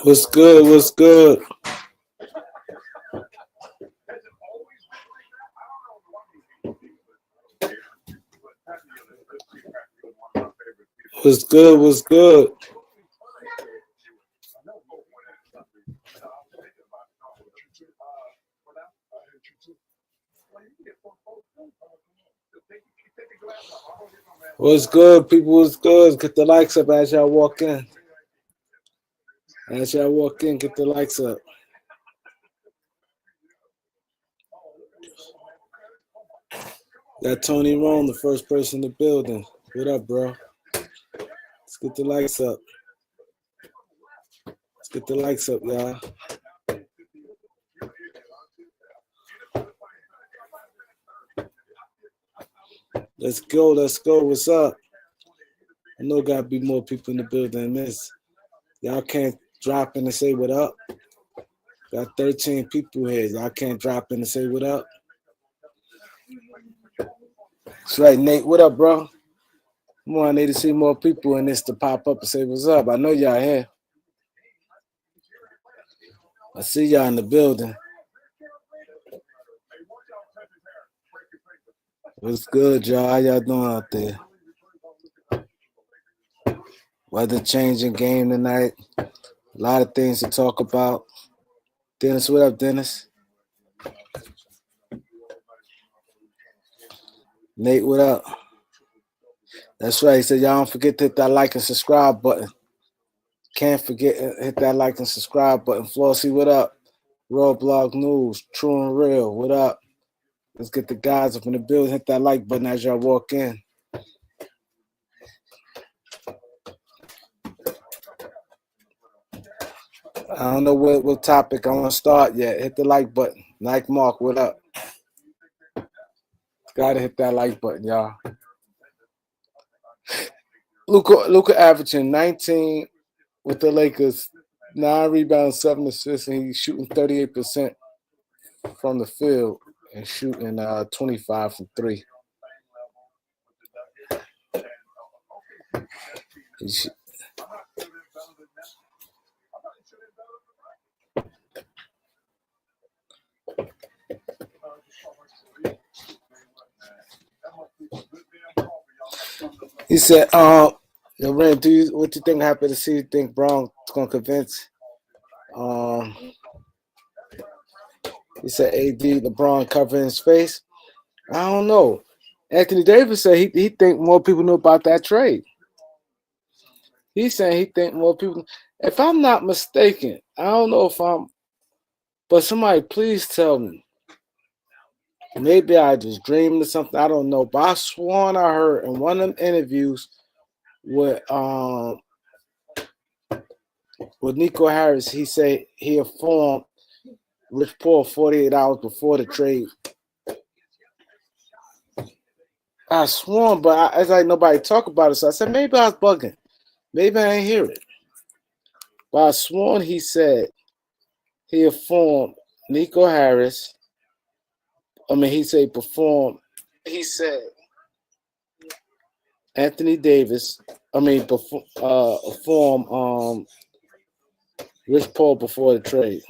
What's good? What's good? What's good? What's good? What's good, people? What's good? Get the likes up as y'all walk in. As y'all walk in, get the likes up. Got Tony Rome, the first person in the building. What up, bro? Let's get the likes up. Let's get the likes up, y'all. Let's go. Let's go. What's up? I know gotta be more people in the building than this. Y'all can't drop in and say what up. Got 13 people here. Y'all can't drop in and say what up. That's right, Nate. What up, bro? Come on, I need to see more people in this to pop up and say what's up. I know y'all here. I see y'all in the building. What's good, y'all? How y'all doing out there? Weather changing game tonight. A lot of things to talk about. Dennis, what up, Dennis? Nate, what up? That's right. He said, y'all don't forget to hit that like and subscribe button. Can't forget hit that like and subscribe button. Flossie, what up? Raw Blog News, True and Real, what up? Let's get the guys up in the building. Hit that like button as y'all walk in. I don't know what topic I want to start yet. Hit the like button. Like Mark, what up? Gotta hit that like button, y'all. Luka averaging 19 with the Lakers, 9 rebounds, 7 assists, and he's shooting 38% from the field and shooting 25 from 3. He said, Yo, Ren, what you think happened to see? You think Brown's gonna convince? He said AD LeBron covering his face. I don't know. Anthony Davis said he think more people know about that trade. He's saying he think more people. If I'm not mistaken, I don't know if I'm, but somebody please tell me. Maybe I just dreamed or something. I don't know. But I sworn I heard in one of them interviews with Nico Harris, he said he informed Rich Paul 48 hours before the trade. I sworn, but as like nobody talk about it, so I said maybe I was bugging. Maybe I ain't hear it. But I sworn he said he informed Nico Harris. He said perform. He said Anthony Davis. Perform Rich Paul before the trade.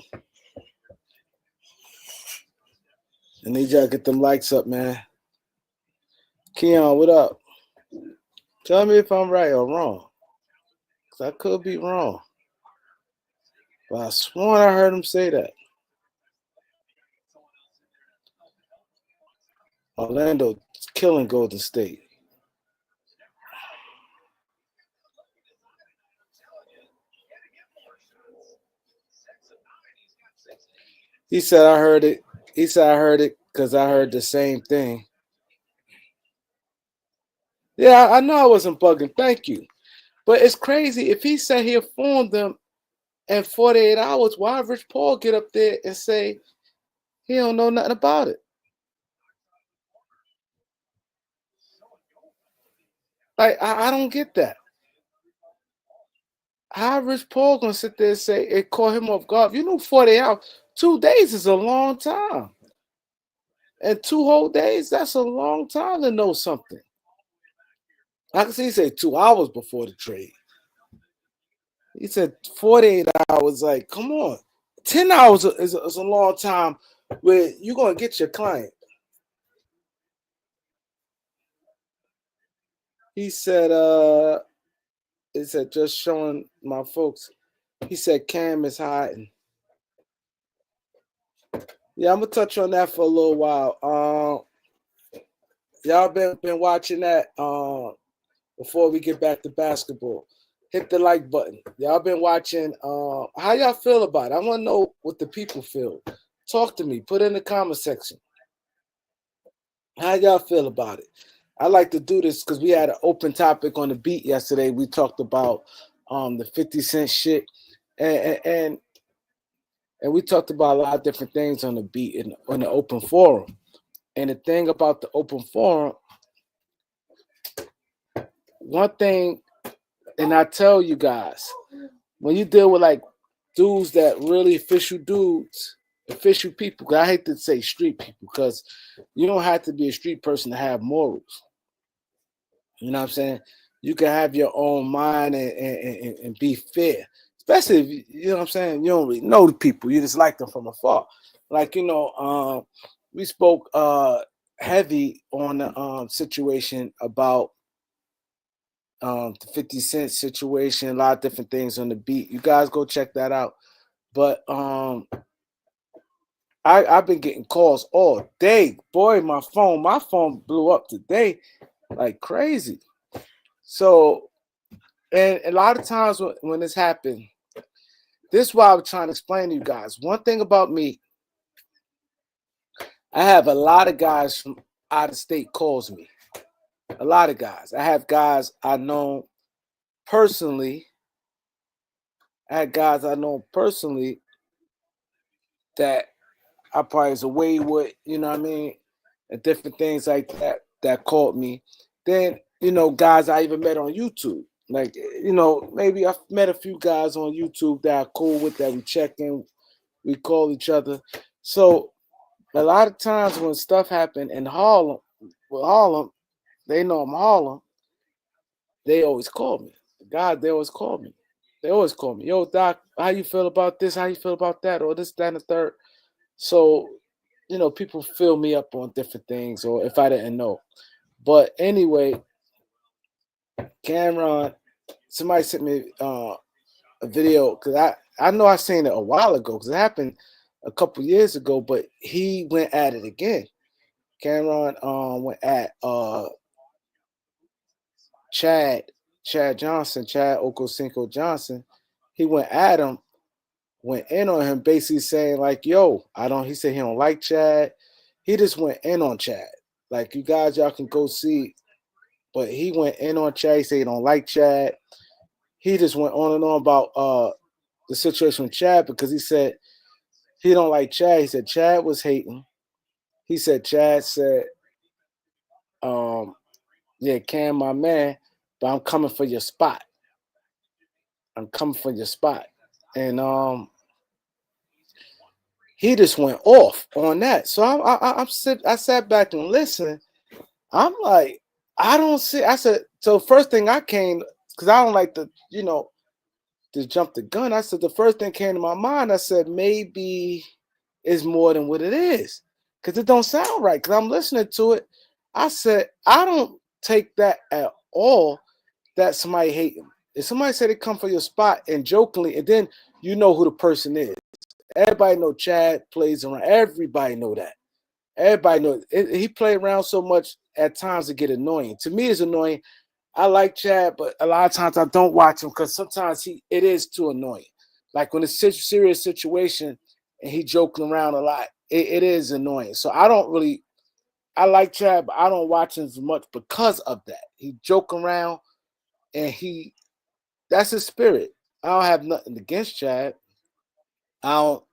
I need y'all to get them likes up, man. Keon, what up? Tell me if I'm right or wrong. Because I could be wrong. But I sworn I heard him say that. Orlando killing Golden State. He said I heard it. He said I heard it because I heard the same thing. Yeah, I know I wasn't bugging. Thank you. But it's crazy. If he said he informed them in 48 hours, why Rich Paul get up there and say he don't know nothing about it? Like, I don't get that. How Rich Paul gonna sit there and say it caught him off guard? You know, 48 hours, 2 days is a long time. And 2 whole days, that's a long time to know something. I can see he say 2 hours before the trade. He said 48 hours. Like, come on. 10 hours is a long time where you're going to get your client. He said, just showing my folks. He said Cam is hiding. Yeah, I'm gonna touch on that for a little while. Y'all been watching that before we get back to basketball. Hit the like button. Y'all been watching. How y'all feel about it? I want to know what the people feel. Talk to me. Put it in the comment section. How y'all feel about it? I like to do this because we had an open topic on the beat yesterday. We talked about the 50 Cent shit, and we talked about a lot of different things on the beat and on the open forum. And the thing about the open forum, one thing, and I tell you guys, when you deal with like dudes that really official dudes, official people, 'cause I hate to say street people because you don't have to be a street person to have morals. You know what I'm saying? You can have your own mind and be fair, especially if you know what I'm saying. You don't really know the people; you just like them from afar. Like we spoke heavy on the situation about the 50 Cent situation, a lot of different things on the beat. You guys go check that out. But I've been getting calls all day. Boy, my phone blew up today like crazy. So, and a lot of times when this happened, this is why I'm trying to explain to you guys. One thing about me, I have a lot of guys from out of state calls me. A lot of guys. I have guys I know personally. I had guys I know personally that I probably was away with, you know what I mean, and different things like that called me. Then, guys I even met on YouTube. Like, maybe I've met a few guys on YouTube that are cool with that we check in, we call each other. So a lot of times when stuff happened in Harlem, with Harlem, they know I'm Harlem, they always call me. God, they always call me. They always call me. Yo, Doc, how you feel about this? How you feel about that? Or this, that, and the third. So, people fill me up on different things, or if I didn't know. But anyway, Cameron, somebody sent me a video because I know I seen it a while ago because it happened a couple years ago, but he went at it again. Cameron went at Chad Johnson, Chad Okosinko Johnson. He went at him, went in on him, basically saying like, "Yo, I don't." He said he don't like Chad. He just went in on Chad. Like, you guys, y'all can go see, but he went in on Chad. He said he don't like Chad. He just went on and on about the situation with Chad because he said he don't like Chad. He said Chad was hating. He said Chad said, "Yeah, Cam, my man, but I'm coming for your spot. I'm coming for your spot." And he just went off on that. So I sat back and listened. I'm like, I don't see. I said, so first thing I came, because I don't like to jump the gun. I said the first thing came to my mind. I said maybe it's more than what it is, because it don't sound right. Because I'm listening to it. I said I don't take that at all. That somebody hating. If somebody said they come for your spot and jokingly, and then you know who the person is. Everybody know Chad plays around. Everybody know that. Everybody knows he played around so much at times to get annoying. To me, it's annoying. I like Chad, but a lot of times I don't watch him because sometimes it is too annoying. Like when it's such a serious situation and he joking around a lot, it is annoying. So I don't really. I like Chad, but I don't watch him as much because of that. He joke around and that's his spirit. I don't have nothing against Chad. I don't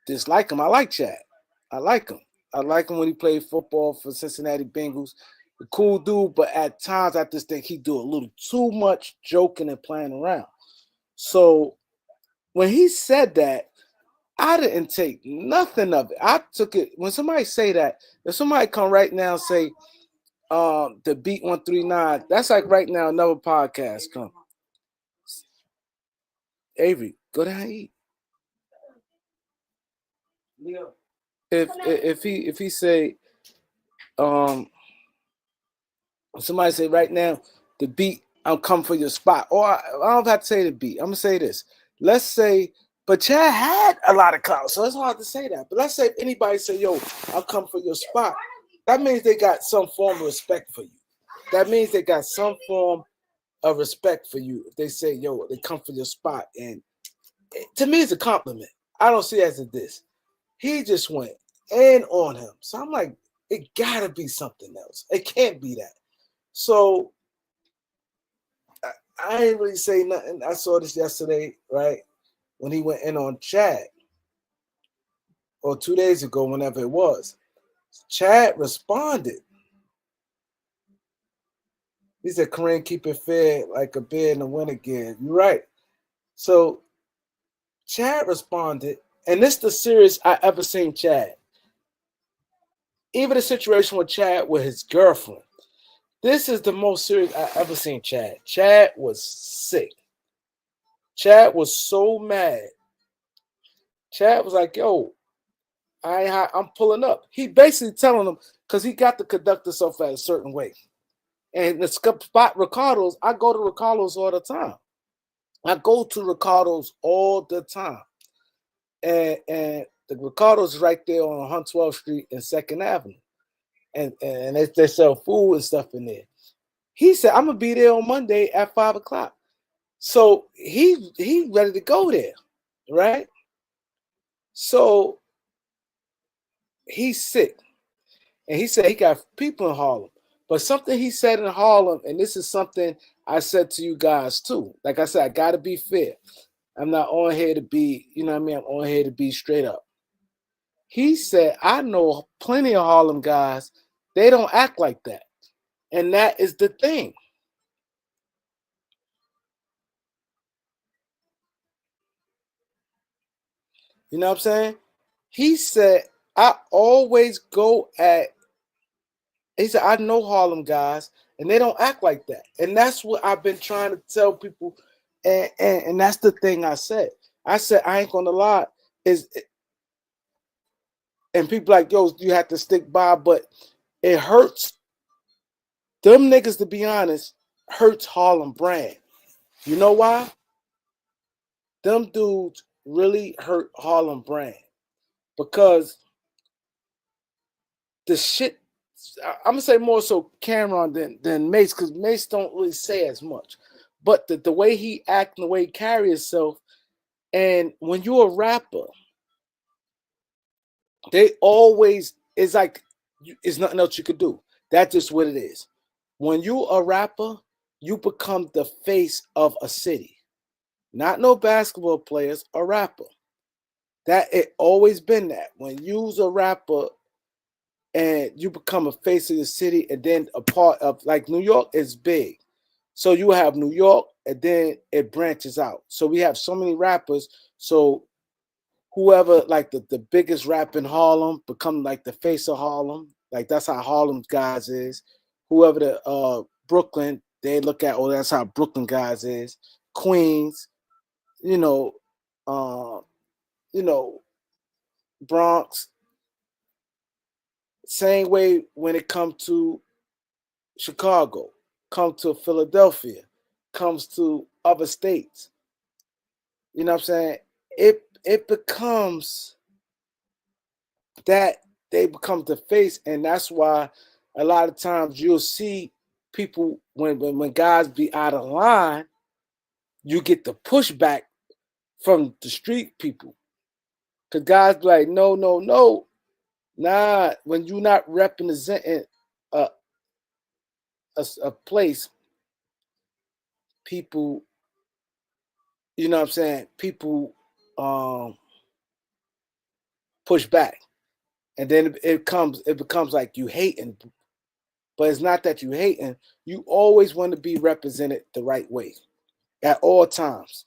dislike him. I like Chad. I like him. I like him when he played football for Cincinnati Bengals. A cool dude, but at times I just think he do a little too much joking and playing around. So when he said that, I didn't take nothing of it. I took it when somebody say that. If somebody come right now and say, the Beat 139, that's like right now another podcast come. Avery, go down and eat. If he say somebody say right now the beat, I'm coming for your spot, or I don't have to say the beat. I'm gonna say this. Let's say, but Chad had a lot of clout, so it's hard to say that. But let's say if anybody say, "Yo, I'll come for your spot," that means they got some form of respect for you. That means they got some form of respect for you. If they say, "Yo, they come for your spot," and to me, it's a compliment. I don't see it as a diss. He just went in on him, so I'm like, it gotta be something else. It can't be that. So I ain't really say nothing. I saw this yesterday, right? When he went in on Chad, or 2 days ago, whenever it was. Chad responded. He said, Kareem, keep it fair like a bear in the wind again. You're right. So Chad responded, and this is the serious I ever seen Chad. Even the situation with Chad with his girlfriend. This is the most serious I ever seen Chad. Chad was sick. Chad was so mad. Chad was like, yo, I'm pulling up. He basically telling them, because he got to conduct himself a certain way. And the spot Ricardo's, I go to Ricardo's all the time. I go to Ricardo's all the time. And the Ricardo's right there on 112th Street and 2nd Avenue. And they sell food and stuff in there. He said, I'm going to be there on Monday at 5 o'clock. So he ready to go there, right? So he's sick. And he said he got people in Harlem. But something he said in Harlem, and this is something I said to you guys too. Like I said, I got to be fair. I'm not on here to be, you know what I mean? I'm on here to be straight up. He said, I know plenty of Harlem guys, they don't act like that. And that is the thing. You know what I'm saying? He said, I always go at, he said, I know Harlem guys, and they don't act like that. And that's what I've been trying to tell people. And that's the thing I said. I said, I ain't gonna lie, and people like, yo, you have to stick by, but it hurts them niggas, to be honest, hurts Harlem brand. You know why? Them dudes really hurt Harlem brand because the shit, I'm gonna say more so Cameron than Mace, because Mace don't really say as much. But the way he act and the way he carry himself, and when you're a rapper, they always, it's like it's nothing else you could do. That's just what it is. When you a rapper, you become the face of a city. Not no basketball players, a rapper. That it always been that. When you's a rapper and you become a face of the city, and then a part of, like, New York is big. So you have New York and then it branches out. So we have so many rappers. So whoever, like the biggest rap in Harlem become like the face of Harlem. Like that's how Harlem guys is. Whoever the Brooklyn, they look at, oh, that's how Brooklyn guys is. Queens, you know, uh, you know, Bronx. Same way when it comes to Chicago, comes to Philadelphia, comes to other states. You know what I'm saying? It becomes that they become the face, and that's why a lot of times you'll see people when guys be out of line, you get the pushback from the street people. Cause guys be like, no, no, no, nah. When you're not representing a, a place, people, you know what I'm saying? People push back, and then it becomes like you hating. But it's not that you hating. You always want to be represented the right way at all times.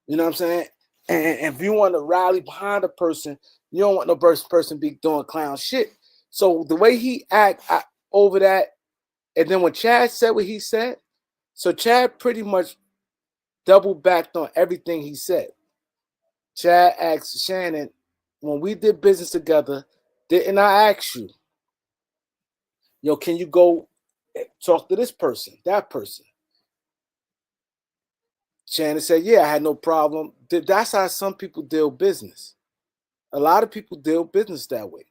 You know what I'm saying? And if you want to rally behind a person, you don't want no person be doing clown shit. So the way he over that, and then when Chad said what he said, so Chad pretty much double backed on everything he said. Chad asked Shannon, when we did business together, didn't I ask you, yo, can you go talk to this person, that person? Shannon said, yeah, I had no problem. That's how some people deal business. A lot of people deal business that way.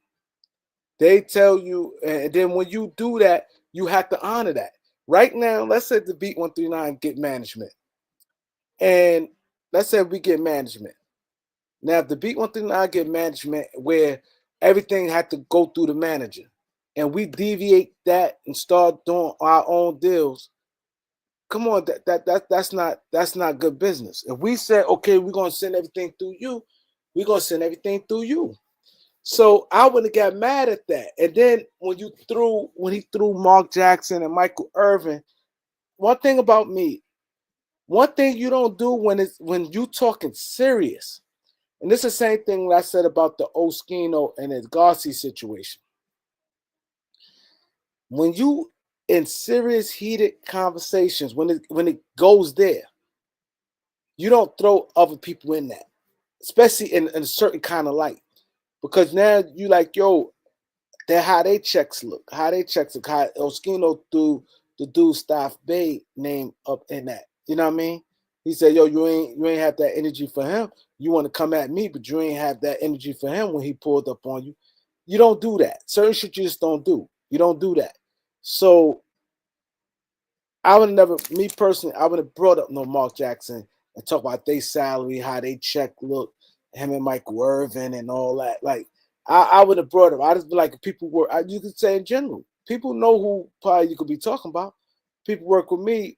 They tell you, and then when you do that, you have to honor that. Right now, let's say the Beat 139 get management. And let's say we get management. Now, if the Beat 139 get management where everything had to go through the manager, and we deviate that and start doing our own deals, come on, that's not good business. If we said, okay, we're gonna send everything through you, we're gonna send everything through you. So I wouldn't have got mad at that. And then when he threw Mark Jackson and Michael Irvin, one thing about me, one thing you don't do when you talking serious, and this is the same thing that I said about the Oskino and the Garcia situation. When you in serious heated conversations, when it goes there, you don't throw other people in that, especially in a certain kind of light, because now you like, yo, they're how they checks look, how Oskino threw the dude Staff Bay name up in that. You know what I mean? He said, yo, you ain't have that energy for him. You want to come at me, but you ain't have that energy for him when he pulled up on you. You don't do that. Certain shit you just don't do. You don't do that. So I would never, me personally, I would have brought up no Mark Jackson and talk about their salary, how they check look, him and Michael Irvin and all that. Like, I would have brought up. I just be like, people work. You could say in general, people know who probably you could be talking about. People work with me,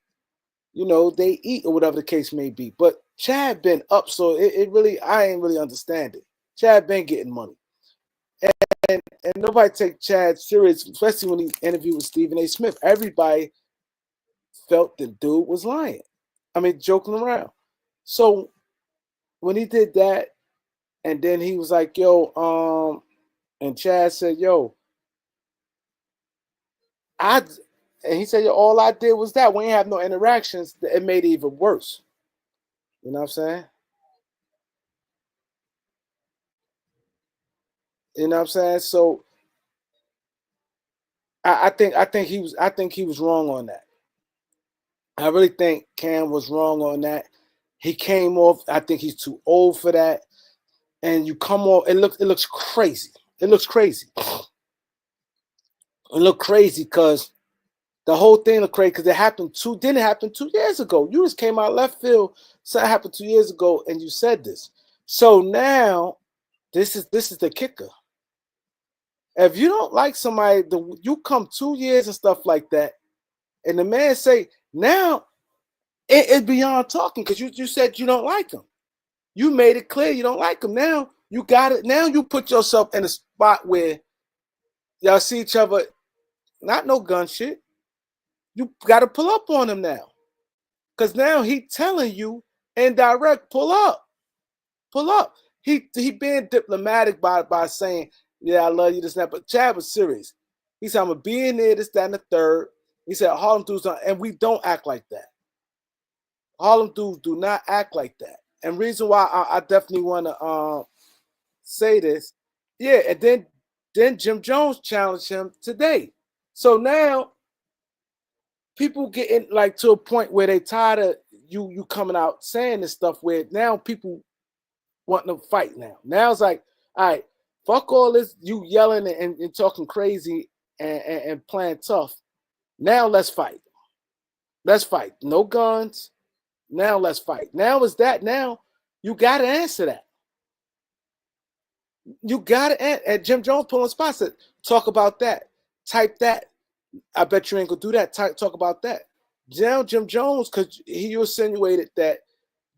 you know, they eat or whatever the case may be. But Chad been up, so it really, I ain't really understand it. Chad been getting money, and nobody take Chad serious, especially when he interviewed with Stephen A. Smith. Everybody felt the dude was lying. I mean, joking around. So when he did that, and then he was like, yo, and Chad said, yo, and he said, yo, all I did was that. We ain't have no interactions. It made it even worse. You know what I'm saying? You know what I'm saying? So I think he was wrong on that. I really think Cam was wrong on that. He came off. I think he's too old for that. And you come off. It looks crazy. It looks crazy. It looked crazy because the whole thing looked crazy because didn't happen 2 years ago. You just came out left field. Something happened 2 years ago, and you said this. So now, this is the kicker. If you don't like somebody, you come 2 years and stuff like that, and the man say, now it's beyond talking because you said you don't like him. You made it clear you don't like him. Now you got it. Now you put yourself in a spot where y'all see each other, not no gun shit. You got to pull up on him now. Because now he telling you indirect, pull up. Pull up. He being diplomatic by saying, yeah, I love you, this and that. But Chad was serious. He said, I'm going to be in there, this, that, and the third. He said, Harlem dudes, and we don't act like that. Harlem dudes do not act like that. And reason why I definitely want to say this, yeah, and then Jim Jones challenged him today. So now people getting like to a point where they tired of you coming out saying this stuff where now people want to fight now. Now it's like, all right, fuck all this, you yelling and talking crazy and playing tough. Now let's fight. Let's fight. No guns. Now let's fight. Now is that now you got to answer that. You got to answer. And Jim Jones put on spot said, talk about that. Type that. I bet you ain't gonna do that. Talk about that. Now Jim Jones, because he insinuated that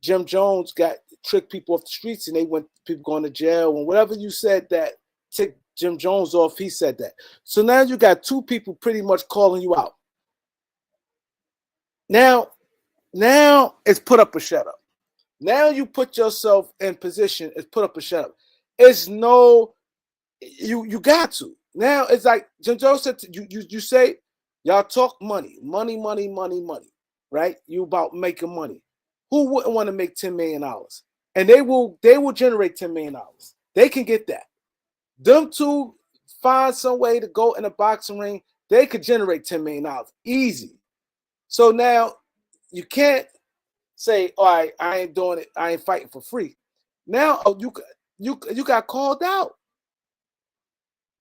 Jim Jones got tricked people off the streets and they went people going to jail and whatever you said that took Jim Jones off, he said that. So now you got two people pretty much calling you out. Now it's put up or shut up. Now you put yourself in position. It's put up or shut up. It's no, you got to. Now it's like Jim Jones said. You say y'all talk money, right? You about making money. Who wouldn't want to make $10 million? And they will generate $10 million. They can get that. Them two find some way to go in a boxing ring, they could generate $10 million. Easy. So now you can't say, all right, I ain't doing it, I ain't fighting for free. Now you got called out.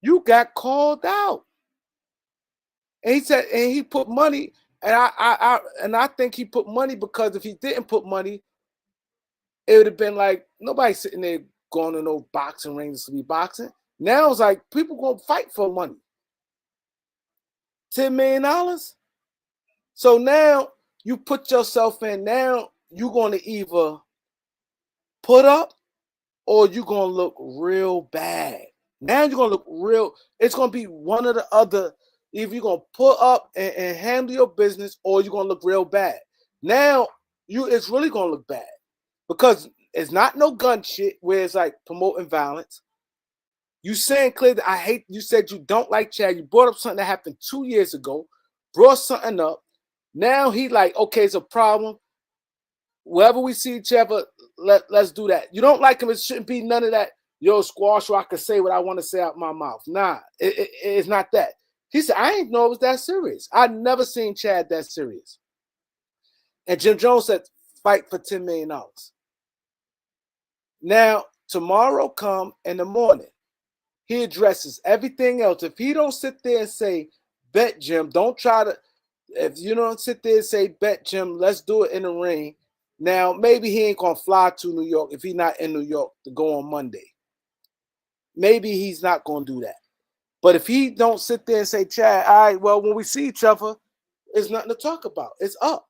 You got called out. And he said, and he put money, and I think he put money because if he didn't put money, it would have been like nobody sitting there going to no boxing rings to be boxing. Now it's like people gonna fight for money. $10 million. So now you put yourself in. Now you're gonna either put up or you're gonna look real bad. Now you're gonna look real. It's gonna be one or the other. If you're gonna put up and handle your business, or you're gonna look real bad. Now it's really gonna look bad because it's not no gun shit where it's like promoting violence. You saying clear that I hate. You said you don't like Chad. You brought up something that happened 2 years ago. Brought something up. Now he like, okay, it's a problem. Wherever we see each other, let's do that. You don't like him. It shouldn't be none of that. Yo, squash, so I can say what I want to say out my mouth. Nah, it's not that. He said, I didn't know it was that serious. I never seen Chad that serious. And Jim Jones said, fight for $10 million. Now, tomorrow come in the morning. He addresses everything else. If he don't sit there and say, bet Jim, don't try to, if you don't sit there and say, bet Jim, let's do it in the ring. Now, maybe he ain't going to fly to New York if he's not in New York to go on Monday. Maybe he's not going to do that. But if he don't sit there and say, Chad, all right, well, when we see each other, there's nothing to talk about. It's up.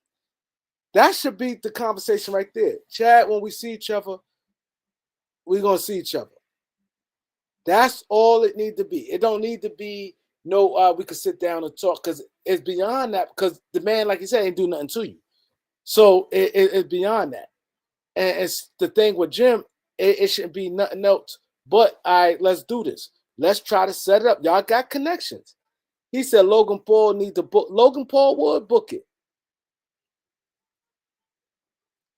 That should be the conversation right there. Chad, when we see each other, we're going to see each other. That's all it needs to be. It don't need to be no, we could sit down and talk because it's beyond that because the man, like you said, ain't do nothing to you. So it's beyond that. And it's the thing with Jim, it shouldn't be nothing else. But all right, let's do this. Let's try to set it up. Y'all got connections. He said Logan Paul needs to book. Logan Paul would book it.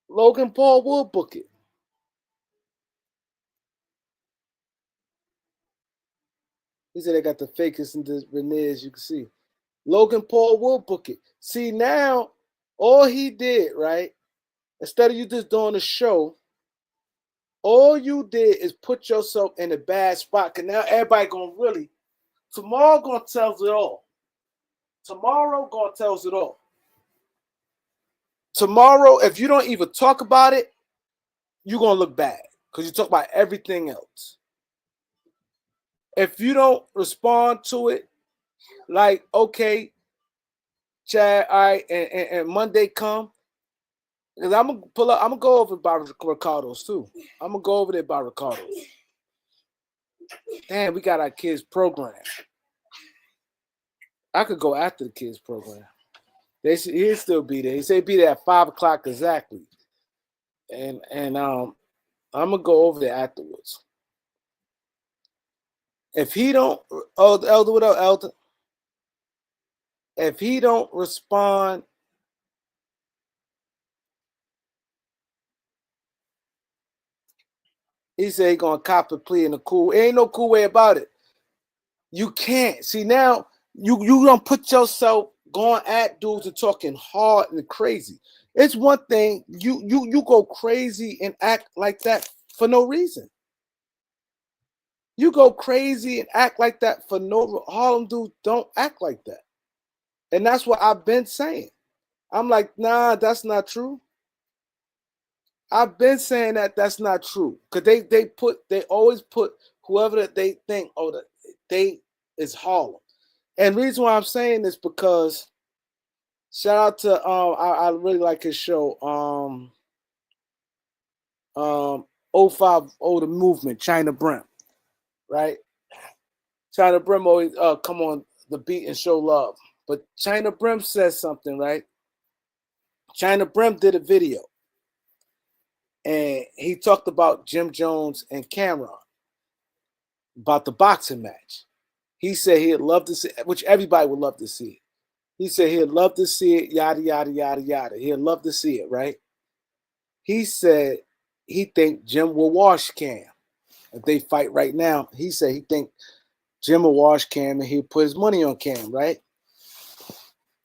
Logan Paul will book it. He said they got the fakest and the veneers, you can see. Logan Paul will book it. See, now, all he did, right, instead of you just doing a show, all you did is put yourself in a bad spot. Because now everybody going to really, tomorrow going to tell it all. Tomorrow going to tell it all. Tomorrow, if you don't even talk about it, you're going to look bad. Because you talk about everything else. If you don't respond to it, like, okay, Chad, all right, and Monday come, because I'm gonna pull up, I'm gonna go over by Ricardo's too. I'm gonna go over there by Ricardo's. Damn, we got our kids program. I could go after the kids program. He'll still be there. He said be there at 5 o'clock exactly. And I'm gonna go over there afterwards. If he don't, Elder, what up, Elder? If he don't respond, he said he gonna cop a plea in a cool. Ain't no cool way about it. You can't see now. You don't put yourself going at dudes and talking hard and crazy. It's one thing you go crazy and act like that for no reason. You go crazy and act like that for no. Harlem dudes don't act like that. And that's what I've been saying. I'm like, nah, that's not true. I've been saying that that's not true. Because they always put whoever that they think, they is Harlem. And the reason why I'm saying this because shout out to I really like his show. 050 the movement, China Brim. Right? China Brim always come on the beat and show love. But China Brim says something, right? China Brim did a video. And he talked about Jim Jones and Cameron, about the boxing match. He said he'd love to see it, which everybody would love to see it. He said he'd love to see it, yada, yada, yada, yada. He'd love to see it, right? He said he think Jim will wash Cam if they fight right now. He said he think Jim will wash Cam and he'll put his money on Cam, right?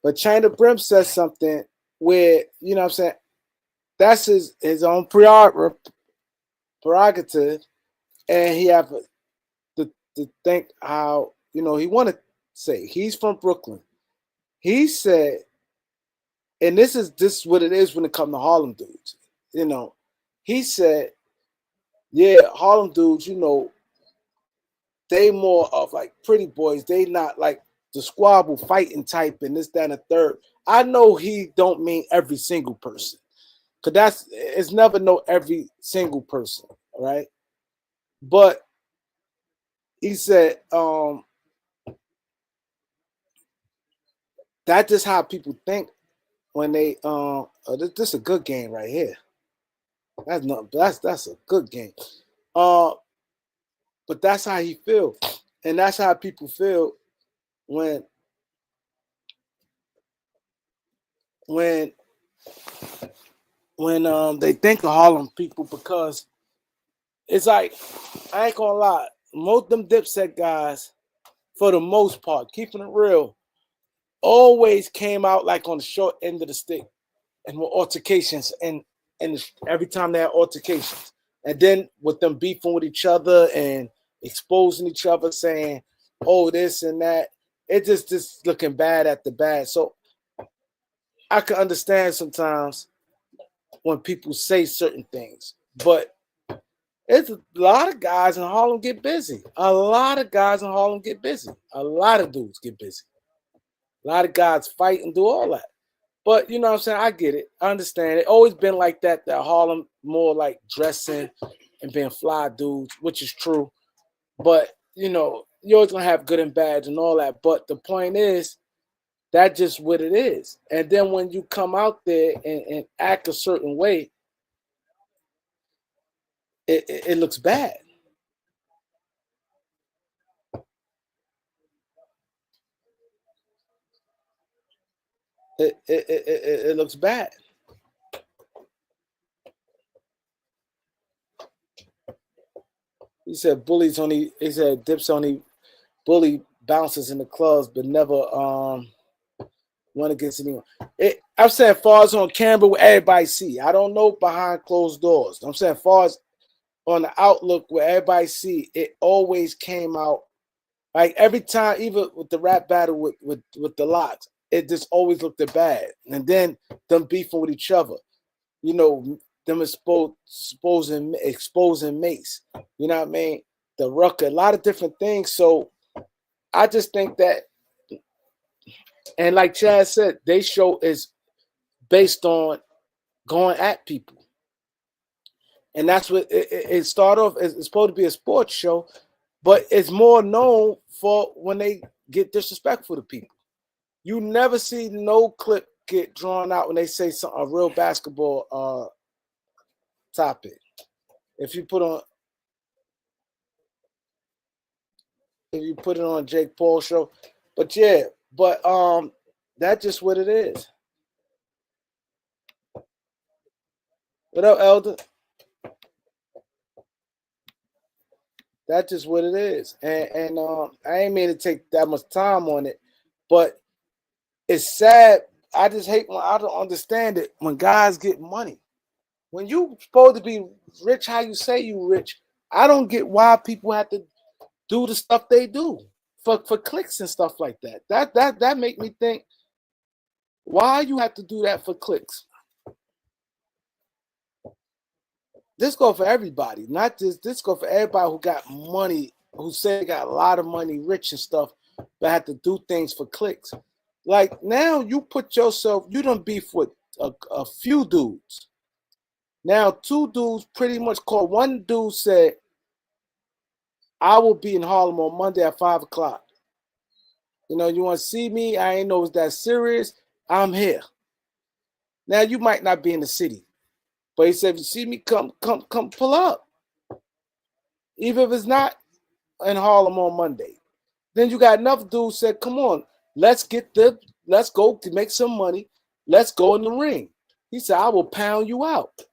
But China Brim says something where, you know what I'm saying, that's his own prerogative, and he have to think how, you know, he want to say. He's from Brooklyn. He said, and this is what it is when it comes to Harlem dudes. You know, he said, yeah, Harlem dudes, you know, they more of like pretty boys. They not like the squabble fighting type and this, that, and the third. I know he don't mean every single person. Cause it's never no every single person, right? But he said, that's just how people think when they this is a good game right here. That's a good game. But that's how he feel. And that's how people feel when when they think of Harlem people, because it's like, I ain't gonna lie, most of them Dipset guys, for the most part, keeping it real, always came out like on the short end of the stick and with altercations, and every time they had altercations, and then with them beefing with each other and exposing each other, saying, "Oh, this and that," it just looking bad at the bad. So I can understand sometimes when people say certain things, but it's a lot of guys in Harlem get busy. A lot of guys in Harlem get busy. A lot of dudes get busy. A lot of guys fight and do all that. But you know what I'm saying? I get it. I understand it. Always been like that Harlem more like dressing and being fly dudes, which is true. But you know, you're always gonna have good and bad and all that. But the point is, that's just what it is. And then when you come out there and act a certain way, it looks bad. It looks bad. He said bullies only. He said Dips only bully bouncers in the clubs, but never went against anyone. I'm saying far as on camera, where everybody see. I don't know behind closed doors. I'm saying far as on the outlook where everybody see, it always came out like every time, even with the rap battle with the Locks, it just always looked bad. And then them beefing with each other, you know, them exposing Mace, you know what I mean? The Rucker, a lot of different things. So I just think that, and like Chad said, they show is based on going at people. And that's what it started off. It's supposed to be a sports show, but it's more known for when they get disrespectful to people. You never see no clip get drawn out when they say a real basketball topic. If you put it on Jake Paul show, but yeah, but that's just what it is. What up, Elder? That's just what it is, and I ain't mean to take that much time on it, but it's sad. I just hate when I don't understand it when guys get money. When you supposed to be rich, how you say you rich, I don't get why people have to do the stuff they do for clicks and stuff like that. That make me think, why you have to do that for clicks? This go for everybody, not just this go for everybody who got money, who say they got a lot of money, rich and stuff, but have to do things for clicks. Like now, you put yourself, you done beef with a few dudes. Now, two dudes pretty much called. One dude said, "I will be in Harlem on Monday at 5 o'clock. You know, you want to see me? I ain't know it's that serious. I'm here." Now, you might not be in the city, but he said, "If you see me, come pull up. Even if it's not in Harlem on Monday." Then you got another dude said, "Come on, let's go to make some money. Let's go in the ring." He said, "I will pound you out."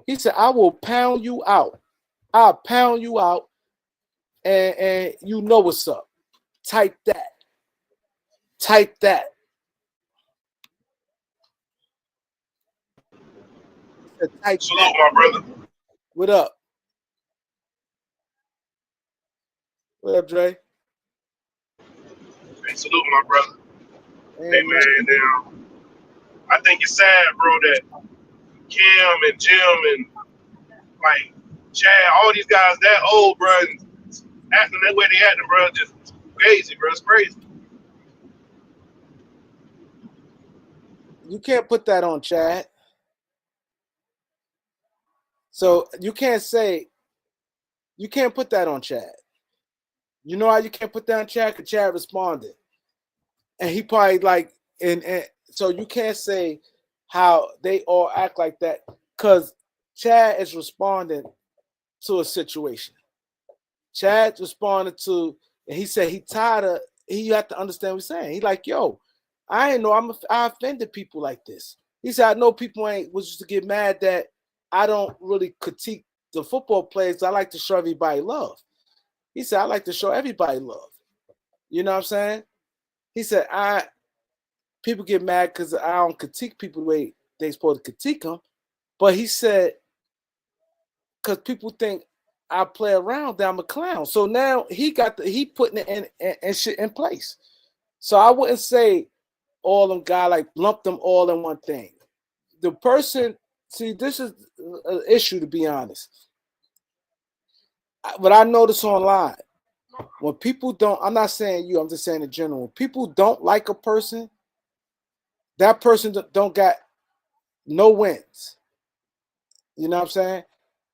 He said, I will pound you out. I'll pound you out, and you know what's up. Type that. Type that. He said, type Salute, that. my brother. What up? What up, Dre? Hey, salute, my brother. Hey, Ain't man, now, I think it's sad, bro, that Kim and Jim and, like, Chad, all these guys that old, bro, and acting that way they acting, bro, just crazy, bro. It's crazy. you can't put that on Chad. So you can't put that on Chad. You know how you can't put that on Chad? Because Chad responded. And he probably like, and so you can't say how they all act like that because Chad is responding to a situation. Chad responded to, and he said he tired of, you have to understand what he's saying. He like, yo, I ain't know I offended people like this. He said, I know people was just to get mad that I don't really critique the football players. I like to show everybody love. He said, I like to show everybody love. You know what I'm saying? He said, people get mad because I don't critique people the way they supposed to critique them. But he said, because people think I play around, that I'm a clown. So now he putting it in shit in place. So I wouldn't say all them guys like lump them all in one thing. The person, see, this is an issue to be honest. But I notice online, when people don't, I'm not saying you, I'm just saying in general, when people don't like a person, that person don't got no wins. You know what I'm saying?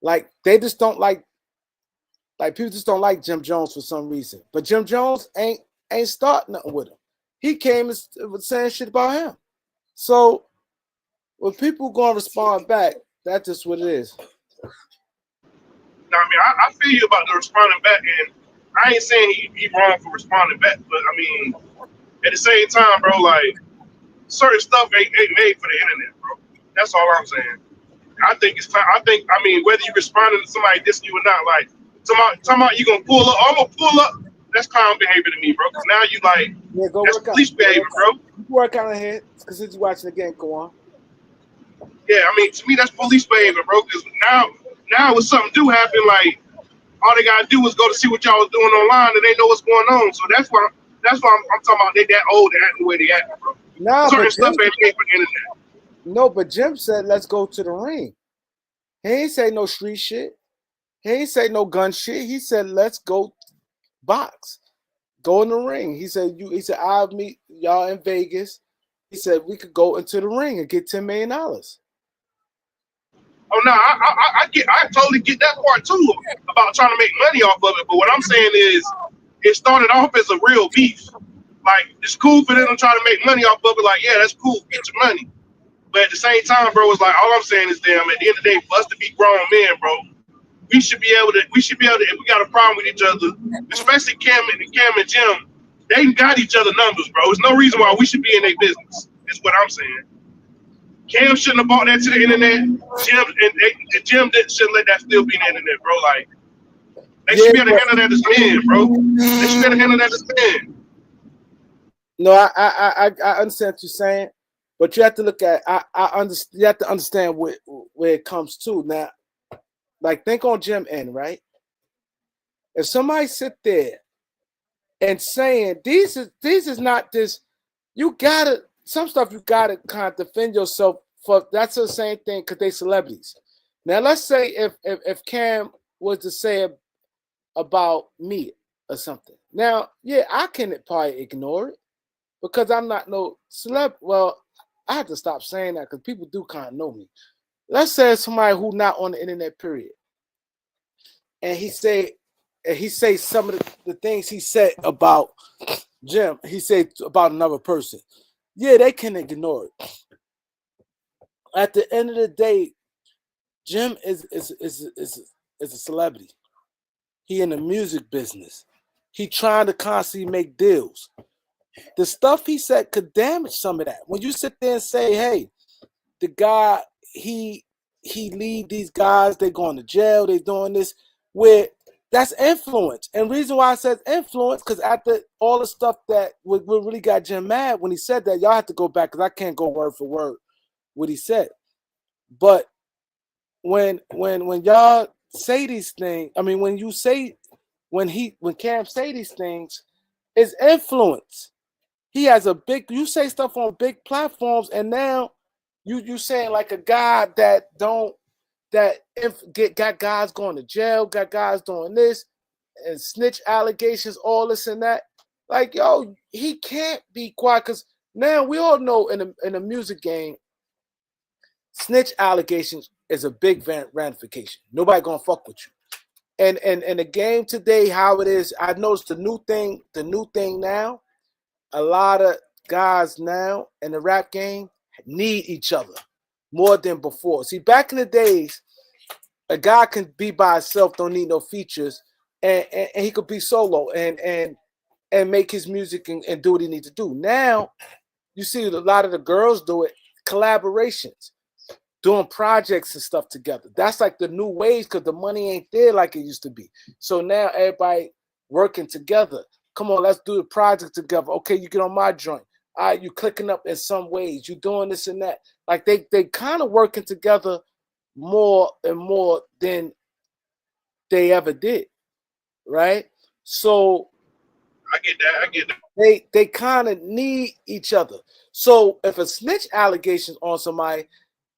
Like they just don't like people just don't like Jim Jones for some reason. But Jim Jones ain't starting nothing with him. He came and was saying shit about him. So when people gonna respond back, that's just what it is. Now, I mean, I feel you about the responding back, and I ain't saying he wrong for responding back, but I mean, at the same time, bro, like, certain stuff ain't made for the internet, bro. That's all I'm saying. I think it's time. I mean, whether you responding to somebody dissing you or not, like, talking about you gonna pull up, I'm gonna pull up. That's clown behavior to me, bro. Because now you like, Yeah, go that's work out. police behavior, bro. Work out ahead because you're watching the game. Go on. Yeah, I mean, to me, that's police behavior, bro. Because now when something do happen, like, all they gotta do is go to see what y'all was doing online, and they know what's going on. So that's why I'm talking about they that old and acting the way they act, bro. Nah, Certain but stuff Jim, ain't made for the internet. no, but Jim said let's go to the ring. He ain't say no street shit. He ain't say no gun shit. He said let's go box. Go in the ring. He said he said I'll meet y'all in Vegas. He said we could go into the ring and get $10 million. Oh no, I totally get that part too about trying to make money off of it. But what I'm saying is, it started off as a real beef. Like, it's cool for them to try to make money off of it. Like, yeah, that's cool, get your money. But at the same time, bro, it's like all I'm saying is, damn, at the end of the day, for us to be grown men, bro, we should be able to. If we got a problem with each other, especially Cam and Jim, they got each other numbers, bro. There's no reason why we should be in their business. Is what I'm saying. Cam shouldn't have brought that to the internet. Jim shouldn't let that still be in the internet, bro. Like, they should be able to handle that as men, bro. They should be able to handle that as men. No, I understand what you're saying, but you have to look at you have to understand where it comes to now. Like think on Jim N, right? If somebody sit there and saying these is not this, you gotta some stuff you gotta kind of defend yourself for. That's the same thing because they celebrities. Now let's say if Cam was to say about me or something. Now, yeah, I can probably ignore it because I'm not no celeb. Well, I have to stop saying that because people do kind of know me. Let's say somebody who not on the internet, period, and he say some of the things he said about Jim. He said about another person. Yeah, they can ignore it. At the end of the day, Jim is a celebrity. He in the music business. He trying to constantly make deals. The stuff he said could damage some of that. When you sit there and say, "Hey, the guy he he lead these guys, they going to jail, they doing this, where that's influence. And reason why I said influence, because after all the stuff that what really got Jim mad when he said that, y'all have to go back because I can't go word for word what he said. But when y'all say these things, I mean, when Cam say these things, it's influence. He has a big, you say stuff on big platforms, and now you saying like a guy that got guys going to jail, got guys doing this, and snitch allegations, all this and that. Like, yo, he can't be quiet, because now we all know in the music game, snitch allegations is a big ramification. Nobody gonna fuck with you. And the game today, how it is, I noticed the new thing now, a lot of guys now in the rap game need each other more than before. See, back in the days, a guy can be by himself, don't need no features, and he could be solo and make his music and do what he needs to do. Now, you see a lot of the girls do it, collaborations, doing projects and stuff together. That's like the new ways, because the money ain't there like it used to be. So now everybody working together. Come on, let's do the project together. Okay, you get on my joint. All right, you clicking up in some ways. You doing this and that. Like they kind of working together more and more than they ever did, right? So I get that. they kind of need each other. So if a snitch allegation on somebody,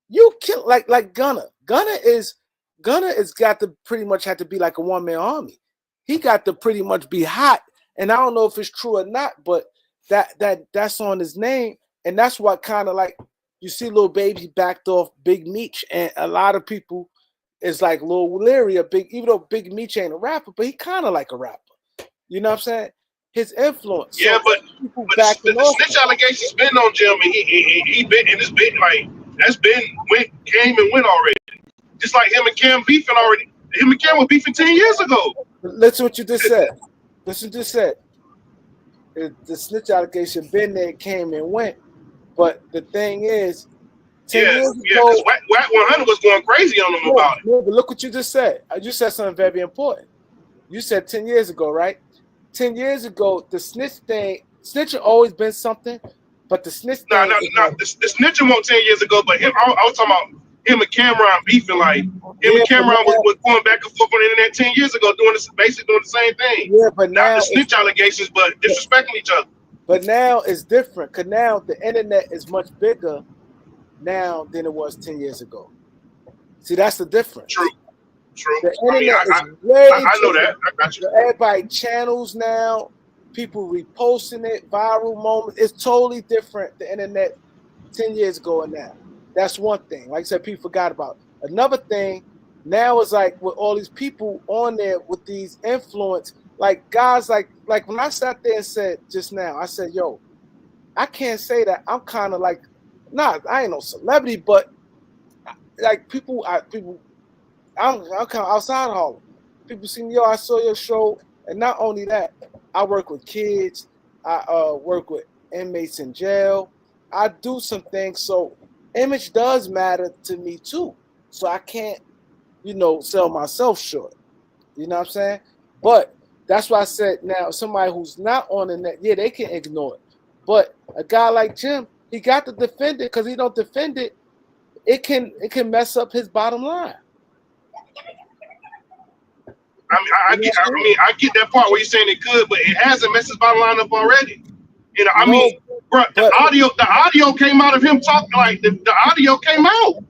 you kill like Gunna. Gunna is got to pretty much have to be like a one-man army. He got to pretty much be hot. And I don't know if it's true or not, but that's on his name. And that's what kind of like you see Lil Baby backed off Big Meech, and a lot of people is like Lil Leary, even though Big Meech ain't a rapper, but he kind of like a rapper. You know what I'm saying? His influence. Yeah, so but the snitch allegations been on Jim, and he been, and it's been like that's been came and went already. Just like him and Cam beefing already. Him and Cam were beefing 10 years ago. Listen what you just said. The snitch allegation been there, came and went. But the thing is, 10 years ago, because Wack 100 was going crazy on them about it. No, but look what you just said. You said something very important. You said 10 years ago, right? 10 years ago, the snitch thing, snitching always been something, but the snitch thing. No. The snitching won't 10 years ago, but him, I was talking about him and Cameron beefing. Like, him and Cameron was going back and forth on the internet 10 years ago, basically doing the same thing. Yeah, but now the snitch allegations, but disrespecting each other. But now it's different, because now the internet is much bigger now than it was 10 years ago. See, that's the difference. True. The internet is way I know that. I got you. So everybody channels now, people reposting it, viral moments. It's totally different, the internet 10 years ago and now. That's one thing. Like I said, people forgot about it. Another thing, now is like with all these people on there with these influence, like guys like when I sat there and said just now, I said, yo, I can't say that I'm kind of like, I ain't no celebrity, but like people, I'm kind of outside of Harlem. People see me, yo, I saw your show. And not only that, I work with kids. I work with inmates in jail. I do some things. So image does matter to me too. So I can't, sell myself short. You know what I'm saying? But that's why I said now, somebody who's not on the net, yeah, they can ignore it. But a guy like Jim, he got to defend it, because he don't defend it, it can mess up his bottom line. I get that part where you're saying it could, but it hasn't messed his bottom line up already. Bro, the audio came out of him talking, like the audio came out,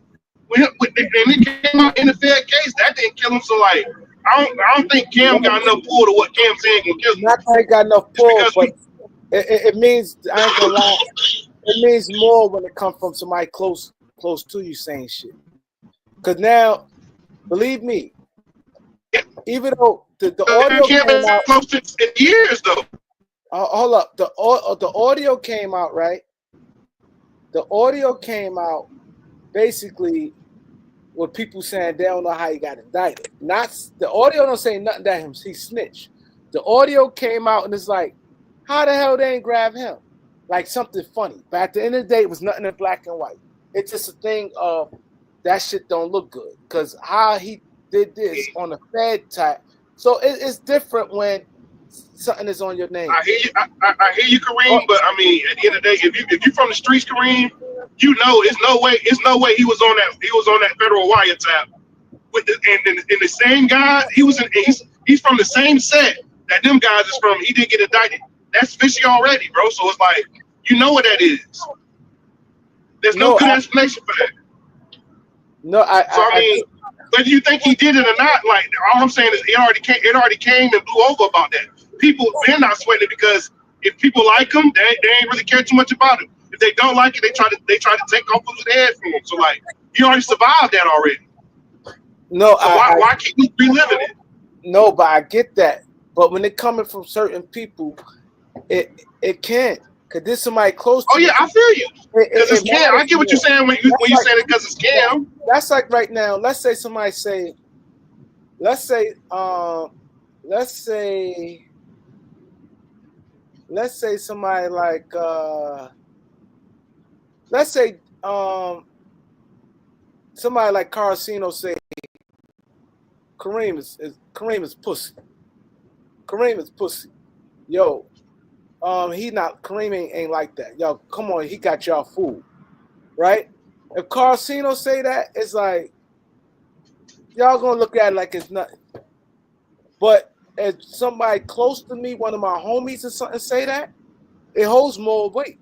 and it came out in the Fed case. That didn't kill him. So like, I don't think Cam got enough pull to what Cam saying can kill him. Not that he got enough pull, but it means, I ain't gonna lie, it means more when it comes from somebody close to you saying shit. Because now, believe me, even though the audio came out close to years though. Hold up, the audio came out, right? The audio came out basically with people saying they don't know how he got indicted. Not the audio don't say nothing that he snitched. The audio came out and it's like, how the hell they ain't grab him? Like something funny. But at the end of the day, it was nothing in black and white. It's just a thing of that shit don't look good because how he did this on the Fed type. So it's different when something is on your name. I hear you. I hear you, Kareem. Oh, But I mean, at the end of the day, if you from the streets, Kareem, you know, it's no way he was on that federal wiretap with and the same guy. He's from the same set that them guys is from. He didn't get indicted. That's fishy already, bro. So it's like, you know what that is. There's no good explanation for that. No, So I mean, whether you think he did it or not, like all I'm saying is it already came and blew over about that. People they're not sweating it because if people like him, they ain't really care too much about him. If they don't like it, they try to take off his head from him. So like he already survived that already. No, so why keep reliving it? No, but I get that. But when it coming from certain people, it can't. Cause this somebody close to Oh yeah, I feel you. Because it's Cam. I get what you're saying when you like, said it because it's Cam. That's like right now. Let's say somebody let's say somebody like somebody like Carcino say Kareem is pussy. Kareem is pussy. Yo, Kareem ain't like that. Yo, come on, he got y'all fooled. Right? If Carcino say that, it's like y'all gonna look at it like it's nothing. But if somebody close to me, one of my homies or something say that, it holds more weight.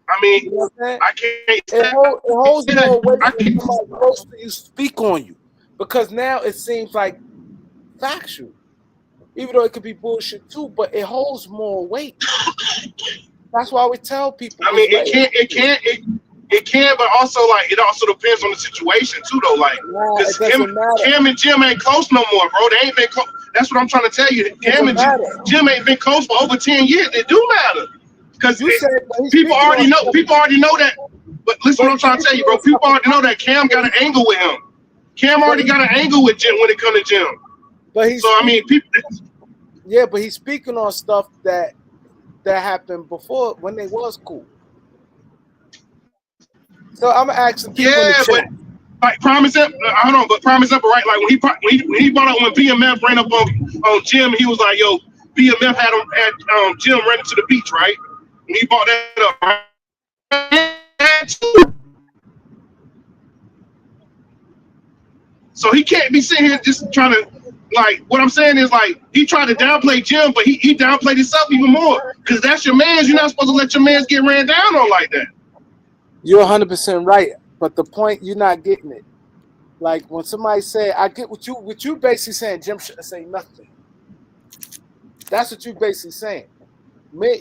I mean, you know I can't. It holds more weight when somebody close to you speak on you, because now it seems like factual, even though it could be bullshit too. But it holds more weight. That's why we tell people. I mean, it can, but also like it also depends on the situation too, though. Like, because Cam and Jim ain't close no more, bro. They ain't been close. That's what I'm trying to tell you. Cam and Jim ain't been close for over 10 years. It do matter. Because people already know that. But listen, what I'm trying to tell you, bro. People already know that Cam got an angle with him. Cam already got an angle with Jim when it comes to Jim. But but he's speaking on stuff that happened before when they was cool. So I'm asking people. Yeah, but like prime example, hold on. But prime example, right? Like when he brought up when BMF ran up on Jim, he was like, "Yo, BMF had Jim running to the beach, right?" And he brought that up, right? So he can't be sitting here just trying to, like, what I'm saying is, like, he tried to downplay Jim, but he downplayed himself even more. Because that's your man's. You're not supposed to let your man's get ran down on like that. You're 100% right. But the point, you're not getting it. Like, when somebody say, I get what you basically saying, Jim shouldn't say nothing. That's what you basically saying. No.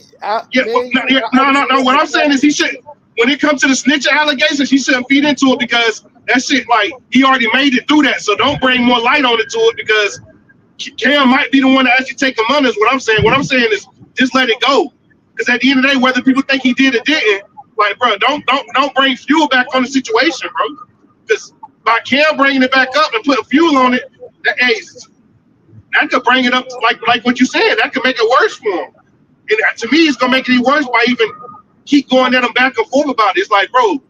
What I'm saying is he should, when it comes to the snitch allegations, he shouldn't feed into it because that shit, like, he already made it through that. So don't bring more light on it to it because Cam might be the one to actually take him on is what I'm saying. What I'm saying is just let it go. Because at the end of the day, whether people think he did or didn't, like, bro, don't bring fuel back on the situation, bro. Because by Cam bringing it back up and putting fuel on it, that could bring it up like what you said. That could make it worse for him. And to me, it's gonna make it even worse by even keep going at him back and forth about it. It's like, bro,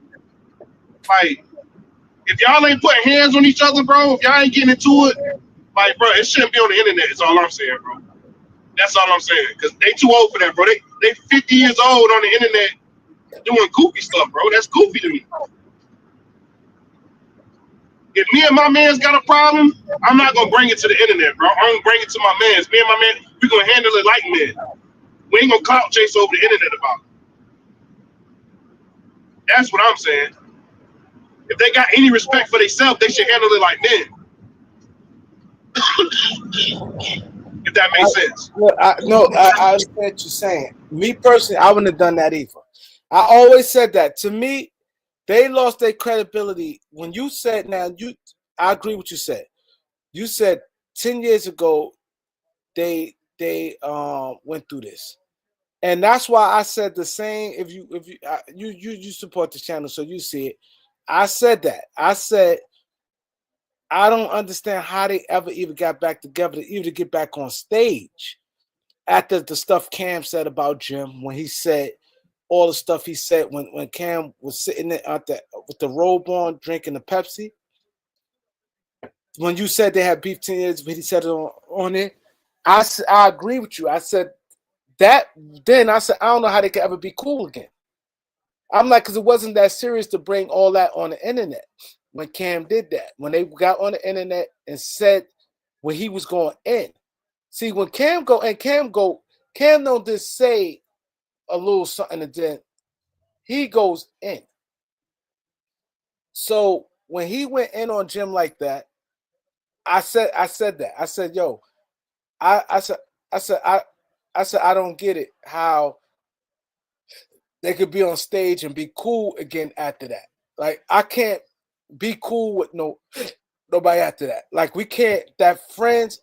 like if y'all ain't putting hands on each other, bro, if y'all ain't getting into it, like, bro, it shouldn't be on the internet. Is all I'm saying, bro. That's all I'm saying. Because they too old for that, bro. They 50 years old on the internet doing goofy stuff, bro. That's goofy to me. If me and my man's got a problem, I'm not gonna bring it to the internet, bro. I'm gonna bring it to my man's. Me and my man, we gonna handle it like men. We ain't gonna clout chase over the internet about it. That's what I'm saying. If they got any respect for themselves, they should handle it like men. If that makes sense. I understand what you're saying. Me personally, I wouldn't have done that either. I always said that. To me, they lost their credibility when you said. I agree with what you said. You said 10 years ago they went through this, and that's why I said the same. If you support the channel, so you see it. I said that. I said I don't understand how they ever even got back together to even get back on stage after the stuff Cam said about Jim when he said all the stuff he said when Cam was sitting there with the robe on, drinking the Pepsi. When you said they had beef 10 years, but he said it on it, I agree with you. I said that then. I said I don't know how they could ever be cool again. I'm like, because it wasn't that serious to bring all that on the internet when Cam did that. When they got on the internet and said when he was going in. See, when Cam don't just say a little something and then he goes in. So when he went in on Jim like that, I said that. I said, yo, I said I don't get it how they could be on stage and be cool again after that. Like I can't be cool with nobody after that. Like we can't that friends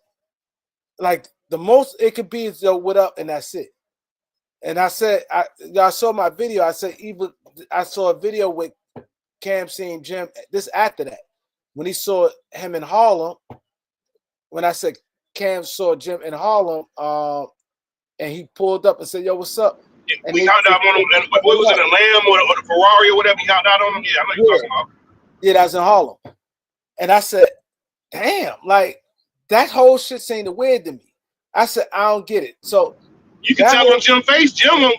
like the most it could be is yo, what up, and that's it. And I said y'all saw my video. I said even I saw a video with Cam seeing Jim this after that. When he saw him in Harlem, when I said Cam saw Jim in Harlem, and he pulled up and said, yo, what's up? Yeah, and we hopped out on him. What was it, a Lamb or the Ferrari or whatever? He hopped out on him. Yeah, I know you're talking about. Yeah, that's in Harlem. And I said, damn, like that whole shit seemed weird to me. I said, I don't get it. So you can tell on Jim's face, Jim won't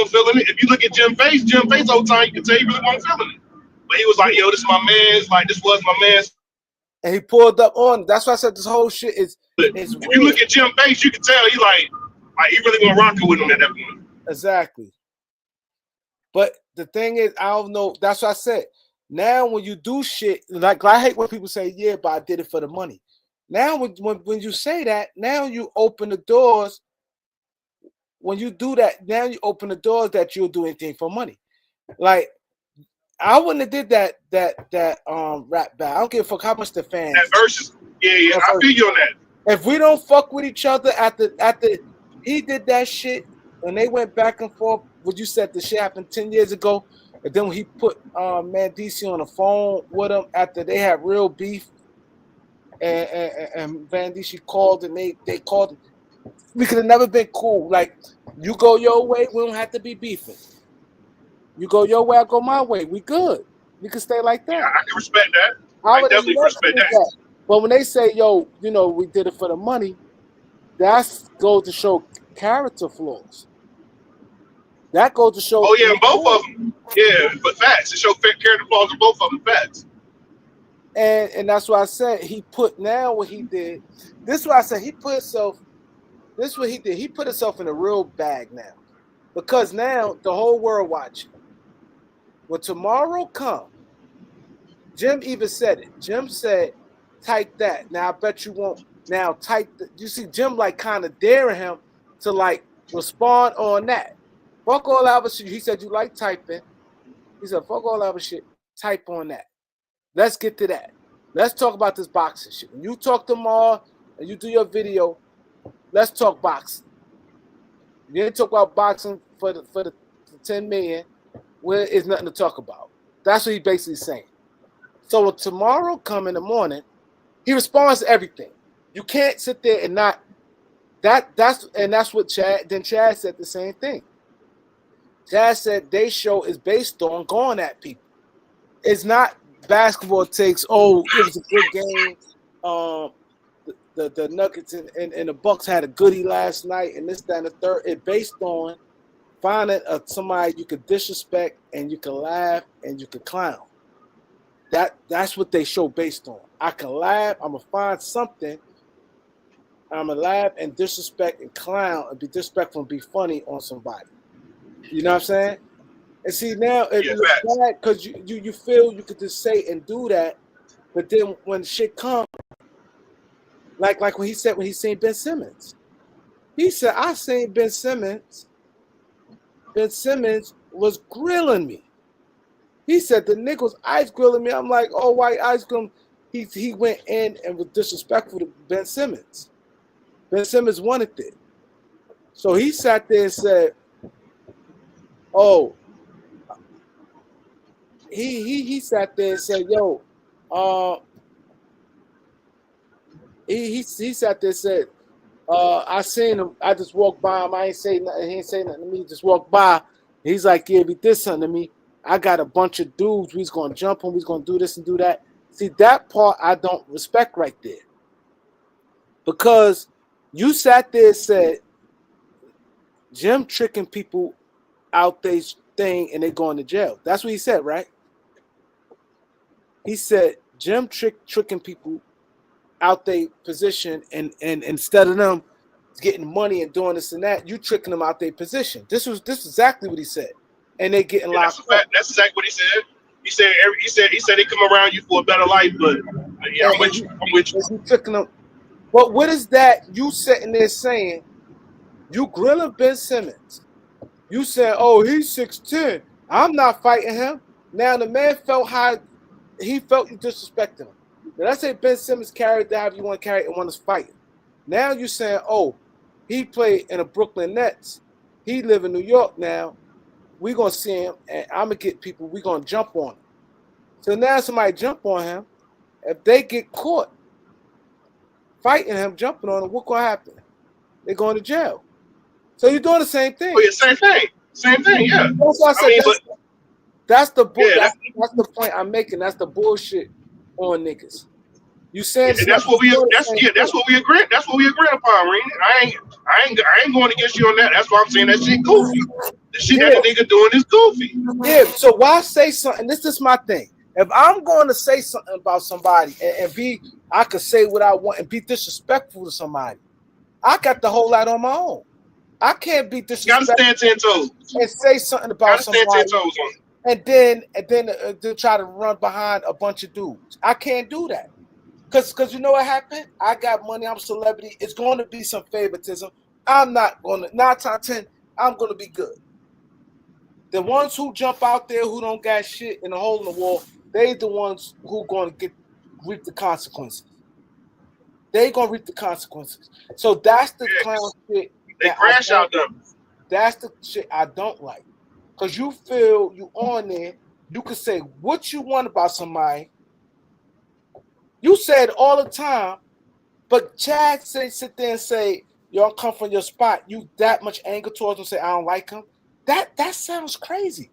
feeling it. If you look at Jim's face the whole time, you can tell he really won't feeling it. But he was like, yo, this is my man's, like this was my man's. And he pulled up on. That's why I said this whole shit is if you look at Jim's face, you can tell he like he really want to rock it with him at that point. Exactly. But the thing is, I don't know. That's what I said. Now, when you do shit, like I hate when people say, yeah, but I did it for the money. Now, when you say that, now you open the doors. When you do that, now you open the doors that you'll do anything for money. Like, I wouldn't have did that rap battle. I don't give a fuck how much the fans. That versus, yeah, I feel you on that. If we don't fuck with each other after he did that shit, and they went back and forth. What you said the shit happened 10 years ago, and then when he put Man DC on the phone with him after they had real beef, and Van DC called and they called. We could have never been cool. Like you go your way, we don't have to be beefing. You go your way, I go my way. We good. We can stay like that. Yeah, I can respect that. I definitely respect that. But when they say, yo, we did it for the money, that's goes to show character flaws. That goes to show. Oh yeah, both of them. Yeah, but facts. It show character flaws in both of them. Facts. And that's why I said he put now what he did. This is why I said he put himself. This is what he did. He put himself in a real bag now, because now the whole world watching. When tomorrow come, Jim even said it. Jim said, "Type that." Now I bet you won't. Now type. You see Jim like kind of daring him to like respond on that. Fuck all that other shit. He said you like typing. He said fuck all that other shit. Type on that. Let's get to that. Let's talk about this boxing shit. When you talk tomorrow and you do your video, let's talk boxing. You didn't talk about boxing for the 10 million. Well, it's nothing to talk about. That's what he basically saying. So when tomorrow come in the morning, he responds to everything. You can't sit there and not. That's what Chad. Then Chad said the same thing. Chad said they show is based on going at people. It's not basketball takes. Oh, it was a good game. The Nuggets and the Bucks had a goodie last night, and this, that, and the third. It's based on finding somebody you could disrespect and you can laugh and you can clown. That's what they show based on. I can laugh. I'm gonna find something. I'm gonna laugh and disrespect and clown and be disrespectful and be funny on somebody. You know what I'm saying? And see now it looks bad because you feel you could just say and do that, but then when shit comes, like when he seen Ben Simmons, he said I seen Ben Simmons. Ben Simmons was grilling me. He said the nigga was ice grilling me. I'm like, oh, why ice grill? He went in and was disrespectful to Ben Simmons. Ben Simmons wanted it. So he sat there and said, oh, he sat there and said, yo, he sat there and said, I seen him. I just walked by him. I ain't say nothing. He ain't say nothing to me. Just walked by. He's like, yeah, if he did something to me, I got a bunch of dudes. We's gonna jump him. We's gonna do this and do that. See, that part I don't respect right there, because you sat there and said Jim tricking people out they thing and they going to jail. That's what he said, right? He said Jim tricking people out their position, and instead of them getting money and doing this and that, you tricking them out their position. This is exactly what he said, and they getting locked up. That's exactly what he said. He said they come around you for a better life, but yeah, I'm with you. You tricking them. But what is that you sitting there saying? You grilling Ben Simmons. You said, oh, he's 6'10". I'm not fighting him. Now the man felt how he felt you disrespecting him. Now let's say Ben Simmons carried that, however you want to carry it and want to fight him. Now you're saying, oh, he played in the Brooklyn Nets. He live in New York now. We're going to see him, and I'm going to get people, we're going to jump on him. So now somebody jump on him. If they get caught fighting him, jumping on him, what's going to happen? They're going to jail. So you're doing the same thing. Oh, yeah, same thing, yeah. That's what I said. That's the point I'm making. That's the bullshit on niggas. You saying that's what we agree. That's what we agree upon, Rain. I ain't going against you on that. That's why I'm saying that shit goofy. The shit that the nigga doing is goofy. Yeah. So why say something? This is my thing. If I'm going to say something about somebody I could say what I want and be disrespectful to somebody, I got the whole lot on my own. I can't be disrespectful. Gotta stand 10 toes and say something about somebody. Stand 10 toes on it. And then to try to run behind a bunch of dudes. I can't do that. Because you know what happened? I got money. I'm a celebrity. It's going to be some favoritism. I'm not going to, 9 out of 10, I'm going to be good. The ones who jump out there who don't got shit in a hole in the wall, they the ones who going to reap the consequences. They going to reap the consequences. So that's the clown shit. They crash out them. That's the shit I don't like. Because you feel you on there, you can say what you want about somebody. You say it all the time, but Chad sit there and say, y'all come from your spot. You that much anger towards him, say, I don't like him. That sounds crazy.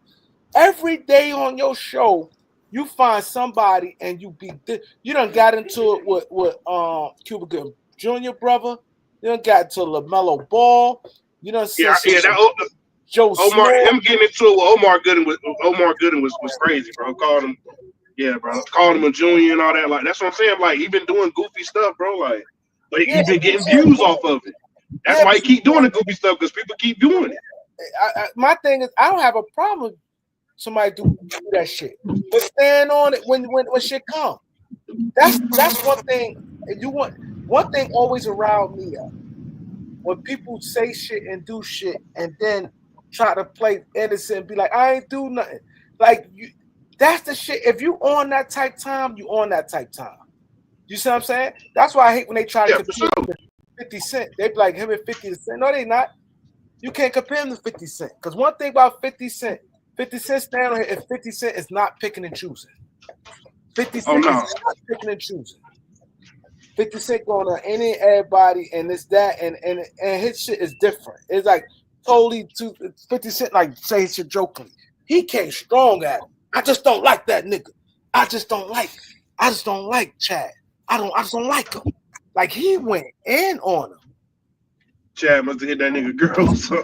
Every day on your show, you find somebody and you done got into it with Cuba Gooding Jr. brother. You done got into LaMelo Ball. You done said Joe Omar, him getting into it with Omar Gooding was crazy, bro. Called him a junior and all that. Like, that's what I'm saying. Like, he been doing goofy stuff, bro. Like, but he been getting views off of it. That's why he keep doing the goofy stuff, because people keep doing it. My thing is, I don't have a problem with somebody do that shit, but stand on it when shit come. That's one thing. If you want one thing, always around me up when people say shit and do shit and then try to play innocent and be like, I ain't do nothing. Like you, that's the shit. If you on that type time, you on that type time. You see what I'm saying? That's why I hate when they try to compare 50 Cent. They be like him and 50 Cent. No, they not. You can't compare him to 50 Cent. Because one thing about 50 Cent stand on here, if 50 Cent is not picking and choosing. 50 Cent is not picking and choosing. 50 Cent going on any everybody and this, that, and his shit is different. It's like totally 50 Cent like say his shit jokingly. He came strong at him. I just don't like that nigga. I just don't like Chad. I just don't like him. Like he went in on him. Chad must have hit that nigga girl. So.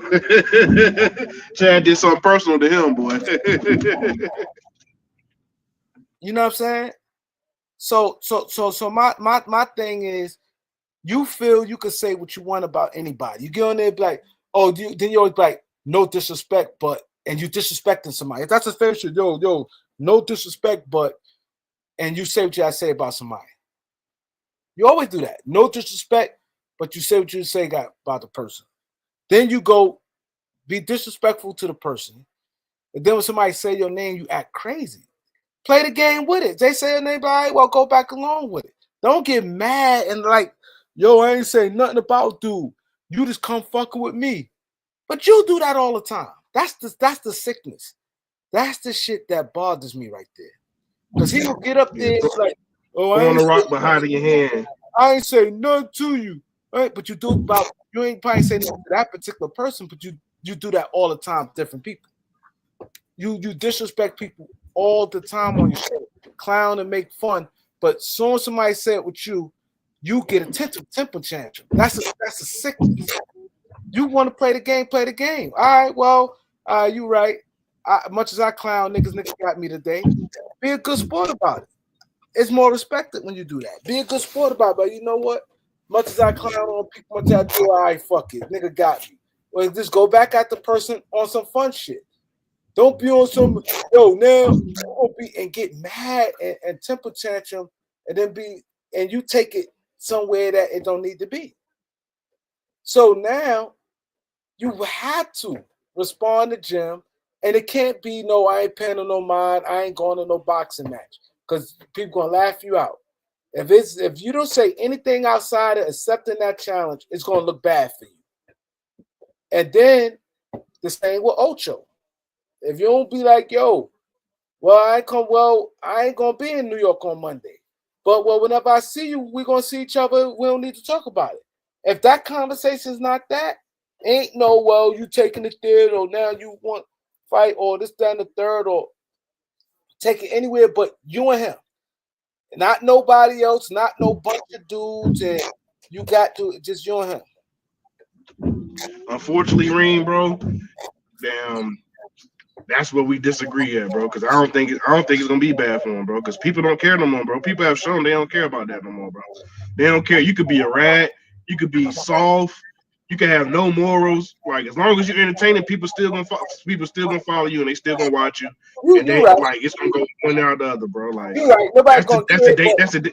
Chad did something personal to him, boy. You know what I'm saying? So my thing is, you feel you can say what you want about anybody. You get on there and be like, oh, then you always be like, no disrespect, but, and you disrespecting somebody. If that's a fair shit, yo, no disrespect, but, and you say what you gotta say about somebody. You always do that. No disrespect, but you say what you say about the person. Then you go be disrespectful to the person. And then when somebody say your name, you act crazy. Play the game with it. They say your name, all right, well, go back along with it. Don't get mad and like, yo, I ain't say nothing about dude. You just come fucking with me. But you do that all the time. That's the sickness. That's the shit that bothers me right there. Because he will get up there and like, oh, I on the rock behind your hand. I ain't say nothing to you. Right? But you ain't probably say nothing to that particular person, but you do that all the time to different people. You disrespect people all the time on your show, clown and make fun. But soon as somebody say it with you, you get a temper tantrum. That's a sickness. You want to play the game, play the game. All right, well, you right. Much as I clown, niggas got me today. Be a good sport about it. It's more respected when you do that. Be a good sport about it. But you know what? Much as I clown on people, much as I do, all right, fuck it. Nigga got me. Well, just go back at the person on some fun shit. Don't be on some, yo, now don't be and get mad and temper tantrum and then and you take it somewhere that it don't need to be. So now you have to respond to Jim, and it can't be no, I ain't paying no mind, I ain't going to no boxing match. Because people gonna laugh you out. If you don't say anything outside of accepting that challenge, it's gonna look bad for you. And then the same with Ocho. If you don't be like, yo, I ain't gonna be in New York on Monday. But whenever I see you, we're gonna see each other. We don't need to talk about it. If that conversation's not that, ain't no, well, you taking it there, or now you want fight, or this, that, and the third, or take it anywhere but you and him. Not nobody else, not no bunch of dudes, and you got to just you and him. Unfortunately, Reem, bro, damn, that's where we disagree at, bro. Because I don't think it's gonna be bad for him, bro. Because people don't care no more, bro. People have shown they don't care about that no more, bro. They don't care. You could be a rat, you could be soft, you can have no morals. Like as long as you're entertaining, people still gonna follow you and they still gonna watch you. And You they right. like it's gonna go one or the other, bro. Like You right. Nobody's gonna that's the care. day.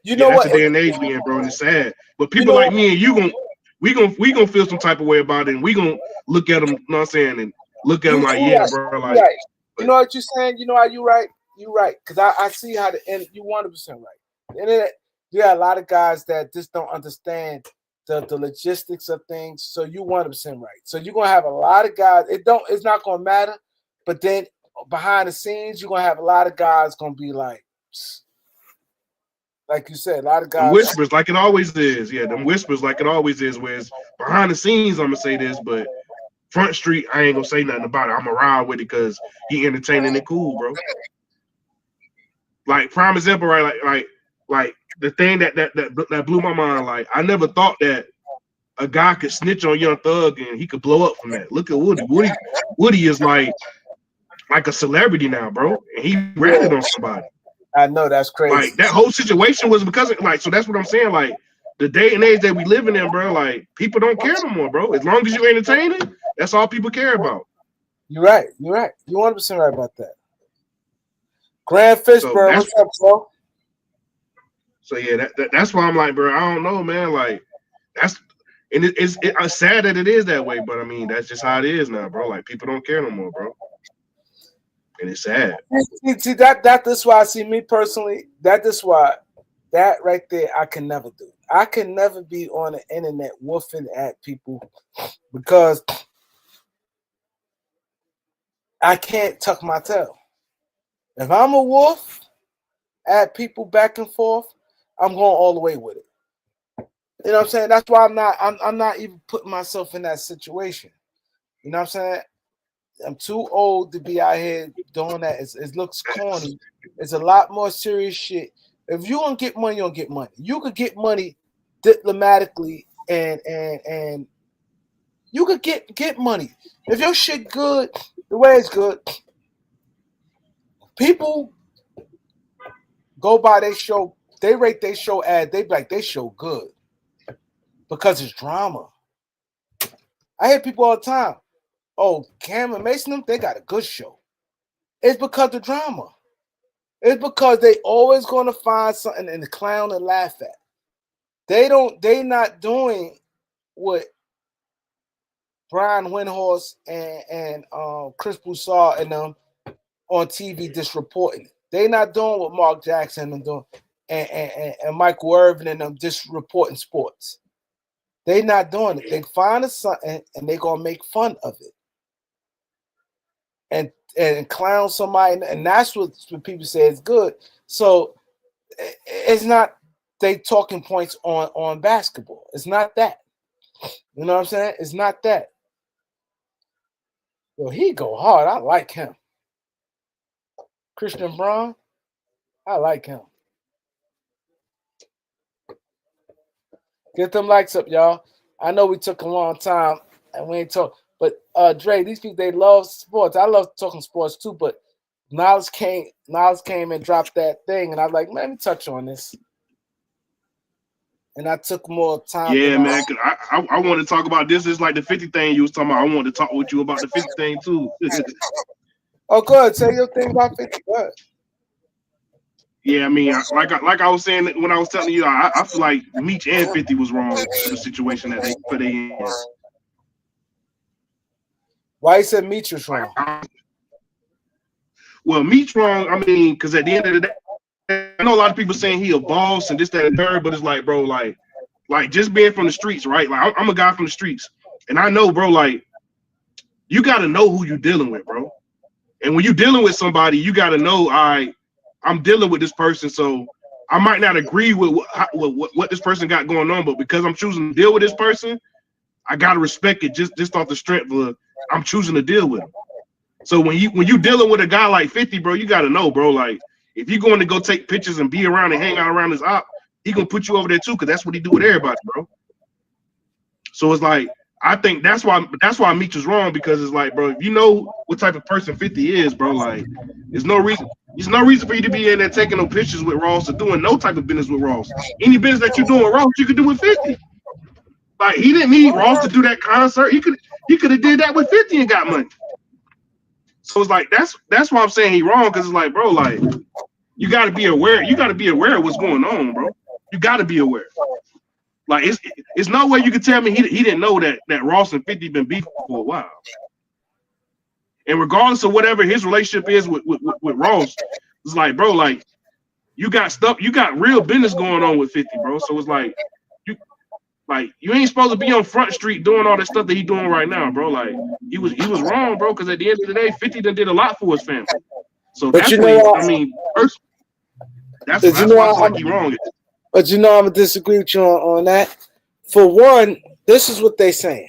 You Yeah, know that's what? the day and age we in, bro, and it's sad. But You people know like me and you we gonna feel some type of way about it, and we gonna look at them, you know what I'm saying, and look at them like, yeah, right. bro, like. You right. But You know what you're saying? You know how you right? You right. Because I see how and you 100% right. And then you got a lot of guys that just don't understand the logistics of things. So you 100% right. So you're gonna have a lot of guys. It's not gonna matter. But then behind the scenes, you're gonna have a lot of guys gonna be like you said, a lot of them guys. whispers, like it always is. Yeah, them whispers, like it always is. Whereas behind the scenes, I'm gonna say this, but Front Street, I ain't gonna say nothing about it. I'm gonna ride with it because he entertaining and cool, bro. Like prime example, right? Like the thing that blew my mind. Like I never thought that a guy could snitch on Young Thug and he could blow up from that. Look at Woody. Woody is like a celebrity now, bro. And he ratted on somebody. I know that's crazy. Like that whole situation was because of like. So that's what I'm saying. Like the day and age that we living in, bro. Like people don't care no more, bro. As long as you entertaining, that's all people care about. You're right. You're right. You're 100% right about that. Grand So Fishburne, that's what's up, bro? so yeah. That's why I'm like, bro. I don't know, man. Like that's and it's sad that it is that way, but I mean that's just how it is now, bro. Like people don't care no more, bro. And it's sad. See that's why I see me personally. That is why that right there I can never do. I can never be on the internet woofing at people because I can't tuck my tail. If I'm a wolf at people back and forth, I'm going all the way with it. You know what I'm saying? That's why I'm not even putting myself in that situation. You know what I'm saying? I'm too old to be out here doing that. It looks corny. It's a lot more serious shit. If you don't get money, you don't get money. You could get money diplomatically and you could get money. If your shit good, the way it's good, people go by their show, they rate their show ad, they be like they show good because it's drama. I hear people all the time, oh, Cameron Mason, they got a good show. It's because of drama. It's because they always going to find something in the clown and laugh at. They not doing what Brian Windhorse and Chris Broussard and them on TV just reporting. They not doing what Mark Jackson and doing and Michael Irvin and them just reporting sports. They not doing it. They find something and they gonna make fun of it. And clown somebody, and that's what people say is good. So it's not they talking points on basketball. It's not that. You know what I'm saying? It's not that. Yo, he go hard. I like him. Christian Braun, I like him. Get them likes up, y'all. I know we took a long time and we ain't talk, but Dre, these people they love sports. I love talking sports too, but Niles came and dropped that thing, and I was like, let me touch on this. And I took more time. Yeah, man. Cause I want to talk about this. It's like the 50 thing you was talking about. I wanted to talk with you about the 50 thing too. Oh, good. Say your thing about 50. Good. Yeah, I mean, like I was saying when I was telling you, I feel like Meech and 50 was wrong for the situation that they put in. Why you said Meech was wrong? Well, Meech wrong. I mean, because at the end of the day, I know a lot of people saying he a boss and this, that, and third, but it's like, bro, like just being from the streets, right? Like I'm a guy from the streets, and I know, bro, like you got to know who you're dealing with, bro. And when you're dealing with somebody, you got to know, I'm dealing with this person, so I might not agree with what this person got going on, but because I'm choosing to deal with this person, I gotta respect it just off the strength of I'm choosing to deal with him. So when you dealing with a guy like 50, bro, you gotta know, bro, like if you're going to go take pictures and be around and hang out around his op, he gonna put you over there too, because that's what he do with everybody, bro. So it's like I think that's why Meech is wrong, because it's like, bro, if you know what type of person 50 is, bro, like there's no reason for you to be in there taking no pictures with Ross or doing no type of business with Ross. Any business that you're doing with Ross, you could do with 50. Like he didn't need Ross to do that concert. He could have did that with 50 and got money. So it's like that's why I'm saying he wrong, because it's like, bro, like you gotta be aware. You gotta be aware of what's going on, bro. You gotta be aware. Like it's no way you could tell me he didn't know that Ross and 50 been beefing for a while. And regardless of whatever his relationship is with Ross, it's like, bro, like you got real business going on with 50, bro. So it's like you ain't supposed to be on Front Street doing all that stuff that he doing right now, bro. Like he was wrong, bro, because at the end of the day, 50 done did a lot for his family. So But that's you what know, I mean, that's why I feel like he's wrong. But you know, I'm gonna disagree with you on that. For one, this is what they saying.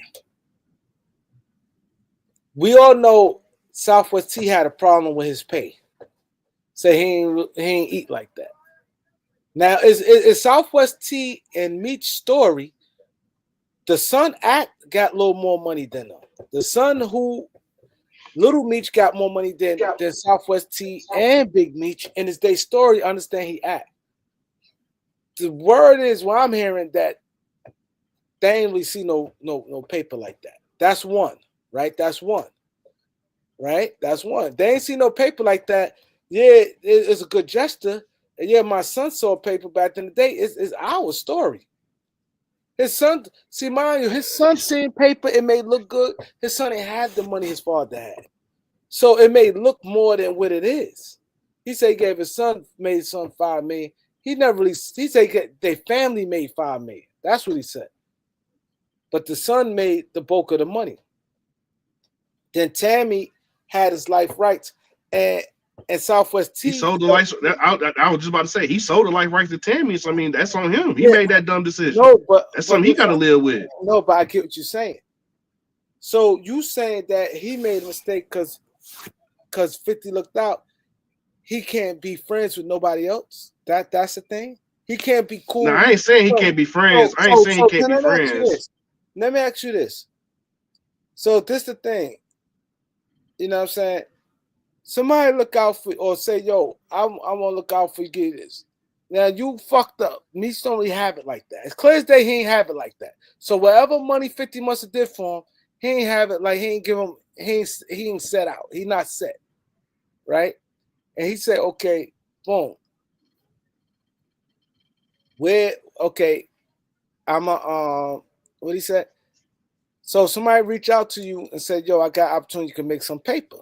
We all know Southwest T had a problem with his pay. Say he ain't eat like that. Now is Southwest T and Meech's story. The son act got a little more money than them. The son who Little Meech got more money than Southwest T and Big Meech, and it's their story. Understand he act. The word is what I'm hearing that they ain't really see no paper like that. That's one, right? That's one, right? That's one. They ain't see no paper like that. Yeah, it's a good gesture. And yeah, my son saw paper back in the day. It's our story. His son, see, mind you, his son seeing paper, it may look good. His son ain't had the money his father had. So it may look more than what it is. He said he gave made his son $5 million. He never really, he said their family made $5 million. That's what he said. But the son made the bulk of the money. Then Tammy had his life rights. And Southwest T. He sold the life. I was just about to say he sold the life rights to Tammy. So I mean, that's on him. He made that dumb decision. No, but that's something he got to live with. No, but I get what you're saying. So you saying that he made a mistake because 50 looked out. He can't be friends with nobody else. That's the thing. He can't be cool. No, I ain't saying he can't be friends. I ain't saying he can't be friends. Let me ask you this. So this the thing. You know what I'm saying? Somebody look out for, or say, yo, I want to look out for you. Get this. Now you fucked up. Meech don't really have it like that. It's clear as day he ain't have it like that. So whatever money 50 must have did for him, he ain't have it like he ain't give him. He ain't set out. He not set, right? And he said, okay, boom. I'm a what he said. So somebody reach out to you and said, yo, I got opportunity, you can make some paper.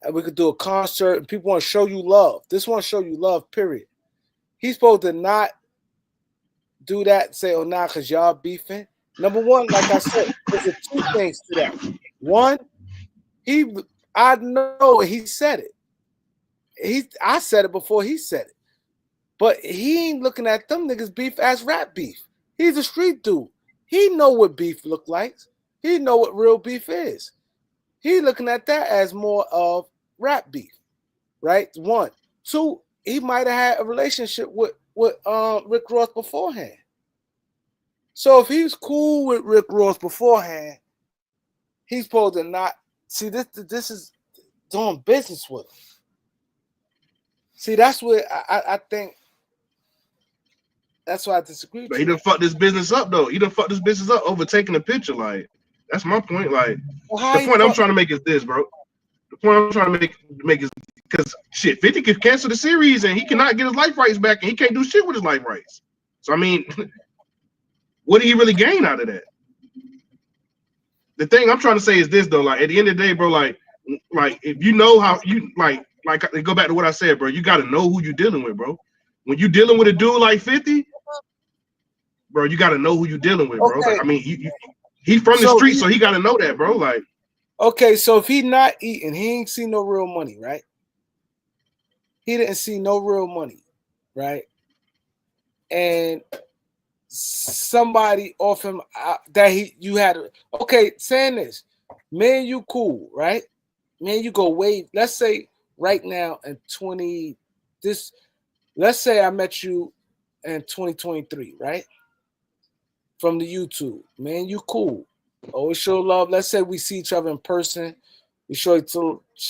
And we could do a concert and people want to show you love. This want to show you love, period. He's supposed to not do that and say, oh, nah, because y'all beefing. Number one, like I said, there's two things to that. One, I know he said it. I said it before he said it. But he ain't looking at them niggas beef as rap beef. He's a street dude. He know what beef look like. He know what real beef is. He looking at that as more of rap beef, right? One, two. He might have had a relationship with Rick Ross beforehand. So if he's cool with Rick Ross beforehand, he's supposed to not see this. This is doing business with him. See, that's what I think. That's why I disagree with But you. he done fucked this business up though. He done fucked this business up overtaking the picture. Like that's my point. Like Well, the point I'm trying to make is this, bro. The point I'm trying to make is because shit, 50 could cancel the series and he cannot get his life rights back and he can't do shit with his life rights. So I mean, what did he really gain out of that? The thing I'm trying to say is this though, like at the end of the day, bro, like if you know how you like go back to what I said, bro, you gotta know who you're dealing with, bro. When you're dealing with a dude like 50, bro, you gotta know who you're dealing with, bro. Okay. I mean, he from the street, so he gotta know that, bro. Like, okay, so if he not eating, he ain't see no real money, right? He didn't see no real money, right? And somebody off him that you had. Okay, saying this, man, you cool, right? Man, you go way. Let's say right now in let's say I met you in 2023, right? From the YouTube, man, you cool. Always show love. Let's say we see each other in person. We show each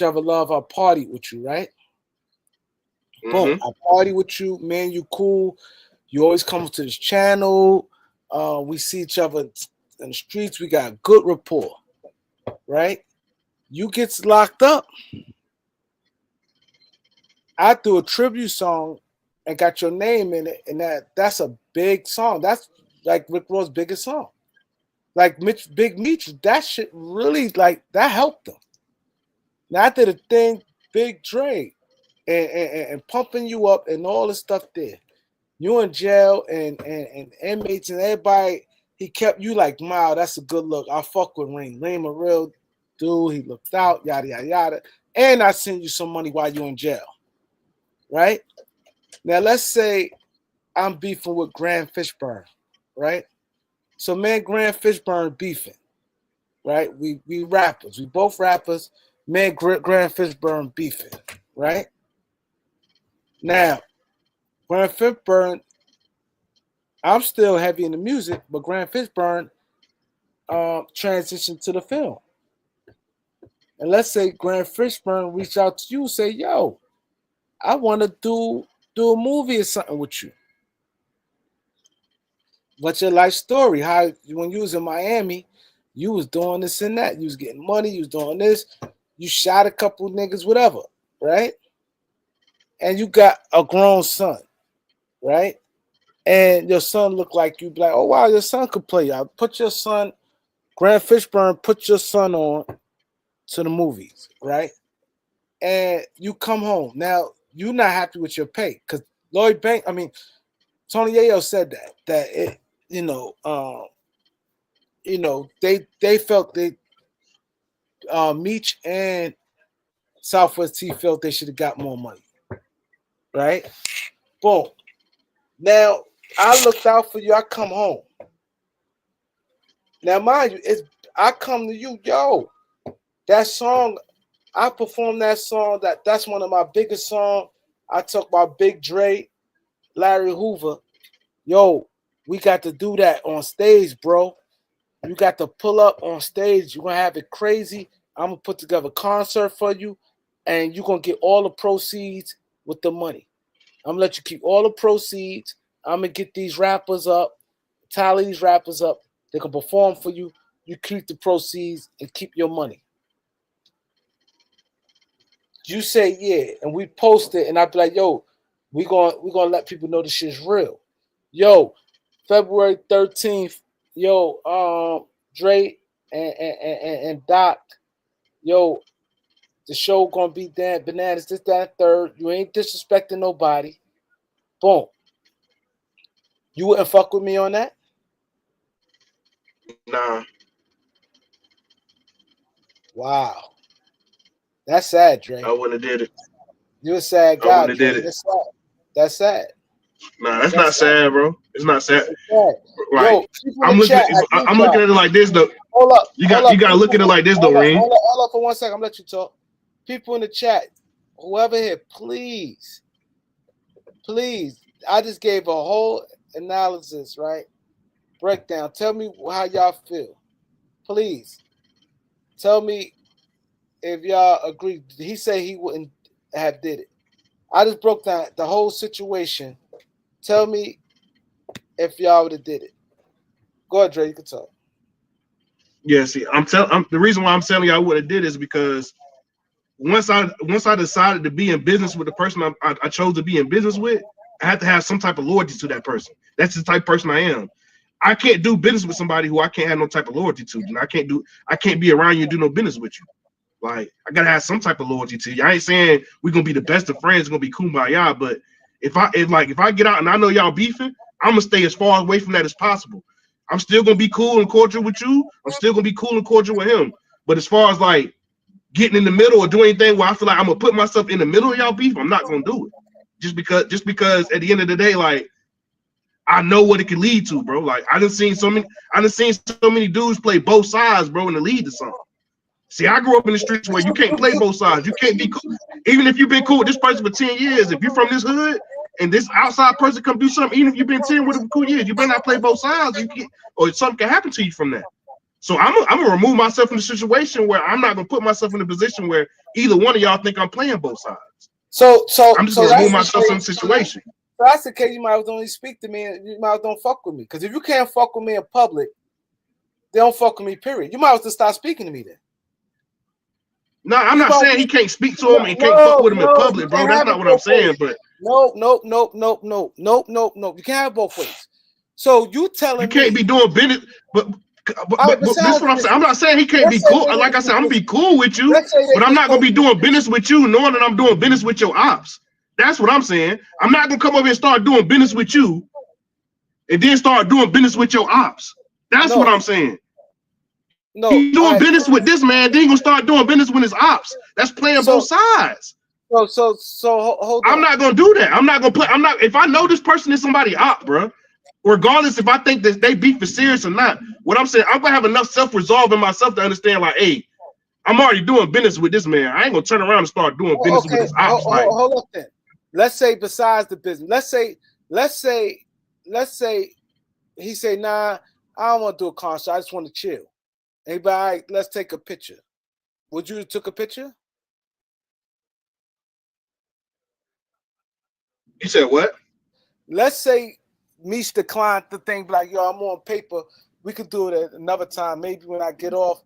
other love. I party with you, right? Boom. I party with you, man. You cool. You always come to this channel. We see each other in the streets. We got good rapport, right? You gets locked up. I threw a tribute song and got your name in it, and that's a big song. That's like Rick Ross' biggest song. Like Big Meech, that shit really like that helped them. Now after the thing, Big Dre, and pumping you up and all the stuff there. You in jail and inmates and everybody, he kept you like, wow, that's a good look. I fuck with Reem. Reem a real dude. He looked out, yada, yada, yada. And I send you some money while you're in jail. Right? Now, let's say I'm beefing with Grand Fishburne. Right? So, man, Grand Fishburne beefing. Right? We rappers. We both rappers. Man, Grand Fishburne beefing. Right? Now, Grand Fishburne, I'm still heavy in the music, but Grand Fishburne transitioned to the film. And let's say Grand Fishburne reach out to you and say, yo, I want to do a movie or something with you. What's your life story? How when you was in Miami, you was doing this and that. You was getting money. You was doing this. You shot a couple niggas, whatever, right? And you got a grown son, right? And your son look like you, be like, oh wow, your son could play. Y'all put your son, Grand Fishburne, put your son on to the movies, right? And you come home. Now you're not happy with your pay because Tony Yayo said that it, they felt Meech and Southwest T felt they should have got more money, right? Boom. Now I looked out for you. I come home. Now, mind you, I come to you, yo. That song, I performed that song. That's one of my biggest songs. I talk about Big Dre, Larry Hoover. Yo, we got to do that on stage, bro. You got to pull up on stage. You're gonna have it crazy. I'm gonna put together a concert for you, and you're gonna get all the proceeds with the money. I'm gonna let you keep all the proceeds. I'm gonna get these rappers up, tally these rappers up. They can perform for you. You keep the proceeds and keep your money. You say yeah, and we post it, and I be like, yo, we gonna let people know this shit's real. Yo, February 13th, yo, Dre and Doc, yo, the show gonna be that bananas, this, that, third. You ain't disrespecting nobody. Boom. You wouldn't fuck with me on that? Nah. Wow. That's sad, Dre. I wouldn't have did it. You're a sad guy. I wouldn't have did it. That's sad. Nah, that's not sad, bro. It's not sad. Sad. Right. Yo, I'm looking at it like this though. hold up, You hold got up. you got to look at it like this, though, Hold up, Reem. hold up for 1 second. I'm gonna let you talk. People in the chat, whoever here, please. I just gave a whole analysis, right? Breakdown. Tell me how y'all feel. Please. Tell me if y'all agree. He said he wouldn't have did it. I just broke down the whole situation. Tell me if y'all would have did it. Go ahead, Dre. You can talk. Yeah, see, the reason why I'm telling you I would have did is because once I decided to be in business with the person I chose to be in business with, I had to have some type of loyalty to that person. That's the type of person I am. I can't do business with somebody who I can't have no type of loyalty to. And I can't be around you and do no business with you. Like, I gotta have some type of loyalty to you. I ain't saying we're gonna be the best of friends, it's gonna be kumbaya, but if I get out and I know y'all beefing, I'm gonna stay as far away from that as possible. I'm still gonna be cool and cordial with you. I'm still gonna be cool and cordial with him. But as far as like getting in the middle or doing anything where I feel like I'm gonna put myself in the middle of y'all beef, I'm not gonna do it. Just because at the end of the day, like, I know what it can lead to, bro. Like, I done seen so many dudes play both sides, bro, and it lead to something. See, I grew up in the streets where you can't play both sides. You can't be cool. Even if you've been cool with this person for 10 years, if you're from this hood and this outside person come do something, even if you've been 10 with them for 2 years, you better not play both sides. Or something can happen to you from that. So I'm gonna remove myself from the situation where I'm not gonna put myself in a position where either one of y'all think I'm playing both sides. So I'm just gonna remove myself from the situation. So that's the case. You might as well only speak to me, and you might as well don't fuck with me. Because if you can't fuck with me in public, they don't fuck with me. Period. You might as well start speaking to me then. No, I'm not saying he can't speak to him and can't fuck with him in public, bro. That's not what I'm saying. But nope. You can't have both ways. So you telling me you can't be doing business, but this is what I'm saying. I'm not saying he can't be cool. Like I said, I'm gonna be cool with you, but I'm not gonna be doing business with you knowing that I'm doing business with your ops. That's what I'm saying. I'm not gonna come over and start doing business with you and then start doing business with your ops. That's what I'm saying. No, he's doing business with this man, then he gonna start doing business with his ops. That's playing both sides. So hold on. I'm not gonna do that. I'm not gonna play. If I know this person is somebody op, bro, regardless if I think that they beef is serious or not, what I'm saying, I'm gonna have enough self-resolve in myself to understand, like, hey, I'm already doing business with this man. I ain't gonna turn around and start doing business with his ops. Hold up then. Let's say besides the business, let's say he say, nah, I don't want to do a concert. I just want to chill. Anybody, all right, let's take a picture. Would you have took a picture? You said what? Let's say Meech declined the thing, like, yo, I'm on paper. We could do it at another time. Maybe when I get off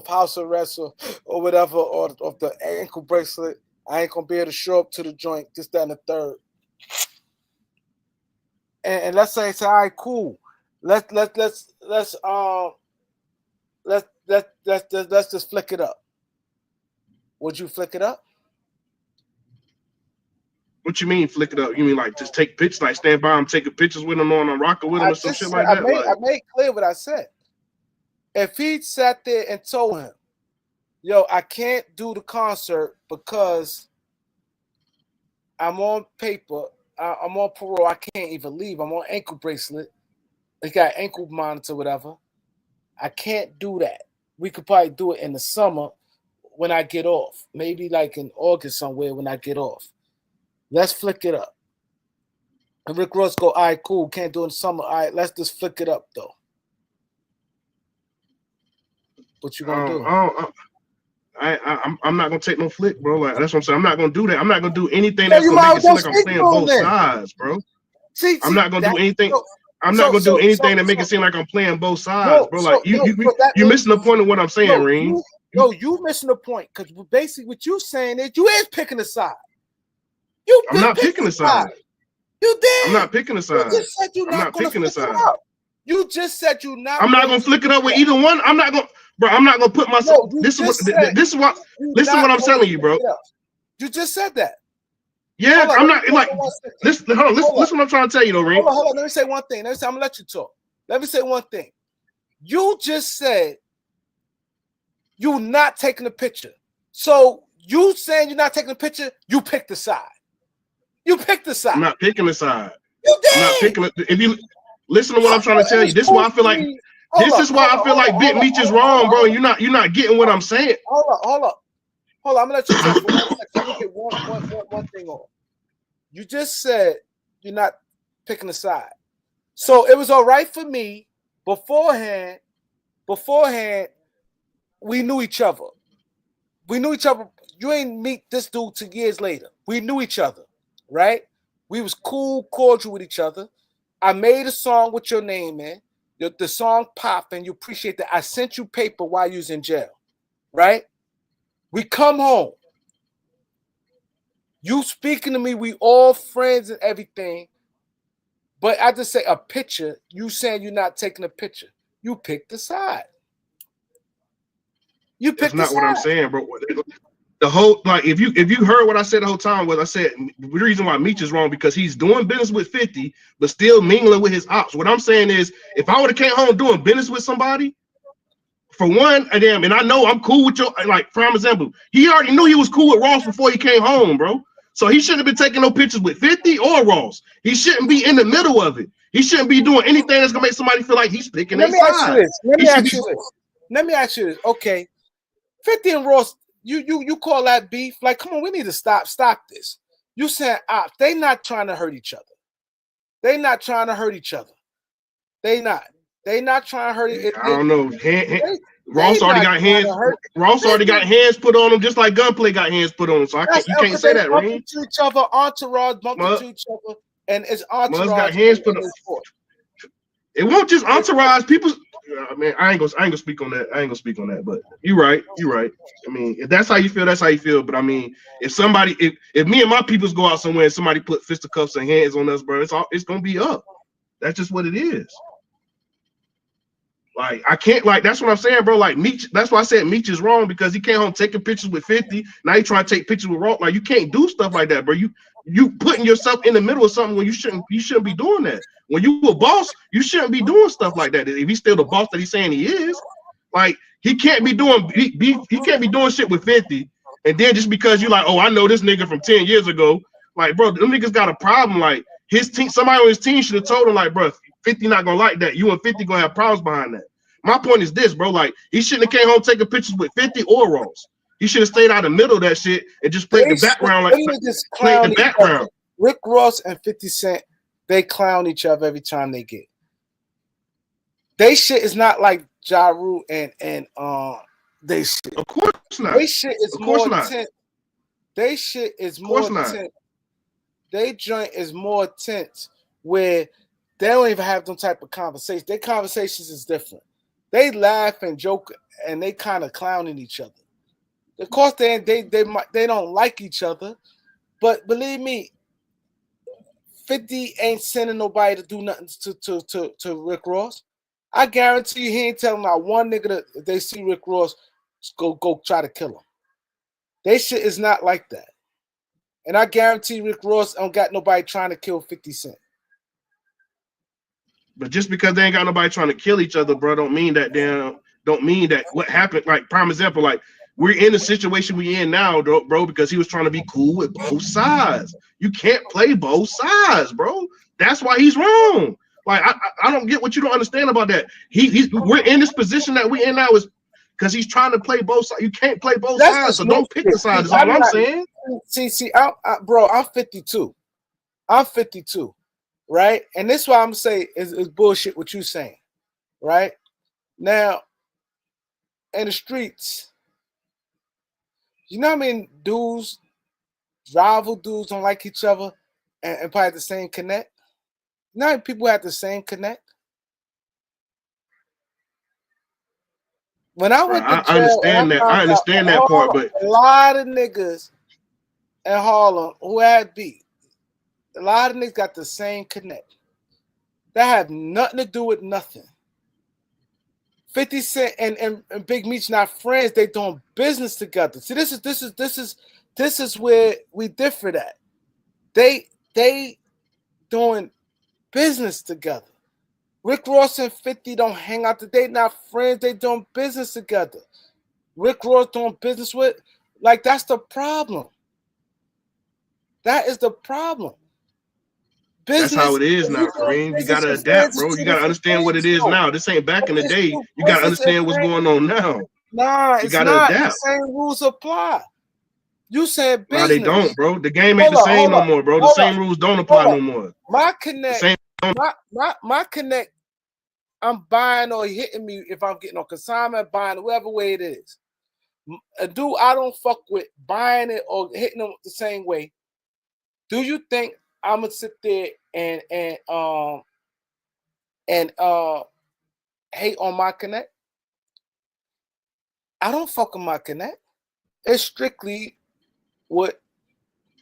house arrest or whatever, or of the ankle bracelet, I ain't gonna be able to show up to the joint, this, that, and the third. And let's say, all right, cool. Let's just flick it up. Would you flick it up? What you mean flick it up? You mean like just take pictures, like stand by him, taking pictures with him on a rocker with him or some shit like that? I made clear what I said. If he sat there and told him, yo, I can't do the concert because I'm on paper, I'm on parole, I can't even leave. I'm on ankle bracelet. They got ankle monitor, whatever. I can't do that. We could probably do it in the summer when I get off. Maybe like in August somewhere when I get off. Let's flick it up. And Rick Ross go, all right, cool. Can't do it in the summer. All right, let's just flick it up, though. What you gonna do? I'm not gonna take no flick, bro. Like, that's what I'm saying. I'm not gonna do that. I'm not gonna do anything that's gonna make it seem like I'm playing both sides, bro. I'm not gonna do anything. I'm not gonna do anything that make it seem like I'm playing both sides, bro. Like, you're missing the point of what I'm saying, Reem. You missing the point, because basically what you saying is you is picking a side. I'm not picking a side. You did. I'm not picking a side. You just said you're not picking a side. You just said you're not. I'm not gonna flick it up with either one. I'm not gonna, bro. I'm not gonna put myself. This is what I'm telling you, bro. You just said that. Yeah, I'm not like. Listen, listen what I'm trying to tell you, though, Reem. Hold on. Let me say one thing. I'm gonna let you talk. Let me say one thing. You just said you're not taking a picture. So you saying you're not taking a picture, you picked the side. You picked the side. I'm not picking the side. You did. I'm not picking it. If you listen to what I'm trying to tell you, this is why I feel like This is why I feel like Big Meech is wrong, bro. You're not getting what I'm saying. Hold up. I'm gonna let you talk for 1 second. Let me get one thing on. You just said you're not picking a side. So it was all right for me beforehand. We knew each other. You ain't meet this dude 2 years later. We knew each other, right? We was cool, cordial with each other. I made a song with your name in. The song popped, and you appreciate that. I sent you paper while you was in jail, right? We come home. You speaking to me, we all friends and everything. But I just say a picture, you saying you're not taking a picture. You picked the side. That's not what I'm saying, bro. The whole, like, if you heard what I said the whole time, was I said the reason why Meech is wrong because he's doing business with 50, but still mingling with his ops. What I'm saying is, if I would have came home doing business with somebody, for one, and I know I'm cool with your, like, for example, he already knew he was cool with Ross before he came home, bro. So he shouldn't have been taking no pictures with 50 or Ross. He shouldn't be in the middle of it. He shouldn't be doing anything that's gonna make somebody feel like he's picking their side. Let me ask you this. Okay, 50 and Ross, you call that beef? Like, come on, we need to stop this. You saying they not trying to hurt each other. They not trying to hurt each other. They not trying to hurt each other. I don't know. Ross already got hands. Ross already got hands put on him, just like Gunplay got hands put on him. So you can't say that, right? To each other, entourage bumping to each other, and it's entourage. Got hands put on. It won't just entourage people. Man, I ain't gonna speak on that. But you're right. I mean, if that's how you feel, that's how you feel. But I mean, if me and my peoples go out somewhere and somebody put fisticuffs and hands on us, bro, it's gonna be up. That's just what it is. Like, I can't, like, that's what I'm saying, bro. Like, Meech, that's why I said Meech is wrong, because he came home taking pictures with 50. Now he trying to take pictures with Ross. Like, you can't do stuff like that, bro. You putting yourself in the middle of something when you shouldn't be doing that. When you a boss, you shouldn't be doing stuff like that. If he's still the boss that he's saying he is, like, he can't be doing shit with 50. And then just because you're like, oh, I know this nigga from 10 years ago, like, bro, them niggas got a problem. Like, his team, somebody on his team should have told him, like, bro, 50 not gonna like that. You and 50 gonna have problems behind that. My point is this, bro. Like, he shouldn't have came home taking pictures with 50 or Ross. He should have stayed out of the middle of that shit and just played the background. Like, played the background. Rick Ross and 50 Cent, they clown each other every time they get. They shit is not like Ja Rule and they shit. Of course not. They shit is more tense. They shit is more tense. They joint is more tense where they don't even have them type of conversations. Their conversations is different. They laugh and joke and they kind of clowning each other. Of course, they don't like each other, but believe me, 50 ain't sending nobody to do nothing to Rick Ross. I guarantee you, he ain't telling not one nigga that if they see Rick Ross, go try to kill him. They shit is not like that, and I guarantee Rick Ross don't got nobody trying to kill 50 Cent. But just because they ain't got nobody trying to kill each other, bro, don't mean that what happened. Like, prime example, like, we're in the situation we in now, bro, because he was trying to be cool with both sides. You can't play both sides, bro. That's why he's wrong. Like, I don't get what you don't understand about that. We're in this position that we in now is because he's trying to play both sides. You can't play both sides, so don't pick the side. Is all I'm saying. See, bro, I'm 52. I'm 52. Right, and this is why I'm saying is bullshit what you saying, right? Now, in the streets, you know what I mean? Dudes, rival dudes don't like each other and probably have the same connect. You know how many people have the same connect? When I went to jail, I understand that part, but a lot of niggas in Harlem who had beef. A lot of niggas got the same connect. That have nothing to do with nothing. 50 Cent and Big Meech not friends. They doing business together. See, this is where we differ at. They doing business together. Rick Ross and 50 don't hang out today. Not friends. They doing business together. Rick Ross doing business with, like, that's the problem. That is the problem. That's how Business. it is If now, you doing Kareem. You business gotta and friends, adapt, it's bro. You two gotta different understand what it things. is No, now. This ain't back but in the it's day. two You gotta business and understand what's friends. going on now. Nah, You it's gotta not. The adapt. same rules apply. You said No, they don't, business. bro. The game ain't Hold the up, same hold no up, more, bro. The hold up, same rules don't apply hold up. no more. My The connect, same. my connect. I'm buying or hitting me if I'm getting on consignment, buying whatever way it is. A dude I don't fuck with buying it or hitting them the same way. Do you think I'm gonna sit there and hate on my connect? I don't fuck with my connect. It's strictly what,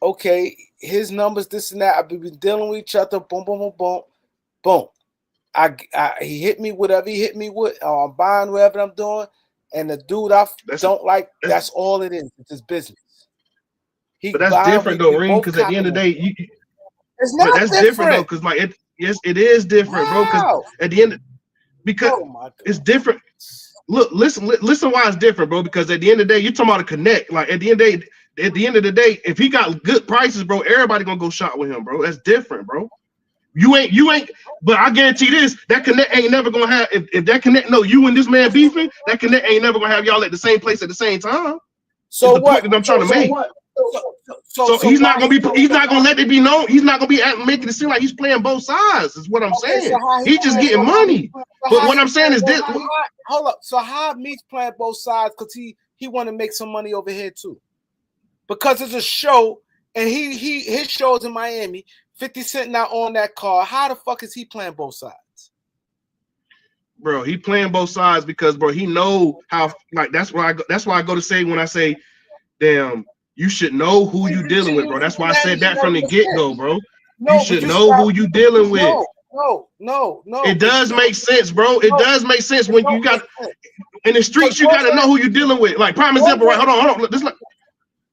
okay, his numbers, this and that. I've been dealing with each other. Boom, boom, boom, boom, boom. He hit me whatever he hit me with. I'm buying whatever I'm doing, and the dude I don't like. That's all it is. It's his business. He But that's buying. different though, We Ring. both Because at the end of copping the it. day, It's but not that's different though. different. Because yes, it is different, bro. Because Wow. at the end, because Oh my God. it's different. Look, listen. Why it's different, bro? Because at the end of the day, you're talking about a connect. Like at the end of the day, if he got good prices, bro, everybody gonna go shop with him, bro. That's different, bro. You ain't. But I guarantee this: that connect ain't never gonna have. If that connect know you and this man beefing, that connect ain't never gonna have y'all at the same place at the same time. So Is the what? point that I'm trying to make. So So he's not why gonna he? be. He's not gonna let it be known. He's not gonna be making it seem like he's playing both sides. Is what I'm Okay, so saying. how he He's just playing? getting money. But what I'm saying is this. Hold up. So how Meech playing both sides? Because he want to make some money over here too. Because it's a show, and his show's in Miami. 50 Cent not on that car. How the fuck is he playing both sides? Bro, he playing both sides because, bro, he know how. Like that's why I go to say when I say, damn, you should know who you dealing with, bro. That's why I said that from the get go, bro. You should know who you dealing with. No. It does make sense, bro. It does make sense when you got in the streets. You got to know who you're dealing with. Like prime example, right? Hold on.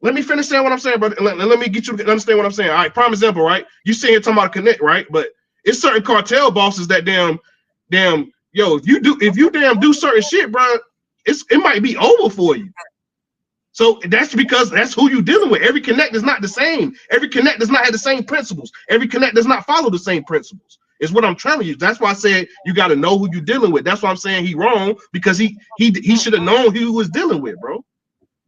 Let me finish saying what I'm saying, brother. Let me get you to understand what I'm saying. All right, prime example, right? You sit here talking about connect, right? But it's certain cartel bosses that yo, if you do certain shit, bro, it might be over for you. So that's because that's who you dealing with. Every connect is not the same. Every connect does not have the same principles. Every connect does not follow the same principles. Is what I'm telling you. That's why I said you got to know who you're dealing with. That's why I'm saying he wrong because he should have known who he was dealing with, bro.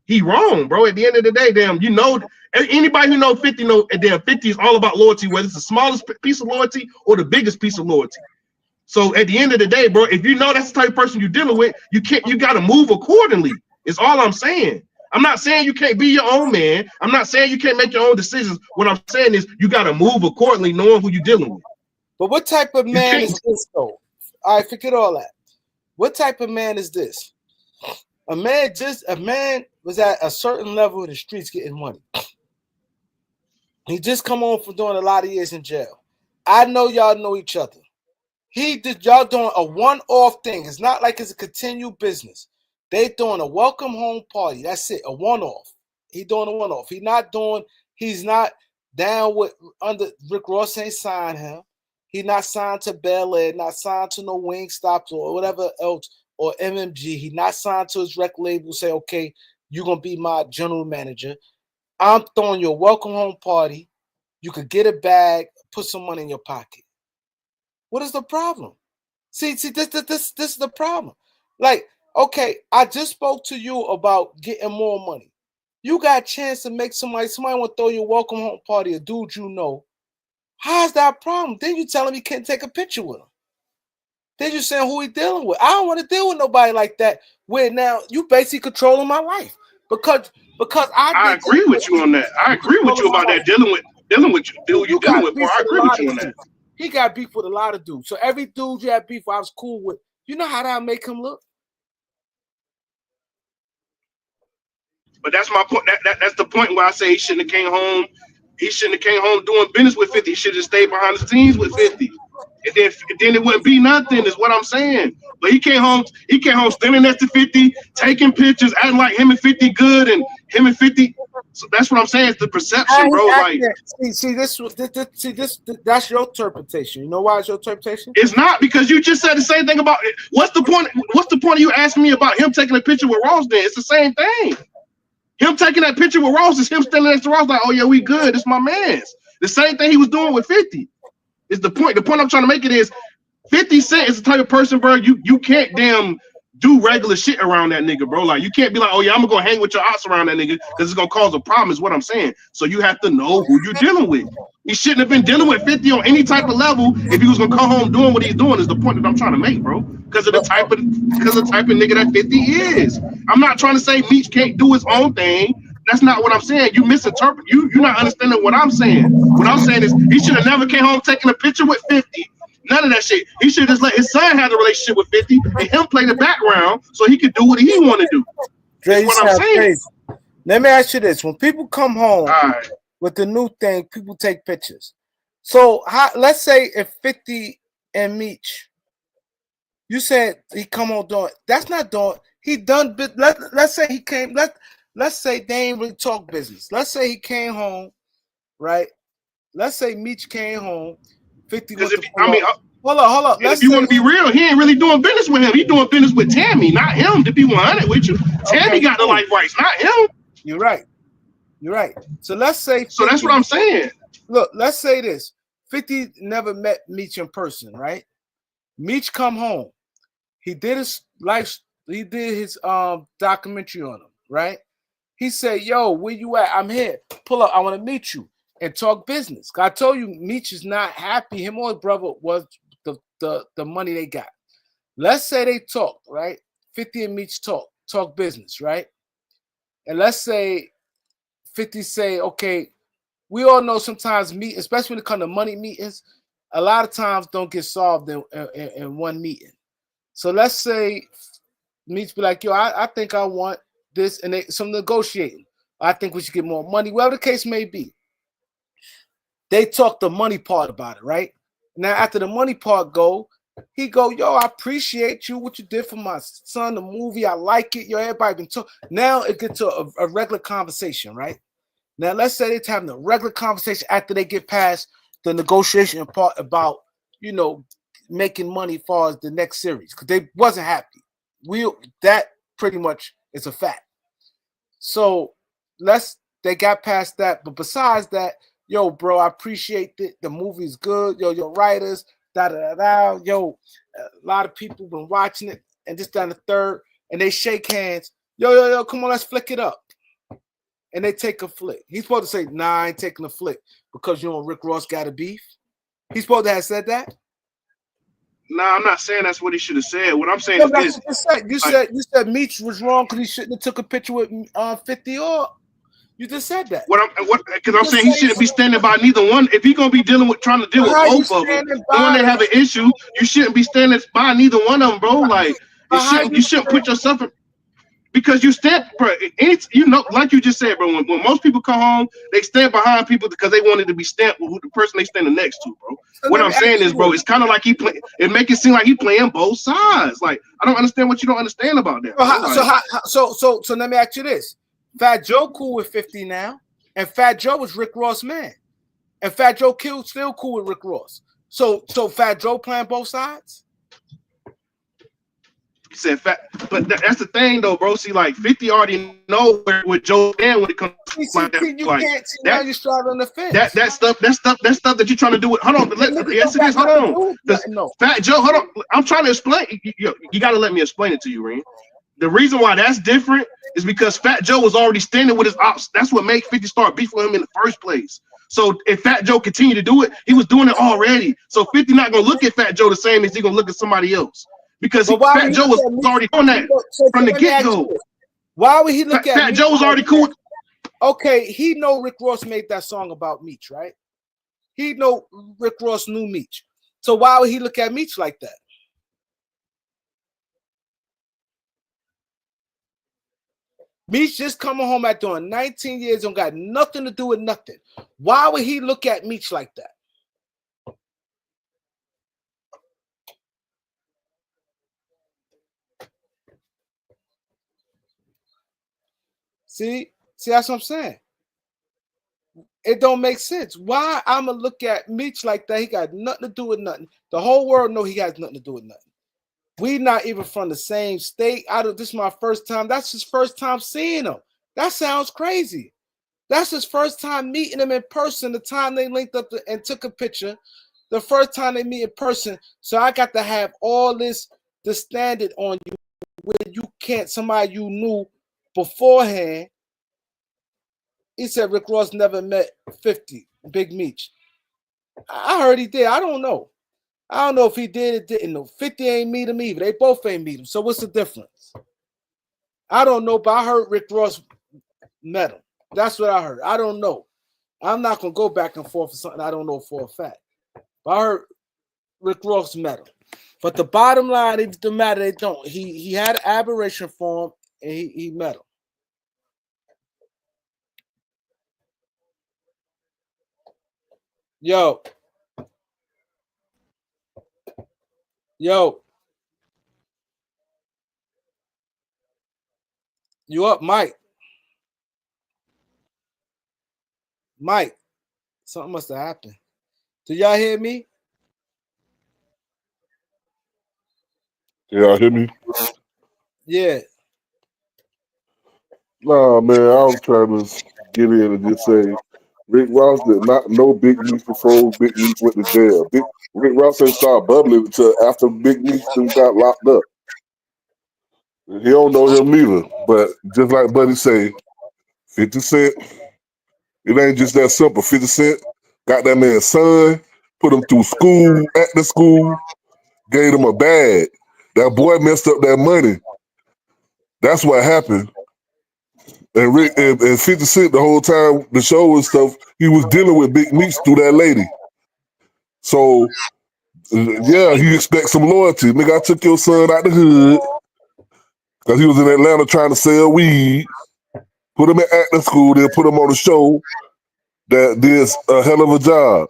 He wrong, bro. At the end of the day, damn, you know, anybody who know 50 know, damn, 50 is all about loyalty, whether it's the smallest piece of loyalty or the biggest piece of loyalty. So at the end of the day, bro, if you know that's the type of person you're dealing with, you got to move accordingly. Is all I'm saying. I'm not saying you can't be your own man. I'm not saying you can't make your own decisions. What I'm saying is you got to move accordingly, knowing who you're dealing with. But what type of man is this, though? All right, forget all that. What type of man is this? A man was at a certain level in the streets getting money. He just come on from doing a lot of years in jail. I know y'all know each other. Y'all doing a one-off thing. It's not like it's a continued business. They doing a welcome home party. That's it, a one-off. He doing a one-off. He's not down with under Rick Ross ain't signed him. He not signed to Bel Air, not signed to no Wingstops or whatever else, or MMG. He not signed to his record label. Say, okay, you're gonna be my general manager. I'm throwing you a welcome home party. You could get a bag, put some money in your pocket. What is the problem? See, this is the problem. Like, okay, I just spoke to you about getting more money. You got a chance to make somebody want to throw you a welcome home party, a dude you know. How's that problem? Then you tell him you can't take a picture with him. Then you saying who he dealing with. I don't want to deal with nobody like that. Where now you basically controlling my life because I agree with you on that. I agree with you about that dealing with who you dealing with, bro. I agree with you on that. He got beef with a lot of dudes. So every dude you had beef with, I was cool with. You know how that make him look? But that's my point. That's the point where I say he shouldn't have came home. He shouldn't have came home doing business with 50. He should have stayed behind the scenes with 50. And then it wouldn't be nothing, is what I'm saying. But he came home standing next to 50, taking pictures, acting like him and 50 good and him and 50. So that's what I'm saying. It's the perception, bro. Like see this that's your interpretation. You know why it's your interpretation? it's not because you just said the same thing about it. What's the point? What's the point of you asking me about him taking a picture with Ross then? It's the same thing. Him taking that picture with Ross is him standing next to Ross like, oh yeah, we good. It's my man's. The same thing he was doing with 50. Is the point. The point I'm trying to make it is 50 Cent is the type of person, bro. You can't damn do regular shit around that nigga, bro. Like you can't be like, oh yeah, I'm gonna go hang with your ops around that nigga because it's gonna cause a problem. Is what I'm saying. So you have to know who you're dealing with. He shouldn't have been dealing with 50 on any type of level if he was gonna come home doing what he's doing. Is the point that I'm trying to make, bro? Because of the type of nigga that 50 is. I'm not trying to say Meech can't do his own thing. That's not what I'm saying. You misinterpret. You're not understanding what I'm saying. What I'm saying is he should have never came home taking a picture with 50. None of that shit. He should just let his son have the relationship with 50 and him play the background so he could do what he want to do. That's what I'm saying. Crazy. Let me ask you this: when people come home right. with the new thing, people take pictures. So let's say if 50 and Meech, you said he come on doing that's not doing. He done. Let's say he came. Let's say they ain't really talk business. Let's say he came home, right? Let's say Meech came home. 50 Because with the hold up. If you want to be real, he ain't really doing business with him. He doing business with Tammy, not him. To be 100 with you, Tammy got the life rights, not him. You're right. So let's say 50, so that's what I'm saying. Look, let's say this: 50 never met Meech in person, right? Meech come home. He did his life. He did his documentary on him, right? He said, "Yo, where you at? I'm here. Pull up. I want to meet you and talk business." I told you, Meech is not happy. Him or his brother was the money they got. Let's say they talk, right? 50 and Meech talk business, right? And let's say 50 say, okay, we all know sometimes especially when it comes to money meetings, a lot of times don't get solved in one meeting. So let's say Meech be like, yo, I think I want this, and some negotiating. I think we should get more money, whatever the case may be. They talk the money part about it, right? Now, after the money part he go, yo, I appreciate you, what you did for my son, the movie, I like it. Yo, everybody been talking. Now it gets to a regular conversation, right? Now, let's say they're having a regular conversation after they get past the negotiation part about, making money as far as the next series, because they wasn't happy. That pretty much is a fact. So they got past that. But besides that, yo, bro, I appreciate it. The movie's good. Yo, your writers, da-da-da-da. Yo, a lot of people been watching it, and just down the third, and they shake hands. Yo, come on, let's flick it up. And they take a flick. He's supposed to say, nah, I ain't taking a flick because Rick Ross got a beef. He's supposed to have said that. Nah, I'm not saying that's what he should have said. What I'm saying is this. You said Meech was wrong because he shouldn't have took a picture with 50 or you just said that. Because I'm saying he shouldn't be standing by neither one. If he's gonna be trying to deal with both of them, the one that have an issue, you shouldn't be standing by neither one of them, bro. Like you shouldn't put yourself in. Because you stand, bro. Like you just said, bro. When most people come home, they stand behind people because they wanted to be stamped with the person they standing next to, bro. So what I'm saying is, bro, it's kind of like it make it seem like he playing both sides. Like I don't understand what you don't understand about that. So let me ask you this: Fat Joe cool with 50 now, and Fat Joe was Rick Ross' man, and Fat Joe still cool with Rick Ross. So Fat Joe playing both sides. Said fat, but that's the thing though, bro. See, like 50 already know where Joe stand when it comes to now you're starting on the fence. That stuff that you're trying to do with. Hold on, yes it is. Hold on, Fat Joe. Hold on, I'm trying to explain. You got to let me explain it to you, Reen. The reason why that's different is because Fat Joe was already standing with his ops. That's what made 50 start beef with him in the first place. So if Fat Joe continued to do it, he was doing it already. So 50 not gonna look at Fat Joe the same as he gonna look at somebody else. Because Fat Joe was already doing that from the get-go. Why would he look at Fat Joe was already cool? Okay, he know Rick Ross made that song about Meech, right? He know Rick Ross knew Meech. So why would he look at Meech like that? Meech just coming home after doing 19 years, don't got nothing to do with nothing. Why would he look at Meech like that? See, that's what I'm saying. It don't make sense. Why I'ma look at Meech like that? He got nothing to do with nothing. The whole world know he has nothing to do with nothing. We not even from the same state. This is my first time. That's his first time seeing him. That sounds crazy. That's his first time meeting him in person. The time they linked up and took a picture. The first time they meet in person, so I got to have all this the standard on you where you can't somebody you knew beforehand. He said Rick Ross never met 50 Big Meech. I heard he did. I don't know. I don't know if he did or didn't know. 50 ain't meet him either. They both ain't meet him. So what's the difference? I don't know, but I heard Rick Ross met him. That's what I heard. I don't know. I'm not gonna go back and forth for something I don't know for a fact. But I heard Rick Ross met him. But the bottom line, it doesn't matter. They don't. He had an aberration for him, and he met him. Yo, you up, Mike? Mike, something must have happened. Do y'all hear me? Y'all hear me? Yeah. Nah, man, I was trying to get in and just say Rick Ross did not know Big Meech before Big Meech went to jail. Rick Ross ain't started bubbling until after Big Meech done got locked up. He don't know him neither. But just like Buddy say, 50 Cent, it ain't just that simple. 50 Cent got that man's son, put him through school, acting school, gave him a bag. That boy messed up that money. That's what happened. And Rick and 50 Cent the whole time the show and stuff, he was dealing with Big Meech through that lady. So yeah, he expects some loyalty. Nigga, I took your son out the hood because he was in Atlanta trying to sell weed. Put him in acting school, then put him on the show that did a hell of a job.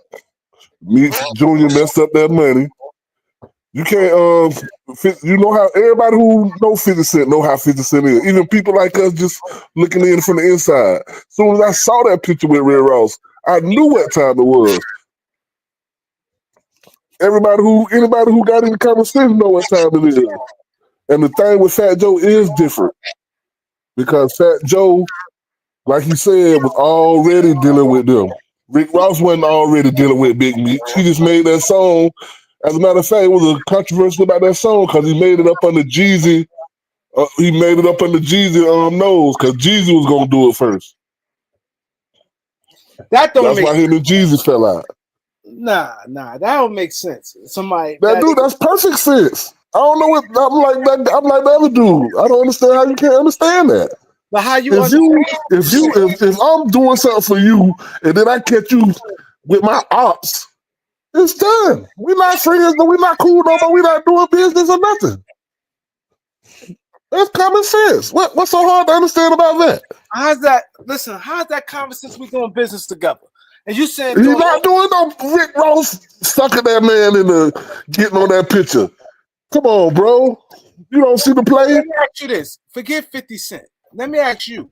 Meech Jr. messed up that money. You can't you know how everybody who know 50 Cent know how 50 Cent is. Even people like us just looking in from the inside. As soon as I saw that picture with Red Ross, I knew what time it was. Anybody who got in the conversation know what time it is. And the thing with Fat Joe is different. Because Fat Joe, like he said, was already dealing with them. Rick Ross wasn't already dealing with Big Meech. He just made that song. As a matter of fact, it was a controversy about that song because he made it up under Jeezy. He made it up under Jeezy nose because Jeezy was gonna do it first. That don't That's make why him and Jeezy fell out. Nah, that don't make sense. Somebody That's perfect sense. I don't know what I'm like. I'm like the other dude. I don't understand how you can't understand that. But how you If I'm doing something for you and then I catch you with my ops, it's done. We're not friends, but we're not cool no more. We're not doing business or nothing. That's common sense. What's so hard to understand about that? How's that conversation we doing business together? And you saying He's not doing no Rick Ross sucking that man in the getting on that picture. Come on, bro. You don't see the play? Let me ask you this. Forget 50 Cent. Let me ask you.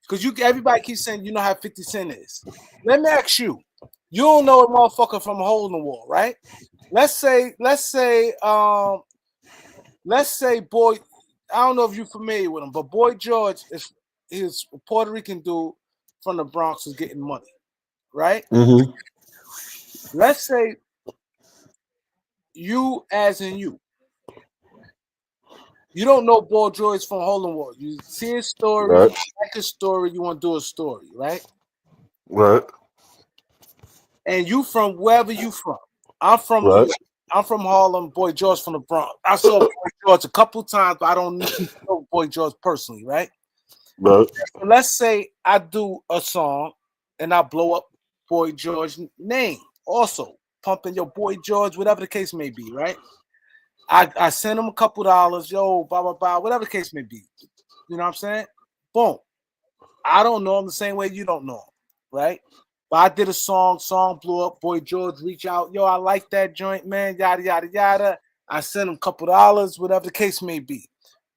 Because everybody keeps saying you know how 50 Cent is. Let me ask you. You don't know a motherfucker from a hole in the wall, right? Let's say, boy, I don't know if you're familiar with him, but Boy George is a Puerto Rican dude from the Bronx who's getting money, right? Mm-hmm. Let's say you, as in you don't know Boy George from hole in the wall. You see his story, Right. you like his story, you want to do a story, right? Right. And you from wherever you from. I'm from Right. I'm from Harlem. Boy George from the Bronx. I saw Boy George a couple times, but I don't know Boy George personally, right? Right. So let's say I do a song and I blow up Boy George's name, also pumping your Boy George, whatever the case may be, right? I send him a couple dollars, yo, blah blah blah, whatever the case may be. You know what I'm saying? Boom. I don't know him the same way you don't know him, right? But I did a song blew up. Boy George reach out, yo, I like that joint, man. Yada yada yada. I sent him a couple dollars, whatever the case may be.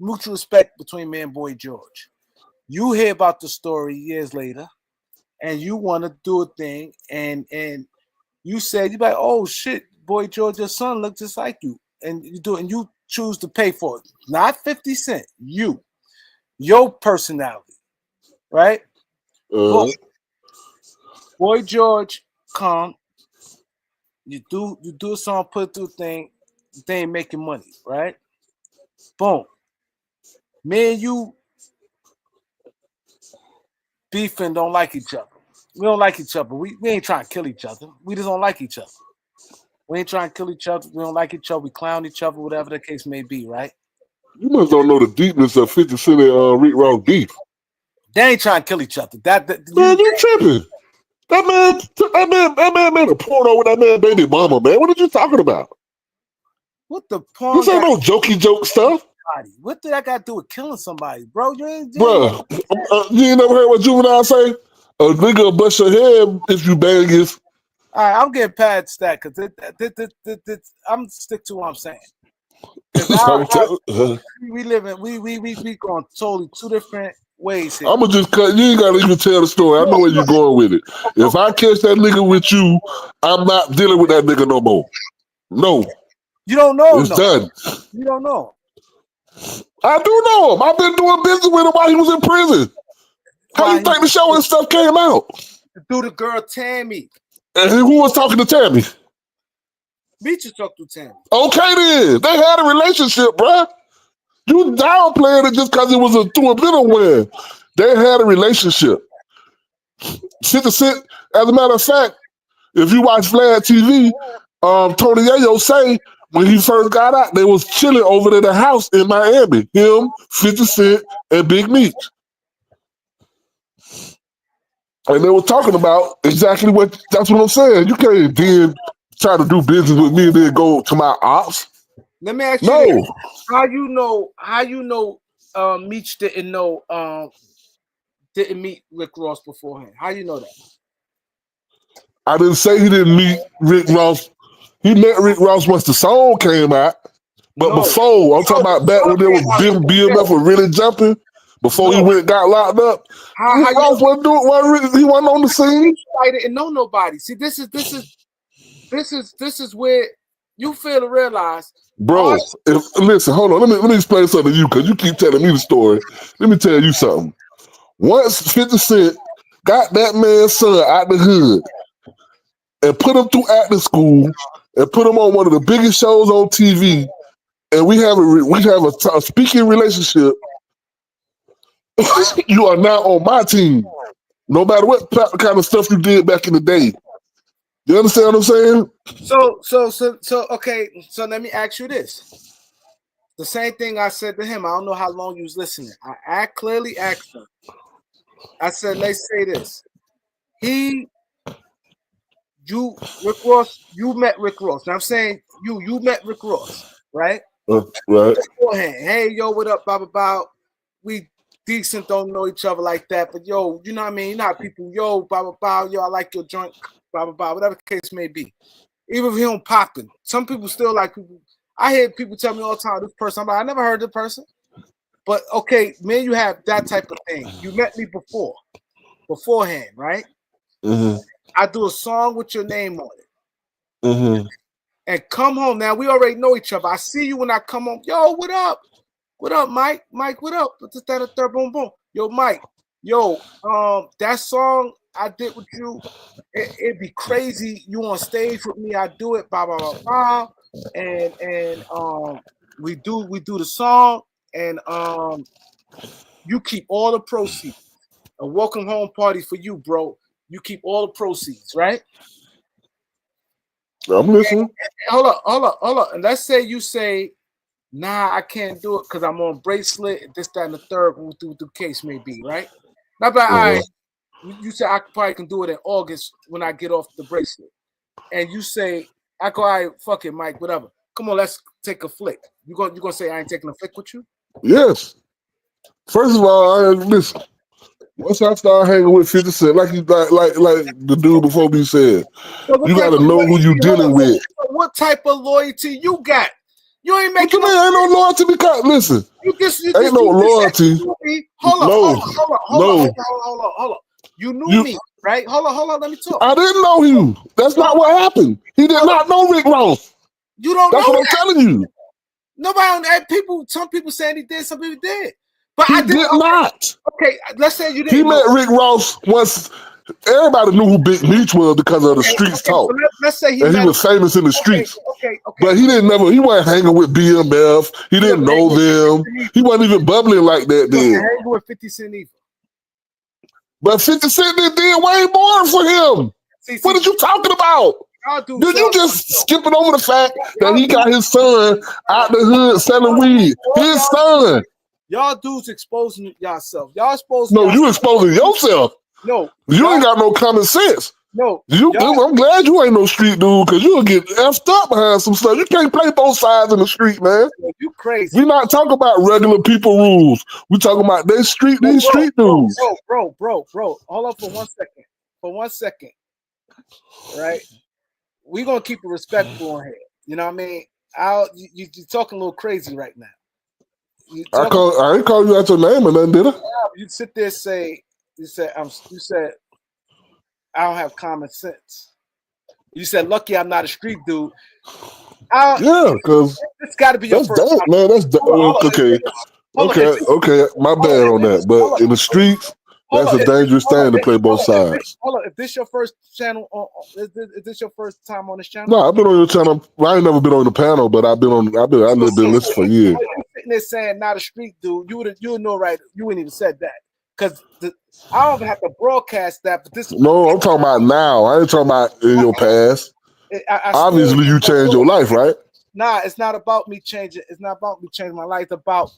Mutual respect between me and Boy George. You hear about the story years later, and you want to do a thing, and you said you like, oh shit, Boy George, your son looks just like you, and you do, and you choose to pay for it, not 50 Cent, your personality, right? Boy George come You do a song, put it through thing, they ain't making money, right? Boom. Me and you beefing, don't like each other. We don't like each other. We ain't trying to kill each other. We just don't like each other. We ain't trying to kill each other. We don't like each other. We clown each other, whatever the case may be, right? You must don't know the deepness of 50 Cent and Rick Ross beef. They ain't trying to kill each other. Man, you tripping. That man made a porno with that man baby mama, man. What are you talking about? What the porn? This ain't no jokey joke stuff. What did I got to do with killing somebody, bro? You ain't never heard what Juvenile say? A nigga will bust your head if you bang his. All right, I'm getting past that because I'm stick to what I'm saying. We going totally two different ways here. I'm gonna just cut. You ain't gotta even tell the story. I know where you're going with it. If I catch that nigga with you, I'm not dealing with that nigga no more. No. You don't know. It's done. You don't know. I do know him. I've been doing business with him while he was in prison. How you think the show and stuff came out? Do the girl Tammy. And who was talking to Tammy? Meech talked to Tammy. Okay then. They had a relationship, bruh. You downplaying it just because it was to a middle win. They had a relationship. 50 Cent, as a matter of fact, if you watch Vlad TV, Tony Yayo say when he first got out, they was chilling over at the house in Miami. Him, 50 Cent, and Big Meech. And they were talking about exactly that's what I'm saying. You can't then try to do business with me and then go to my ops. Let me ask you this. How you know Meech didn't meet Rick Ross beforehand? How you know that? I didn't say he didn't meet Rick Ross. He met Rick Ross once the song came out. But before, I'm talking about back when there was BMF was really jumping, before he got locked up. Rick Ross wasn't doing he wasn't on the scene. I didn't know nobody. See, this is where you fail to realize. Bro, listen, hold on. Let me explain something to you because you keep telling me the story. Let me tell you something. Once 50 Cent got that man's son out the hood and put him through acting school and put him on one of the biggest shows on TV, and we have a speaking relationship, you are now on my team. No matter what kind of stuff you did back in the day. You understand what I'm saying? So okay. So let me ask you this. The same thing I said to him. I don't know how long you was listening. I clearly asked him. I said, let's say this. Rick Ross, you met Rick Ross. Now I'm saying you met Rick Ross, right? Right. Beforehand. Hey, yo, what up, blah, blah, blah. We decent, don't know each other like that, but yo, you know what I mean? You know how people, yo, blah, blah, blah, yo, I like your joint, blah, blah, blah, whatever the case may be. Even if he don't popping, some people still like people. I hear people tell me all the time, this person, I'm like, I never heard the person. But okay, man, you have that type of thing. You met me beforehand, right? Mm-hmm. I do a song with your name on it. Mm-hmm. And come home. Now, we already know each other. I see you when I come home. Yo, what up? What up, Mike? Mike, what up? What's that, a third, boom, boom. Yo, Mike. Yo, that song I did with you, it'd be crazy. You on stage with me, I do it, blah, blah, blah, blah. And we do the song, and you keep all the proceeds. A welcome home party for you, bro. You keep all the proceeds, right? I'm listening. Hold up. And let's say you say, nah, I can't do it because I'm on bracelet, this, that, and the third, what the case may be, right? Now, but all right, you say I probably can do it in August when I get off the bracelet. And you say, I go, all right, fuck it, Mike, whatever. Come on, let's take a flick. You gonna say I ain't taking a flick with you? Yes. First of all, listen. Once I start hanging with 50 Cent, like the dude before me said, you got to know who you dealing with. What type of loyalty you got? You ain't making ain't no loyalty because listen. Ain't no loyalty. Hold on. You knew me, right? Hold on. Let me talk. I didn't know you. That's not what happened. He did not know Rick Ross. You don't know. That's what I'm telling you. Nobody. Some people saying he did. Some people did. But he did not. Okay, let's say you didn't. He met Rick Ross once Everybody knew who Big Meech was because of the streets talk. So let's say And he was famous in the streets. Okay. But he wasn't hanging with BMF. He didn't know them. He wasn't even bubbling like that then. Hanging with 50 Cent either. But 50 Cent did way more for him. What are you talking about? Did you just skipping over the fact that he got his son out the hood selling weed? His son. Y'all dudes exposing yourself. Y'all exposing. No, you exposing yourself. No, you ain't got no common sense. No, I'm glad you ain't no street dude because you'll get effed up behind some stuff. You can't play both sides in the street, man. You crazy. We not talking about regular people rules. We talking about these street dudes. Bro. Hold on for 1 second. For 1 second, right? We gonna keep it respectful on here. You know what I mean? You're talking a little crazy right now. I ain't call you out your name or nothing, did I? You sit there and say, you said I don't have common sense. You said lucky I'm not a street dude. Yeah, because it's got to be your first time. Man, that's okay. Okay, my bad on that. But in the streets, that's a dangerous thing to play both sides. Hold on, if this your first channel, is this your first time on this channel? No, I've been on your channel. I ain't never been on the panel, but I've been listening for years. You sitting there saying not a street dude, you would know, right? You wouldn't even said that because I don't even have to broadcast that. But this. No, I'm talking about now. I ain't talking about in your past. Obviously, you changed your life, right? Nah, it's not about me changing. It's not about me changing my life. It's about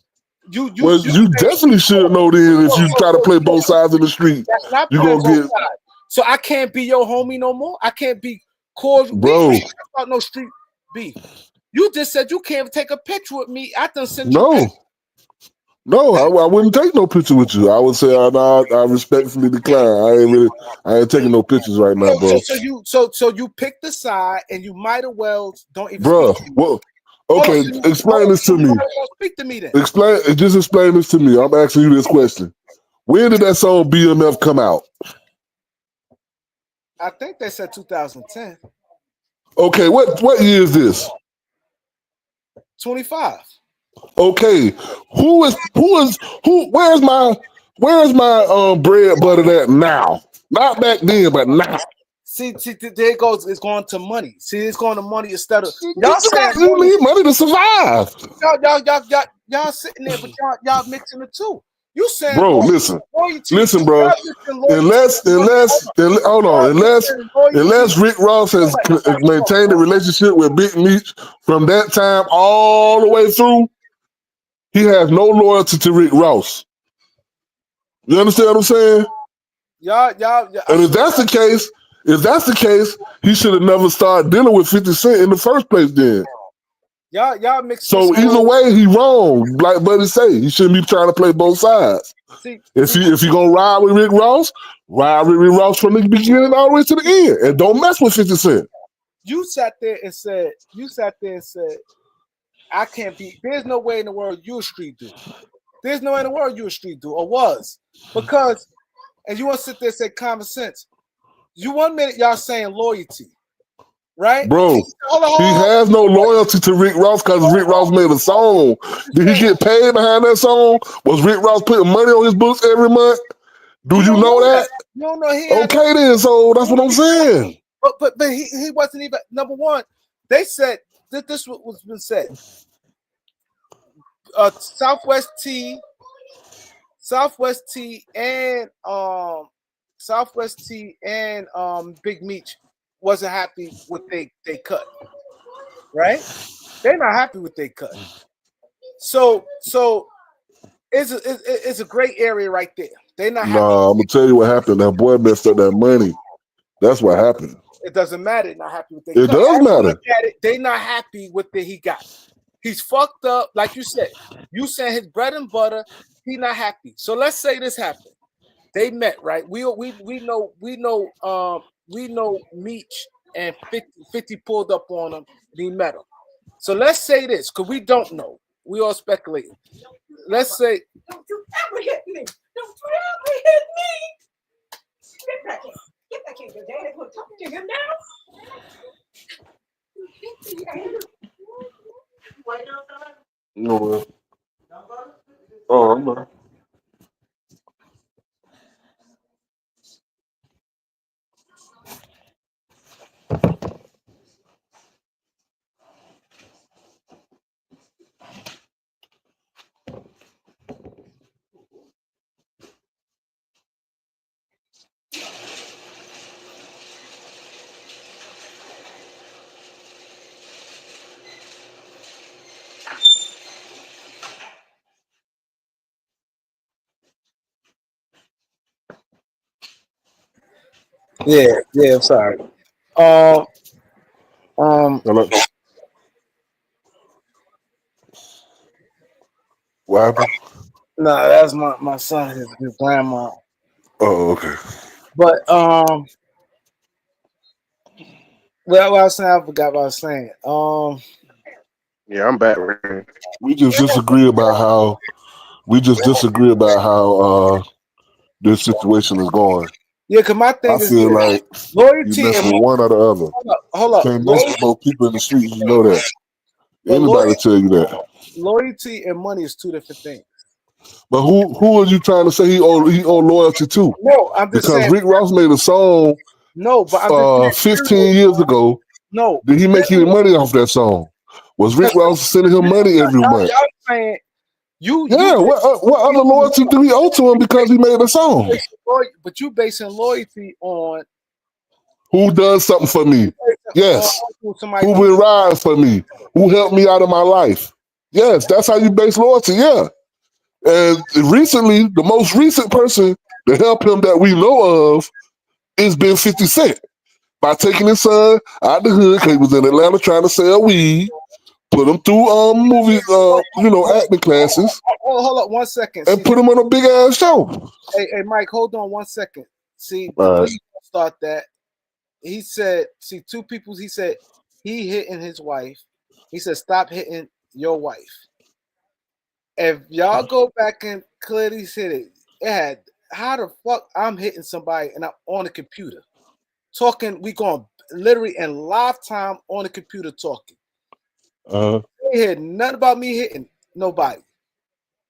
you. You definitely should know then if you try to play both sides of the street, you're gonna get. So I can't be your homie no more. I can't be cordial. Bro. About no street beef. You just said you can't take a picture with me. I done sent you. No, I wouldn't take no picture with you. I would say I respectfully decline. I ain't taking no pictures right now, bro. So you picked the side, and you might as well don't even. Bro, well, okay, explain this to me. Speak to me then. Explain this to me. I'm asking you this question. When did that song BMF come out? I think they said 2010. Okay, what year is this? 25. Okay, where's my bread butter at now? Not back then, but now. See, there it goes. It's going to money. See, it's going to money instead of you need money to survive. Y'all sitting there, but y'all mixing the two. You saying, bro, listen, bro. Unless Rick Ross has maintained a relationship with Big Meech from that time all the way through, he has no loyalty to Rick Ross. You understand what I'm saying? Yeah. And if that's the case, he should have never started dealing with 50 Cent in the first place then. Y'all mix. So either way, he wrong. Like Buddy say, he shouldn't be trying to play both sides. If you gonna ride with Rick Ross, ride with Rick Ross from the beginning all the way to the end, and don't mess with 50 Cent. You sat there and said, I can't be. There's no way in the world you a street dude. There's no way in the world you a street dude, or was, because, and you want to sit there and say common sense. You 1 minute y'all saying loyalty. Right, bro. He has no loyalty to Rick Ross because Rick Ross made a song. Did he get paid behind that song? Was Rick Ross putting money on his books every month? Do you know that? You don't know. Okay, then. So that's what I'm saying. But he wasn't even number one. They said that this was been said. Southwest T, and Big Meech wasn't happy with they cut, right? They're not happy with they cut. So it's a great area right there. They're not happy. I'm gonna tell you what happened. That boy messed up that money. That's what happened. It doesn't matter. They're not happy with they cut. It does matter. They're not happy with what he got. He's fucked up, like you said. You said his bread and butter. He's not happy. So let's say this happened. They met, right? We know Meech and 50 pulled up on him. He met him. So let's say this, because we don't know. We all speculating. Let's say. Don't you ever hit me. Don't you ever hit me. Get back here. Get back here. Your daddy was talking to him now. You hit me, Andrew. No. Oh, I'm not. Yeah, I'm sorry. Um, Hello? What happened? no, that's my son, his grandma. Oh, okay. But what I was saying, I forgot what I was saying. Yeah, I'm back. Man. We just disagree about how this situation is going. Yeah, cause my I thing is feel this: like you loyalty mess and with one or the other. hold You up, can't mess loyalty, with both people in the streets. You know that. but Anybody tell you that. loyalty and money is two different things. But who are you trying to say he owe loyalty to? No, I'm just Because saying. Rick Ross made a song No, but I'm just saying. 15 years ago. No, Did he make any money off that song? Was Rick Ross sending him money every month? y'all saying Yeah. What other loyalty do he owe to him because he made a song? but you basing loyalty on Who does something for me? Yes. somebody Who do. been riding for me? Who helped me out of my life? Yes, that's how you base loyalty. Yeah. And recently, the most recent person to help him that we know of is been 50 Cent by taking his son out the hood because he was in Atlanta trying to sell weed, put him through movie acting classes, Hold up 1 second. and See, put him on a big ass show. hey, Mike, hold on 1 second. See, the All right. reason I start that he said, see, two people. He said he hitting his wife. He said, stop hitting your wife. If y'all go back and clearly said it had how the fuck I'm hitting somebody and I'm on the computer talking. We going literally in live time on the computer talking. They heard nothing about me hitting nobody.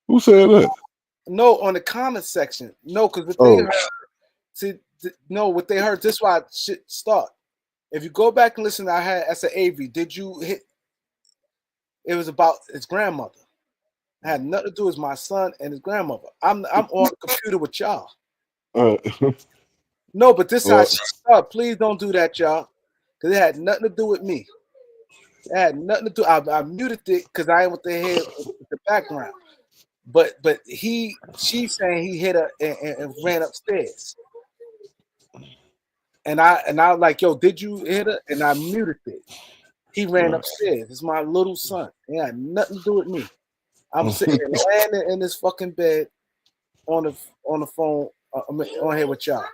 Who said that? No, on the comment section. No, because what they Oh, heard, see, no, what they heard. This is why shit start. If you go back and listen, I said, Avery, did you hit? It was about his grandmother. It had nothing to do with my son and his grandmother. I'm on the computer with y'all. uh, No, but this how well, shit start. Please don't do that, y'all, because it had nothing to do with me. It had nothing to do. I muted it because I ain't with the head with the background. But she's saying he hit her and ran upstairs. And I was like, yo, did you hit her? And I muted it. He ran upstairs. It's my little son. It had nothing to do with me. I'm sitting there laying in this fucking bed on the phone on here with y'all.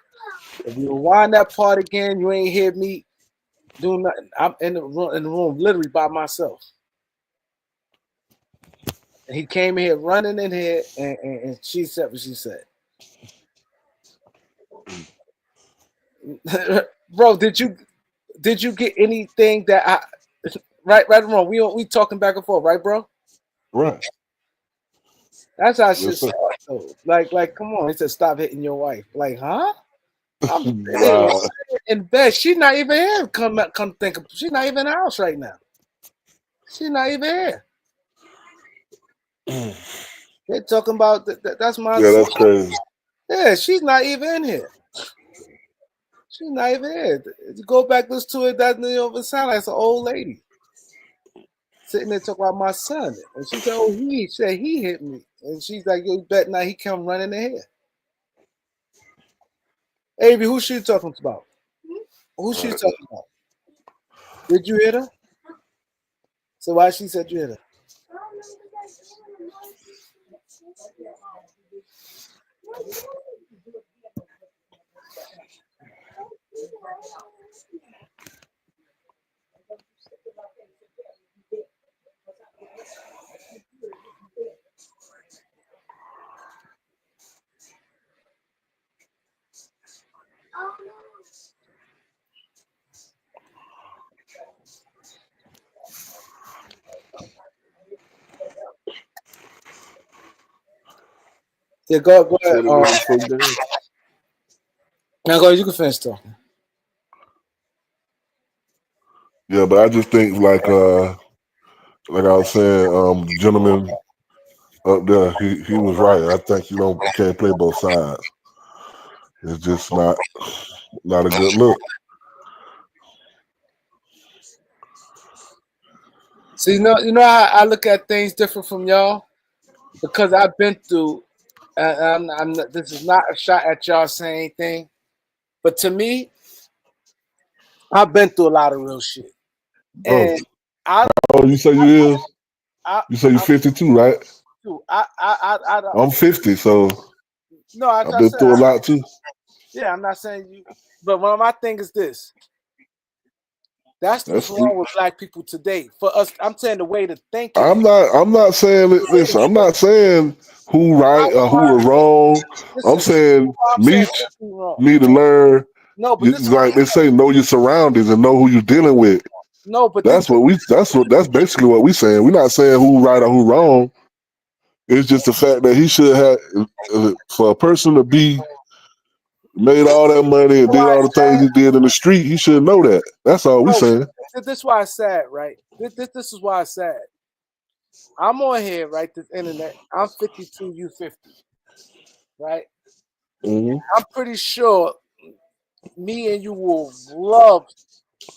If you rewind that part again, you ain't hear me do nothing. I'm in the room literally by myself. And he came in here running in here and she said what she said. Bro, did you get anything that I right or wrong? We talking back and forth, right, bro? right. That's how shit Yes, sir. starts though. Like, come on. He said, stop hitting your wife. Like, huh? I'm sitting Wow. in bed. She's not even here. Come think of she's not even in the house right now. She's not even here. They're talking about that's my Yeah, son. that's crazy. Yeah, she's not even in here. She's not even here. You go back listen to it, that it sound like it's an old lady sitting there talking about my son. And she said, oh, he said he hit me. And she's like, yo, you bet not he come running in here. Avery, who she talking about? Who she Right. talking about? Did you hit her? So why she said you hit her? Yeah, go ahead. Said it was so bad. Now go. You can finish talking. Yeah, but I just think like I was saying, the gentleman up there, he was right. I think you can't play both sides. It's just not a good look. So you know how I look at things different from y'all because I've been through. I'm not, this is not a shot at y'all saying anything, but to me, I've been through a lot of real shit, Bro, and I, oh, you say you is? I, You say you I, 52, right? I don't. I'm 50, so No, like I've I been said, through a lot too. yeah, I'm not saying you, but one of my thing is this. That's what's That's true. wrong with black people today. For us, I'm saying the way to thinking I'm is. not. I'm not saying it. Listen, I'm not saying who right or who is wrong. I'm Listen, saying I'm saying Meech everything wrong. need to learn. No, but this Like they say, know your surroundings and know who you're dealing with. no, but this That's what we. That's basically what we saying. We're not saying who right or who wrong. It's just the fact that he should have, for a person to be made all that money and did why all the it's things sad. he did in the street, he should know that. That's all we No, saying. this is why it's sad, right? This is why it's sad. I'm on here, right? This internet. I'm 52, you 50, right? Mm-hmm. I'm pretty sure me and you will love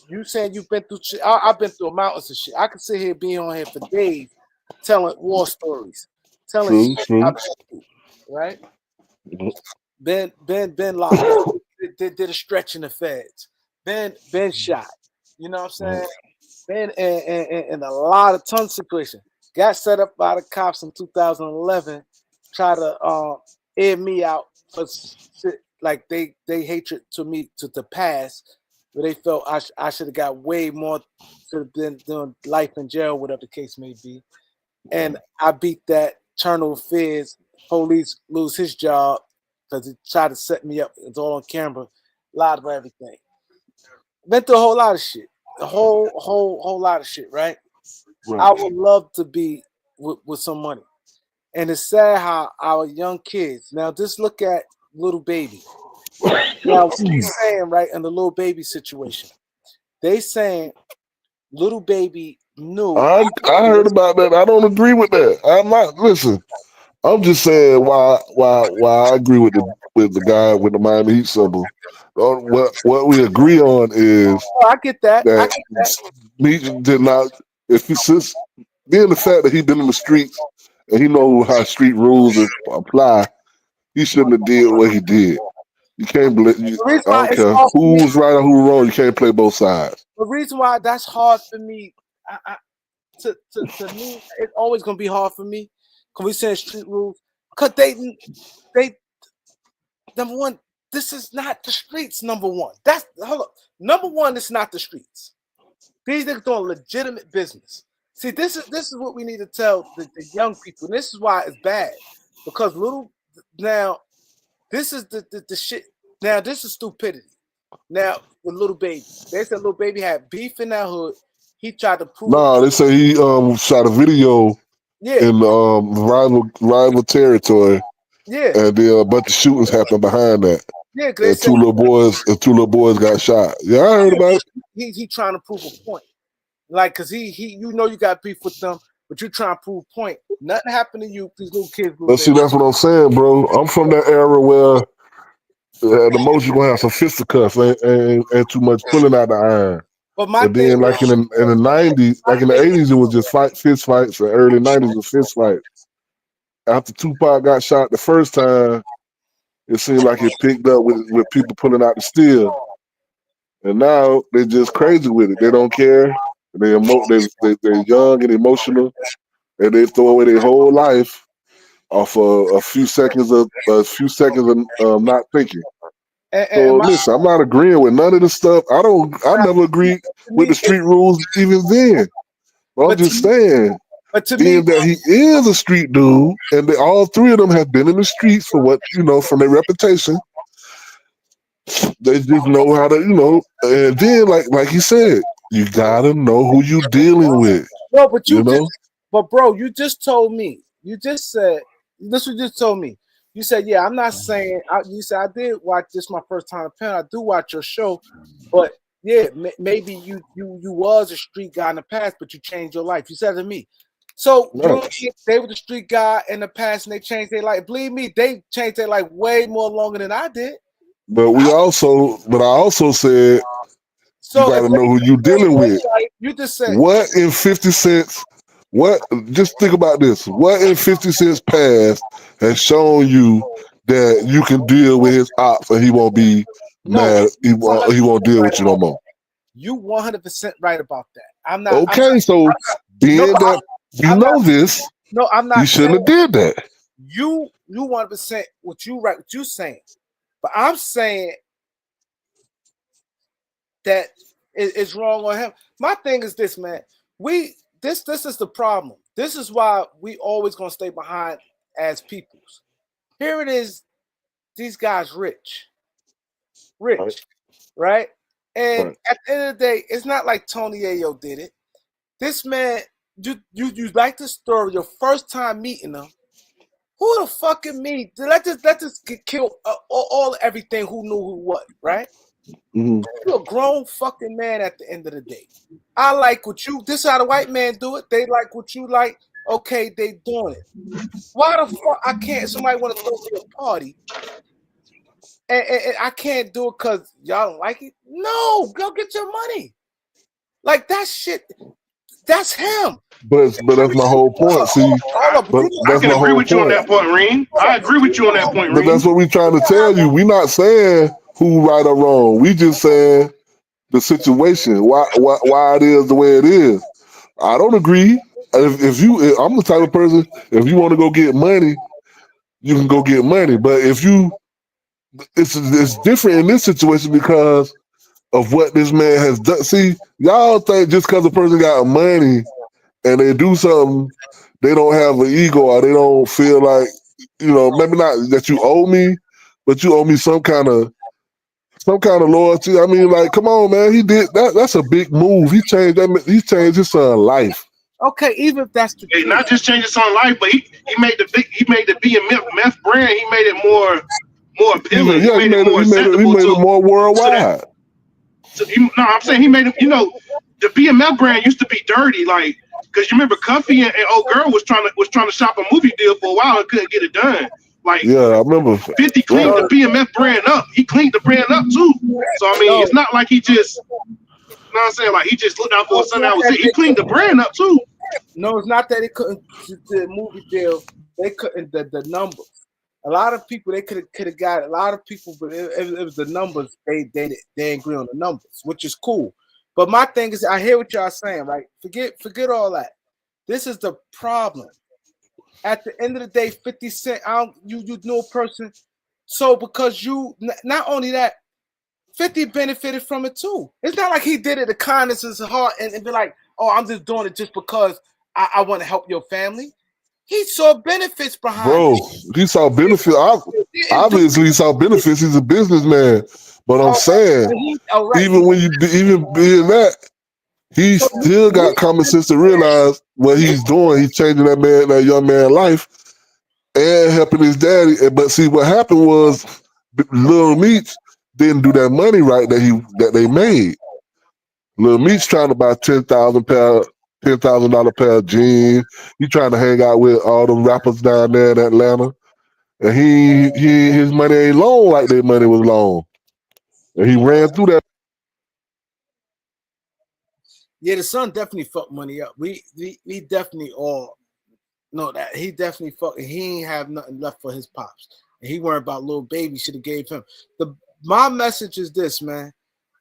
you saying you've been through shit. I've been through mountains of shit. I could sit here, be on here for days, telling war stories, telling True, shit I've true. been through, right? Mhm. Been locked up. Did a stretch in the feds. Been shot. You know what I'm saying? Been in a lot of ton of situations. Got set up by the cops in 2011. Try to air me out for shit like they hatred to me to pass, where they felt I should have got way more, should have been doing life in jail, whatever the case may be. And I beat that. Internal affairs. Police lose his job because he tried to set me up. It's all on camera. Lied about everything. Been through a whole lot of shit. A whole lot of shit, right? I Right. would love to be with some money. And it's sad how our young kids now just look at little baby. Now she's saying right in the little baby situation, they saying little baby knew I heard about that. I don't agree with that. I'm not. Listen. I'm just saying why I agree with the guy with the Miami Heat symbol. What we agree on is oh, I get that. I that get that. Meech did not. If he since being the fact that he been in the streets and he know how street rules apply, he shouldn't have did what he did. You can't believe. The reason I why don't it's care hard for me, who's right or who's wrong. You can't play both sides. the reason why that's hard for me, to me, it's always gonna be hard for me. Can we say street rules? Cause they number one, this is not the streets. Number one, that's hold up. Number one, it's not the streets. These niggas doing legitimate business. See, this is what we need to tell the young people. And this is why it's bad. Because little now, this is the shit. Now, this is stupidity. Now, with little baby. They said little baby had beef in that hood. He tried to prove a Nah, point. they say he shot a video Yeah, in rival territory, yeah, and then a bunch of shootings happened behind that. yeah. Cause they And said two little boys got shot. Yeah, I heard about it. he trying to prove a point. Like, cause he you know you got beef with them, but you trying to prove a point. Nothing happened to you, these little kids, little But see, baby. that's what I'm saying, bro. I'm from that era where the most you gonna have some fisticuffs, ain't too much pulling out the iron. But my And thing then, like is, in the '90s, like in the '80s, it was just fist fights. The early '90s was fist fights. After Tupac got shot the first time, it seemed like it picked up with people pulling out the steel. And now they're just crazy with it. They don't care. They're young and emotional, and they throw away their whole life off a few seconds of not thinking. and So my listen, I'm not agreeing with none of this stuff. I never agreed to with me, the street rules even then. But I'm but to just me, saying, but to me, being that he is a street dude, and all three of them have been in the streets for what from their reputation. They just know how to, and then like he said, you gotta know who you dealing with, no, but you know? but bro, you just told me, you just said, this what you just told me. You said, yeah, I'm not saying, you said, I did watch this my first time to pen. I do watch your show, but yeah, maybe you was a street guy in the past, but you changed your life. You said to me. So you Right. don't think they were the street guy in the past and they changed their life. Believe me, they changed their life way more longer than I did. But I also said you So if gotta they know who you dealing with. you just said What in 50 cents? What? Just think about this. What in 50 cents past has shown you that you can deal with his ops and he won't be no, mad? He won't deal with you no more. You 100% right about that. I'm not. Okay, so being no, that you I'm know not. this, No, I'm you not shouldn't have saying did that. you 100% what you right. What you saying, but I'm saying that it's wrong on him. My thing is this, man. This is the problem. This is why we always gonna stay behind as peoples. Here it is. These guys rich, Right. right? And Right. at the end of the day, it's not like Tony Ayo did it. This man, you like the story. Your first time meeting him. Who the fucking me? Let this get killed. All everything. Who knew who what? Right? Mm-hmm. You're a grown fucking man at the end of the day. I like what you. This is how the white man do it. They like what you like. Okay, they doing it. Why the fuck I can't? Somebody want to throw me a party, and I can't do it because y'all don't like it. No, go get your money. Like that shit. That's him. But that's my whole point. See, Hold up, but I that's can my agree whole with you on point. that point, Reem. I agree with you on that point, But Reem. that's what we trying to tell you. We not saying who right or wrong. We just saying the situation. Why it is the way it is. I don't agree. I'm the type of person. If you want to go get money, you can go get money. But it's different in this situation because of what this man has done. See, y'all think just because a person got money and they do something, they don't have an ego or they don't feel like, maybe not that you owe me, but you owe me some kind of loyalty. I mean, like, come on, man. He did that. That's a big move. He changed that. He changed his son's life. Okay, even if that's the Hey, truth. not just change his own life, but he made the BMF brand. He made it more appealing. He Yeah, he made it made it. more He acceptable made it more to that. worldwide. No, I'm saying he made it. The BMF brand used to be dirty, like because you remember Cuffy and old girl was trying to shop a movie deal for a while and couldn't get it done. Like Yeah, I remember. 50 cleaned Right. the BMF brand up. He cleaned the brand up too. So I mean, No, it's not like he just. You know what I'm saying? Like he just looked out for no, a it's son. not That was that it. He they cleaned the couldn't. brand up too. No, it's not that they couldn't do the movie deal. They couldn't the numbers. A lot of people they could have got a lot of people, but it was the numbers. They agree on the numbers, which is cool. But my thing is, I hear what y'all saying, right? Forget all that. This is the problem. At the end of the day, 50 Cent, you know a person. So because not only that, 50 benefited from it too. It's not like he did it the kindness of his heart and be like, oh, I'm just doing it just because I want to help your family. He saw benefits behind Bro, it. he saw benefits. He didn't do Obviously, he saw benefits. He's a businessman. But I'm all saying, right. All right. even when even being that, he So still got common sense to realize what he's doing. He's changing that young man's life, and helping his daddy. But see, what happened was, Lil Meech didn't do that money right that they made. Lil Meech trying to buy $10,000 pair of jeans. He trying to hang out with all them rappers down there in Atlanta. And his money ain't long like their money was long. And he ran through that. yeah, the son definitely fucked money up. We definitely all know that. He definitely fucked. He ain't have nothing left for his pops. And he worried about little baby should have gave him. My message is this, man.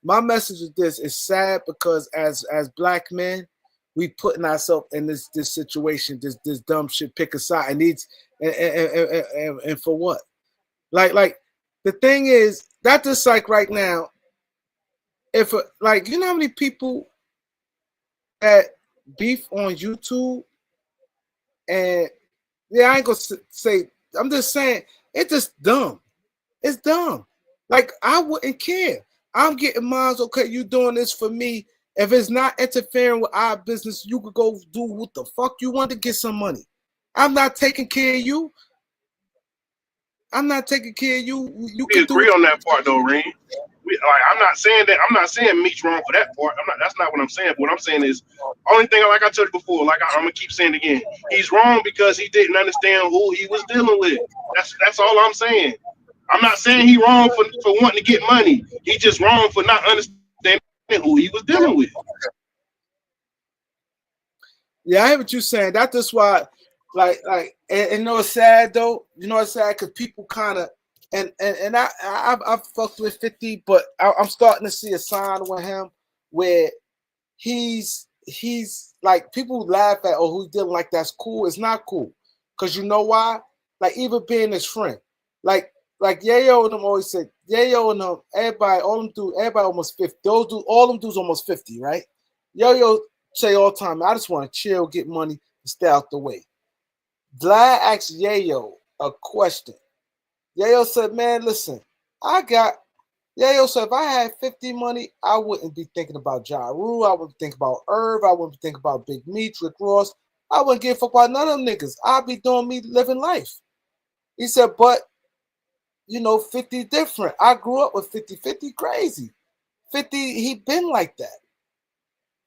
My message is this. It's sad because as black men, we putting ourselves in this situation, this dumb shit. Pick a side and needs and for what? Like the thing is that just like right now. If like you know how many people that beef on YouTube and yeah, I ain't gonna say. I'm just saying it's just dumb. It's dumb. Like I wouldn't care. I'm getting mine. Okay, you doing this for me. If it's not interfering with our business, you could go do what the fuck you want to get some money. I'm not taking care of you. I'm not taking care of you. You We could do agree it. on that part though, Reem. I'm not saying that. I'm not saying Meech wrong for that part. That's not what I'm saying. What I'm saying is, only thing like I told you before, I'm gonna keep saying it again. He's wrong because he didn't understand who he was dealing with. That's all I'm saying. I'm not saying he wrong for wanting to get money. He just wrong for not understanding who he was dealing with. Yeah, I hear what you're saying. That's just why, and you know, it's sad though. You know, it's sad because people kind of, and I fucked with 50, but I'm starting to see a sign with him where he's like people laugh at, oh, who's dealing like that's cool. It's not cool. Cause you know why? Like even being his friend, like Yayo and them always said, Yayo and them, everybody almost 50. All them dudes almost 50, right? Yo say all the time, I just want to chill, get money, and stay out the way. Vlad asked Yayo a question. Yayo said, man, listen, Yayo said, if I had 50 money, I wouldn't be thinking about Ja Rule. I wouldn't think about Irv. I wouldn't think about Big Meech, Rick Ross. I wouldn't give a fuck about none of them niggas. I'd be doing me living life. He said, but, 50 different. I grew up with 50. 50 crazy. 50, he been like that.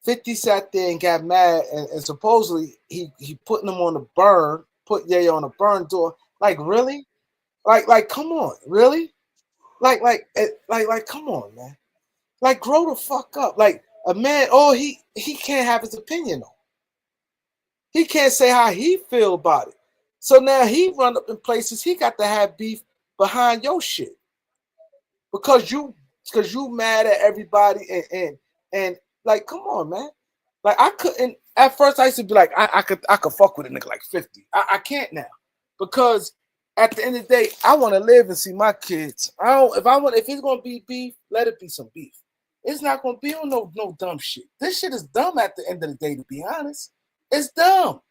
50 sat there and got mad, and supposedly he putting them on the burn, put Yayo on the burn door. Like, really? Like, come on, really? Like, come on, man. Like, grow the fuck up. Like, a man, he can't have his opinion on. He can't say how he feel about it. So now he run up in places, he got to have beef behind your shit. Because you mad at everybody and like, come on, man. Like, I couldn't, at first I used to be like, I could fuck with a nigga like 50. I can't now. Because at the end of the day, I want to live and see my kids. If it's gonna be beef, let it be some beef. It's not gonna be on no dumb shit. This shit is dumb at the end of the day, to be honest. It's dumb.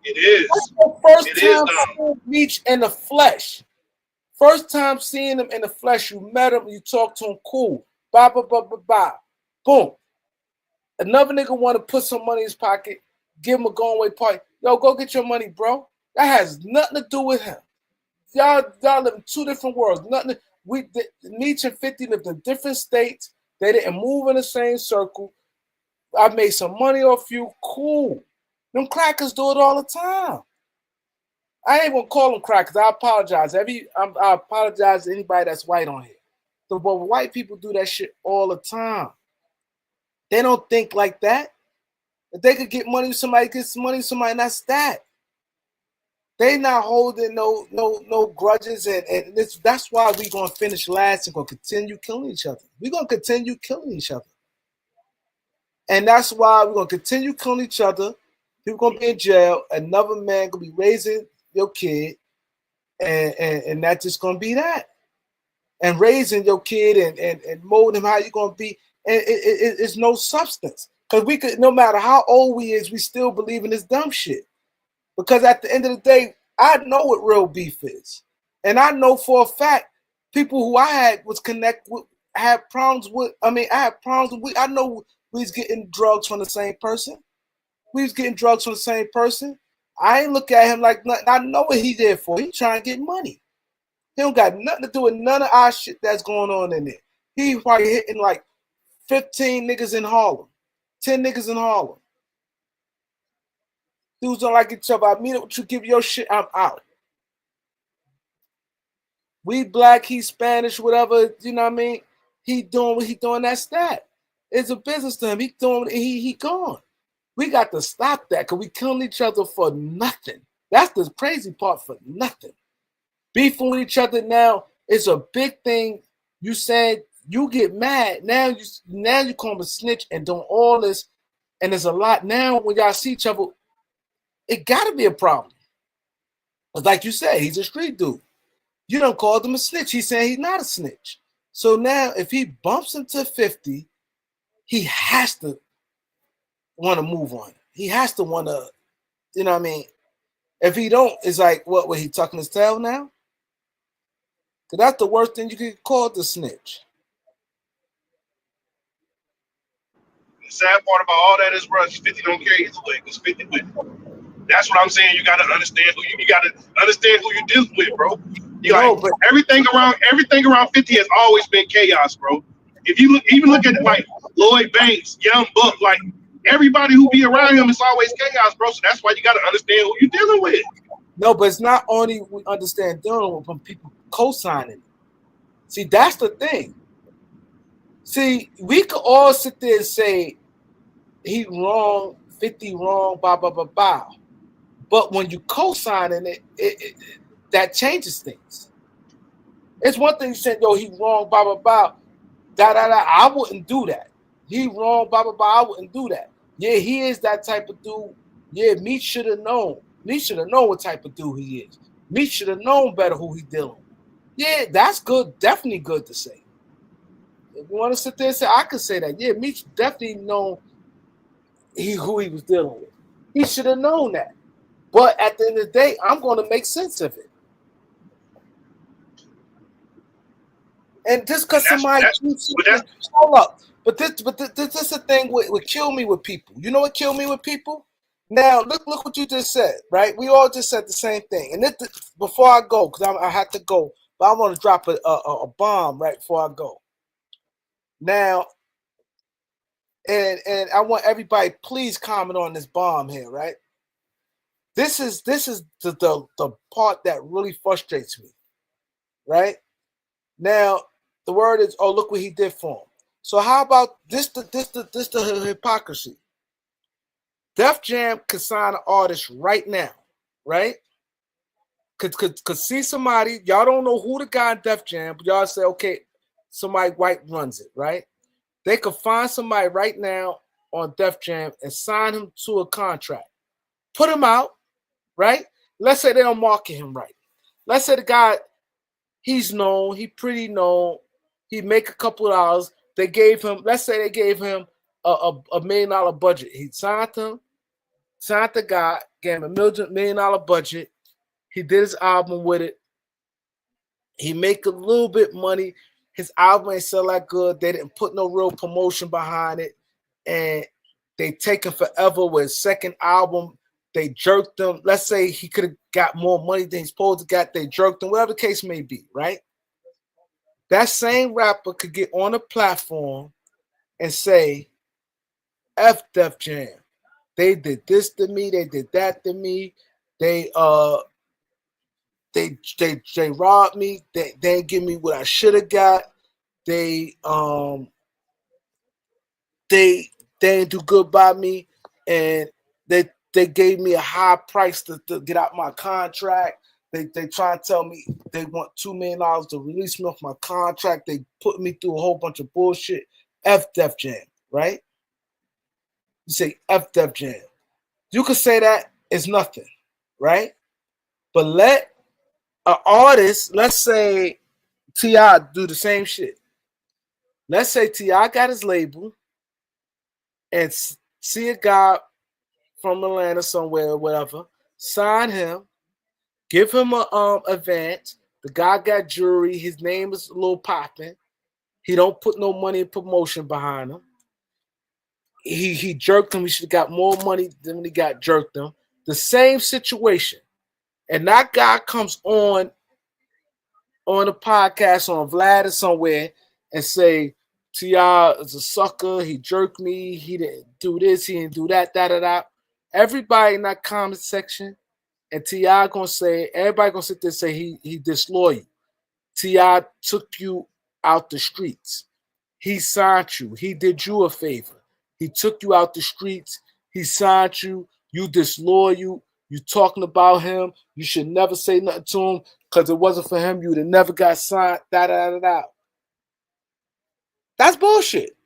It is. First It is time dumb. seeing Meech in the flesh. First time seeing him in the flesh, you met him, you talked to him, cool. Bye. Boom. Another nigga want to put some money in his pocket, give him a going away party. Yo, go get your money, bro. That has nothing to do with him. Y'all live in two different worlds. Meech and 50 lived in different states. They didn't move in the same circle. I made some money off you. Cool. Them crackers do it all the time. I ain't gonna call them crackers. I apologize. I apologize to anybody that's white on here. But white people do that shit all the time. They don't think like that. If they could get money, somebody gets money, somebody, and that's that. They not holding no grudges, and that's why we gonna finish last and gonna continue killing each other. We're gonna continue killing each other. And that's why we're gonna continue killing each other. People gonna be in jail. Another man gonna be raising your kid, and that's just gonna be that. And raising your kid and molding him how you gonna be, and it's no substance. Because we could, no matter how old we is, we still believe in this dumb shit. Because at the end of the day, I know what real beef is. And I know for a fact, people who I had was connect with, had problems with, I had problems with, I know we was getting drugs from the same person. We was getting drugs from the same person. I ain't look at him like nothing. I know what he there for. He trying to get money. He don't got nothing to do with none of our shit that's going on in there. He probably hitting like 15 niggas in Harlem. 10 niggas in Harlem. Dudes don't like each other. I mean it with you, give your shit, I'm out. We black, he Spanish, whatever, you know what I mean? He doing what he doing, that's that. It's a business to him. He doing he gone. We got to stop that because we killing each other for nothing. That's the crazy part, for nothing. Beefing with each other now is a big thing. You said you get mad. Now you call him a snitch and doing all this. And there's a lot now when y'all see each other, it gotta be a problem. But like you said, he's a street dude. You don't call him a snitch. He's saying he's not a snitch. So now if he bumps into 50, he has to want to move on. He has to want to, you know what I mean? If he don't, it's like, what he tucking his tail now? Because that's the worst thing you could call the snitch. The sad part about all that is, bro, 50 don't carry his way because 50 with. That's what I'm saying. You gotta understand who you're dealing with, bro. But everything around 50 has always been chaos, bro. If you look at like Lloyd Banks, Young Buck, like everybody who be around him, it's always chaos, bro. So that's why you gotta understand who you're dealing with. No, but it's not only we understand dealing with from people co-signing. See, that's the thing. See, we could all sit there and say he wrong, 50 wrong, blah, blah, blah, blah. But when you co-signing it, that changes things. It's one thing you said, yo, he wrong, blah, blah, blah, da, da, da. I wouldn't do that. he wrong, blah, blah, blah. I wouldn't do that. Yeah, he is that type of dude. Yeah, Meech should have known. Meech should have known what type of dude he is. Meech should have known better who he dealing with. Yeah, that's good. Definitely good to say. If you want to sit there and say, I could say that. Yeah, Meech definitely know who he was dealing with. He should have known that. But at the end of the day, I'm going to make sense of it. And just because somebody hold up, but this is the thing would kill me with people. You know what kill me with people? Now look what you just said, right? We all just said the same thing. And this, before I go, because I have to go, but I want to drop a bomb right before I go. Now, and I want everybody please comment on this bomb here, right? This is the part that really frustrates me, right? Now, the word is, oh, look what he did for him. So how about this the hypocrisy? Def Jam could sign an artist right now, right? Could see somebody, y'all don't know who the guy in Def Jam, but y'all say, okay, somebody white runs it, right? They could find somebody right now on Def Jam and sign him to a contract. Put him out, right? Let's say they don't market him right. Let's say the guy, he's known, he pretty known, he make a couple of dollars. They gave him, let's say they gave him a $1 million budget. He signed him, signed the guy, gave him $1 million budget. He did his album with it. He make a little bit money. His album ain't sell that good. They didn't put no real promotion behind it. And they taken forever with his second album. They jerked him. Let's say he could have got more money than he's supposed to get. They jerked him, whatever the case may be, right? That same rapper could get on a platform and say, F Def Jam. They did this to me. They did that to me. They robbed me. They didn't give me what I should have got. They didn't do good by me, and they gave me a high price to get out my contract. They try to tell me they want $2 million to release me off my contract. They put me through a whole bunch of bullshit. F Def Jam, right? You say F Def Jam. You could say that it's nothing, right? But let an artist, let's say T.I. do the same shit. Let's say T.I. got his label and see a guy from Atlanta somewhere or whatever, sign him, give him a advance. The guy got jewelry. His name is a little popping. He don't put no money in promotion behind him. He jerked him. He should have got more money than when he got jerked him. The same situation. And that guy comes on a podcast on Vlad or somewhere and say, T.I. is a sucker. He jerked me. He didn't do this. He didn't do that. Da. Everybody in that comment section and T.I. gonna say, everybody gonna sit there and say he disloyal. T.I. took you out the streets. He signed you. He did you a favor. He took you out the streets. He signed you. You disloyal. You talking about him. You should never say nothing to him because it wasn't for him. You would have never got signed. Da. That's bullshit.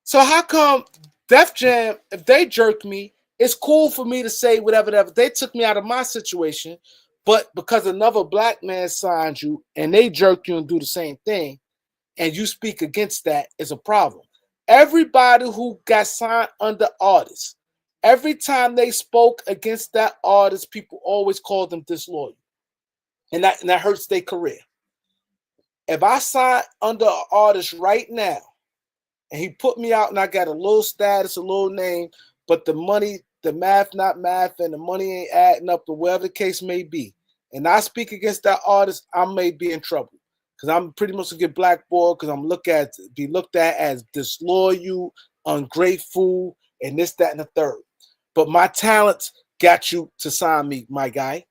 So how come Def Jam, if they jerk me, it's cool for me to say whatever. They took me out of my situation, but because another black man signed you and they jerk you and do the same thing, and you speak against that, is a problem. Everybody who got signed under artists, every time they spoke against that artist, people always called them disloyal. And that hurts their career. If I sign under an artist right now, and he put me out and I got a little status, a little name, but the money, the math not math, and the money ain't adding up, or whatever the case may be, and I speak against that artist, I may be in trouble. Because I'm pretty much gonna get blackballed because I'm be looked at as disloyal, ungrateful, and this, that, and the third. But my talents got you to sign me, my guy.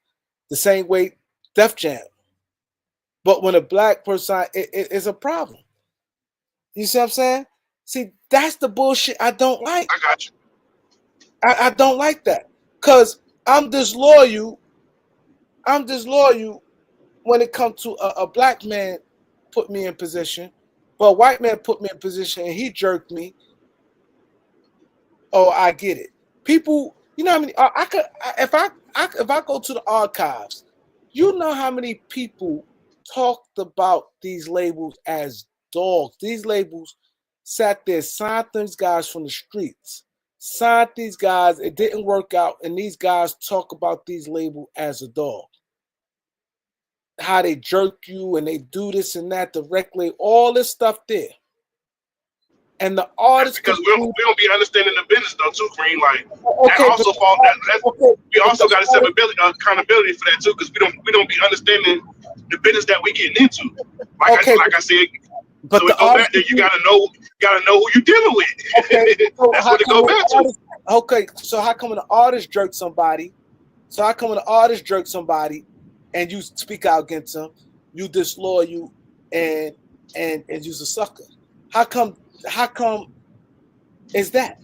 The same way Def Jam. But when a black person, it's a problem. You see what I'm saying? See, that's the bullshit I don't like. I got you. I don't like that. Because I'm disloyal. When it comes to a black man put me in position, but a white man put me in position and he jerked me. Oh, I get it. People, you know how many? If I go to the archives, you know how many people talked about these labels as dogs. These labels sat there, signed these guys from the streets, signed these guys. It didn't work out, and these guys talk about these labels as a dog. How they jerk you and they do this and that directly, all this stuff there. And the That's artist because could we don't be understanding the business though too, Green. Like that okay, but also fall that okay, we but also got to the accountability for that too, because we don't be understanding the business that we getting into. okay, Like I said, but so the it go back artist there. could You do gotta know who you're dealing okay. with. So That's how what it come go when back the to. artist okay, so how come when the artist jerk somebody? So how come when the artist jerk somebody and you speak out against them, you disloyal and and you's a sucker? How come is that?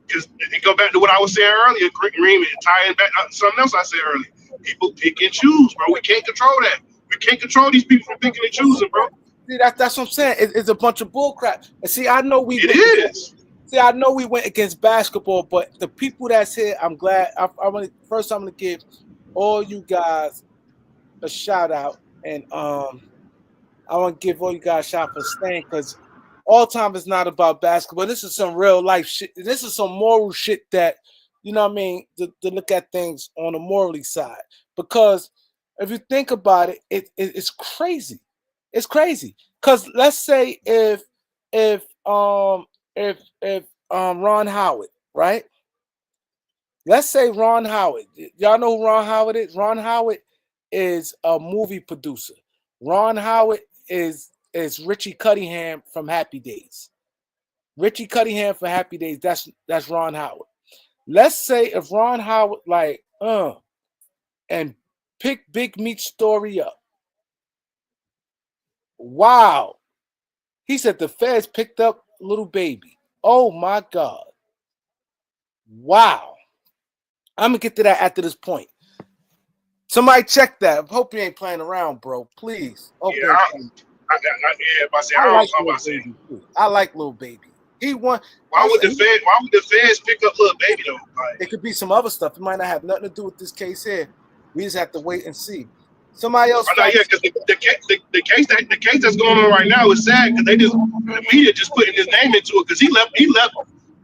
Because it go back to what I was saying earlier, Green, tying back something else I said earlier. People pick and choose, bro. We can't control that. We can't control these people from picking and choosing, bro. See, that's what I'm saying. It's a bunch of bullcrap. And see, It is. I know we went against basketball, but the people that's here, I'm glad. I want to first. I'm gonna give all you guys a shout out, and I want to give all you guys a shout out for staying because all time is not about basketball. This is some real life shit. This is some moral shit that you know what I mean to look at things on the morally side. Because if you think about it, it's crazy. It's crazy. Because let's say if Ron Howard, right? Let's say Ron Howard. Y'all know who Ron Howard is? Ron Howard is a movie producer. Ron Howard is Richie Cunningham from Happy Days. Richie Cunningham for Happy Days. That's Ron Howard. Let's say if Ron Howard and pick Big Meech story up. Wow. He said the feds picked up little baby. Oh my God. Wow. I'm gonna get to that after this point. Somebody check that. Hope you ain't playing around, bro. Please. Hope Yeah, you ain't playing. yeah. But I say, I I don't like know little about saying. baby too. I like little baby. He won. Why would the feds pick up little baby though? Like, It could be some other stuff. It might not have nothing to do with this case here. We just have to wait and see. Somebody else I know, yeah, fights. because the case that's going on right now is sad because the media just putting his name into it because he left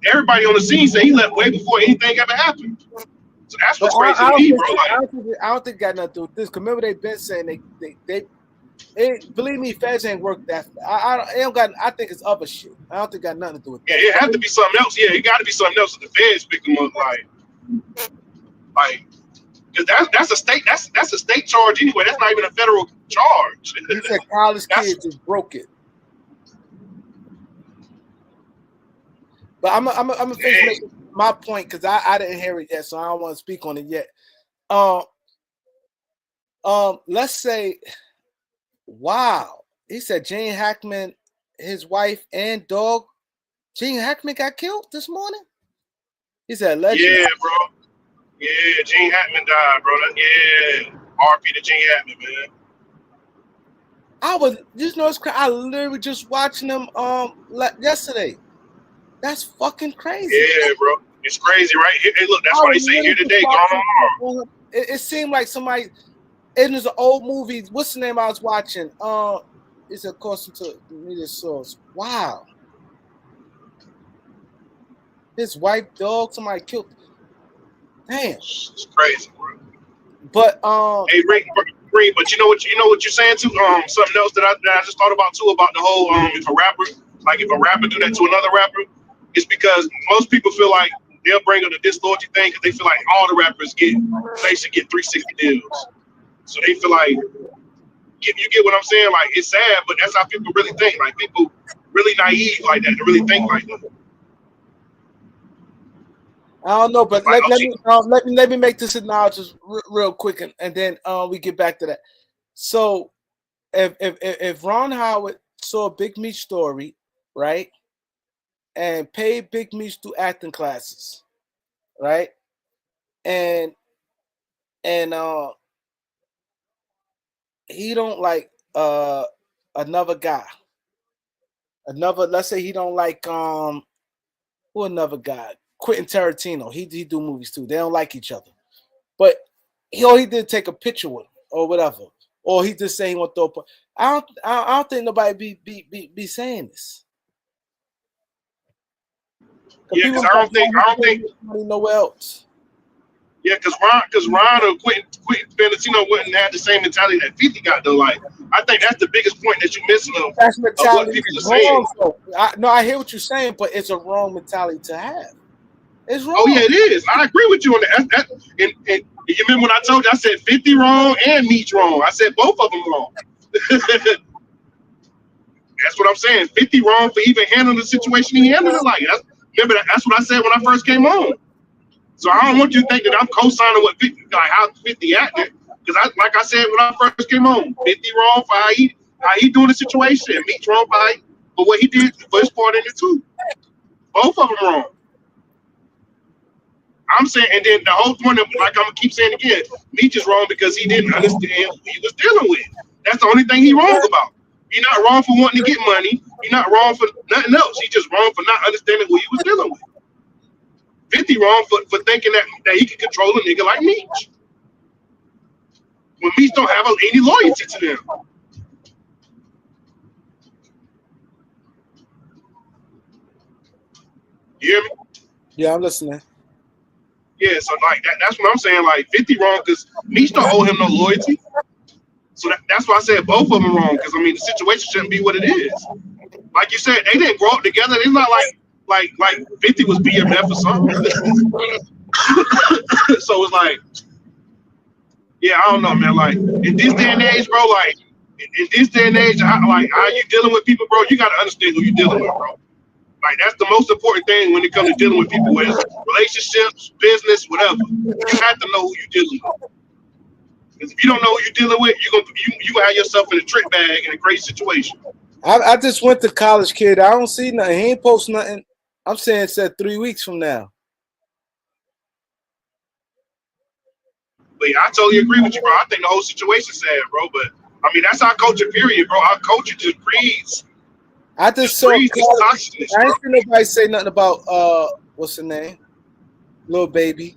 everybody on the scene saying he left way before anything ever happened. So that's But what's crazy to me, bro. Like, I don't think it got nothing to do with this. Cause remember they've been saying believe me, feds ain't worked that. It don't got. I think it's other shit. I don't think it got nothing to do with yeah, that. it had to be something else. Yeah, it got to be something else that the feds pick him up. Like, because that's a state charge anyway. That's not even a federal charge. He said college That's kids just broke it. But I'm gonna finish dang. making my point because I didn't hear it yet, so I don't want to speak on it yet. Let's say, wow, he said Gene Hackman, his wife and dog. Gene Hackman got killed this morning. He said allegedly. Yeah, bro. Yeah, Gene Hackman died, bro. Yeah, RP to Gene Hackman, man. It's crazy. I literally just watching them yesterday. That's fucking crazy. Yeah, bro. It's crazy, right? Hey, look, that's I why they was say here literally just today, gone watching. tomorrow. It seemed like somebody. It was an old movie. What's the name I was watching? It's of course to the media source. Wow. His wife, dog, somebody killed. Damn. It's crazy, bro. But Hey, Rick, but you know what you're saying too. Something else that I just thought about too about the whole if a rapper do that to another rapper, it's because most people feel like they'll bring up the disloyalty thing because they feel like all the rappers basically get 360 deals. So they feel like you get what I'm saying. Like it's sad, but that's how people really think. Like people really naive like that to really think like that. I don't know, but Like let me make this analysis real quick, and then we get back to that. So if Ron Howard saw a Big Meech story, right, and paid Big Meech through acting classes, right, and he don't like another guy, let's say he don't like who another guy? Quentin Tarantino. He do movies too. They don't like each other, but he did take a picture with him or whatever, or he just saying he want to throw. I don't think nobody be saying this. Yeah, because I don't think money nowhere else. Yeah, because Ron or Quentin Tarantino wouldn't have the same mentality that 50 got though. Like, I think that's the biggest point that you're missing That's of what mentality people are saying. wrong. So I hear what you're saying, but it's a wrong mentality to have. It's wrong. Oh yeah, it is. I agree with you on that. And you remember when I told you I said 50 wrong and Meech wrong. I said both of them wrong. That's what I'm saying. 50 wrong for even handling the situation he handled it like. That's what I said when I first came on. So I don't want you to think that I'm co-signing what 50, like how 50 acting. Because like I said when I first came on, 50 wrong for how he doing the situation, and Meech wrong for what he did for his part in it too. Both of them wrong. I'm saying, and then the whole point of, like I'm gonna keep saying again, Meech is wrong because he didn't understand who he was dealing with. That's the only thing he wrong about. You're not wrong for wanting to get money. You're not wrong for nothing else. He's just wrong for not understanding who he was dealing with. 50 wrong for thinking that he can control a nigga like Meech. When Meech don't have any loyalty to them. You hear me? Yeah, I'm listening. Yeah, so like that's what I'm saying. Like 50 wrong because Meech don't owe him no loyalty. So that's why I said both of them wrong. Because I mean the situation shouldn't be what it is. Like you said, they didn't grow up together. It's not like 50 was BMF or something. So it's like, yeah, I don't know, man. Like in this day and age, bro. Like in this day and age, how you dealing with people, bro? You got to understand who you're dealing with, bro. Like that's the most important thing when it comes to dealing with people, whether it's relationships, business, whatever. You have to know who you're dealing with. Because if you don't know who you're dealing with, you have yourself in a trick bag in a crazy situation. I just went to college, kid. I don't see nothing. He ain't post nothing. I'm saying it said 3 weeks from now. But yeah, I totally agree with you, bro. I think the whole situation's sad, bro. But I mean, that's our culture, period, bro. Our culture just breeds I just saw. this toxicness, I bro. ain't seen nobody say nothing about what's her name, Lil Baby.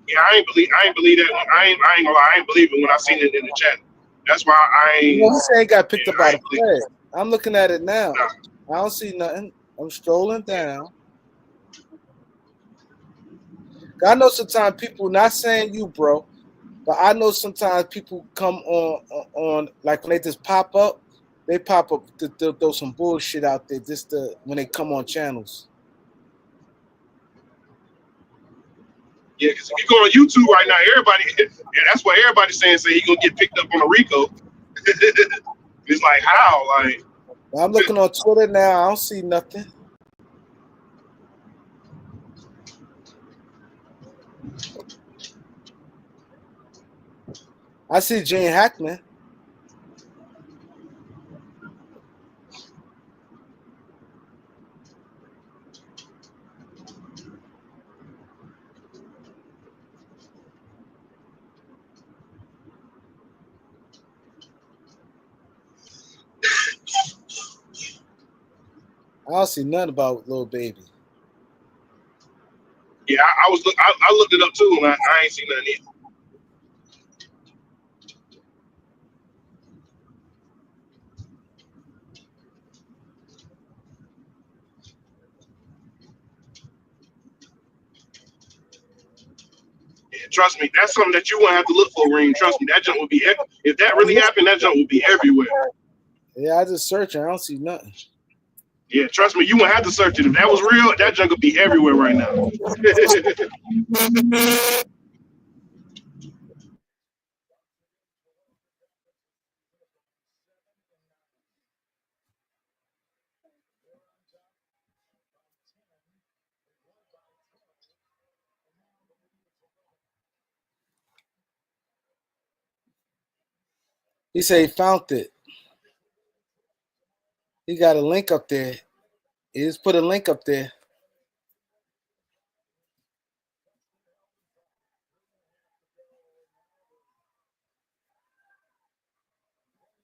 Yeah, I ain't believe that. I ain't gonna lie, I ain't believe it when I seen it in the chat. That's why I ain't. Well, he ain't got picked Yeah, up I by the ain't believe Fed. I'm looking at it now. it. I don't see nothing. I'm strolling Nah. down. I know sometimes people, not saying you, bro, but I know sometimes people come on like when they just pop up, they pop up to throw some bullshit out there just when they come on channels. Yeah, because if you go on YouTube right now, everybody, yeah, that's what everybody's saying. Say he gonna get picked up on a RICO. It's like how, like. I'm looking on Twitter now. I don't see nothing. I see Jane Hackman. I don't see nothing about Lil Baby. Yeah, I looked it up too, and I ain't seen nothing either. Yeah, trust me, that's something that you won't have to look for, Reem. Trust me, that junk would be if that really happened, that junk would be everywhere. Yeah, I just searching. I don't see nothing. Yeah, trust me, you won't have to search it. If that was real, that junk would be everywhere right now. He said he found it. He got a link up there. He just put a link up there.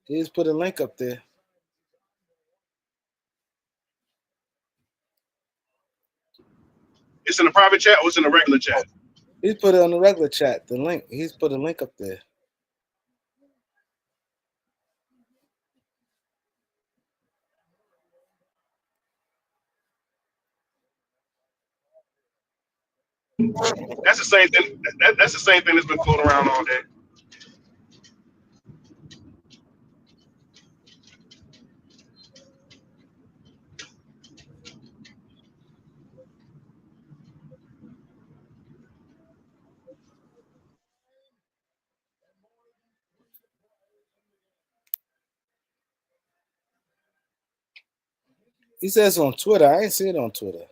He just put a link up there. It's in the private chat or it's in the regular chat? He's put it on the regular chat. The link. He's put a link up there. That's the same thing. That's the same thing that's been floating around all day. He says on Twitter. I ain't seen it on Twitter.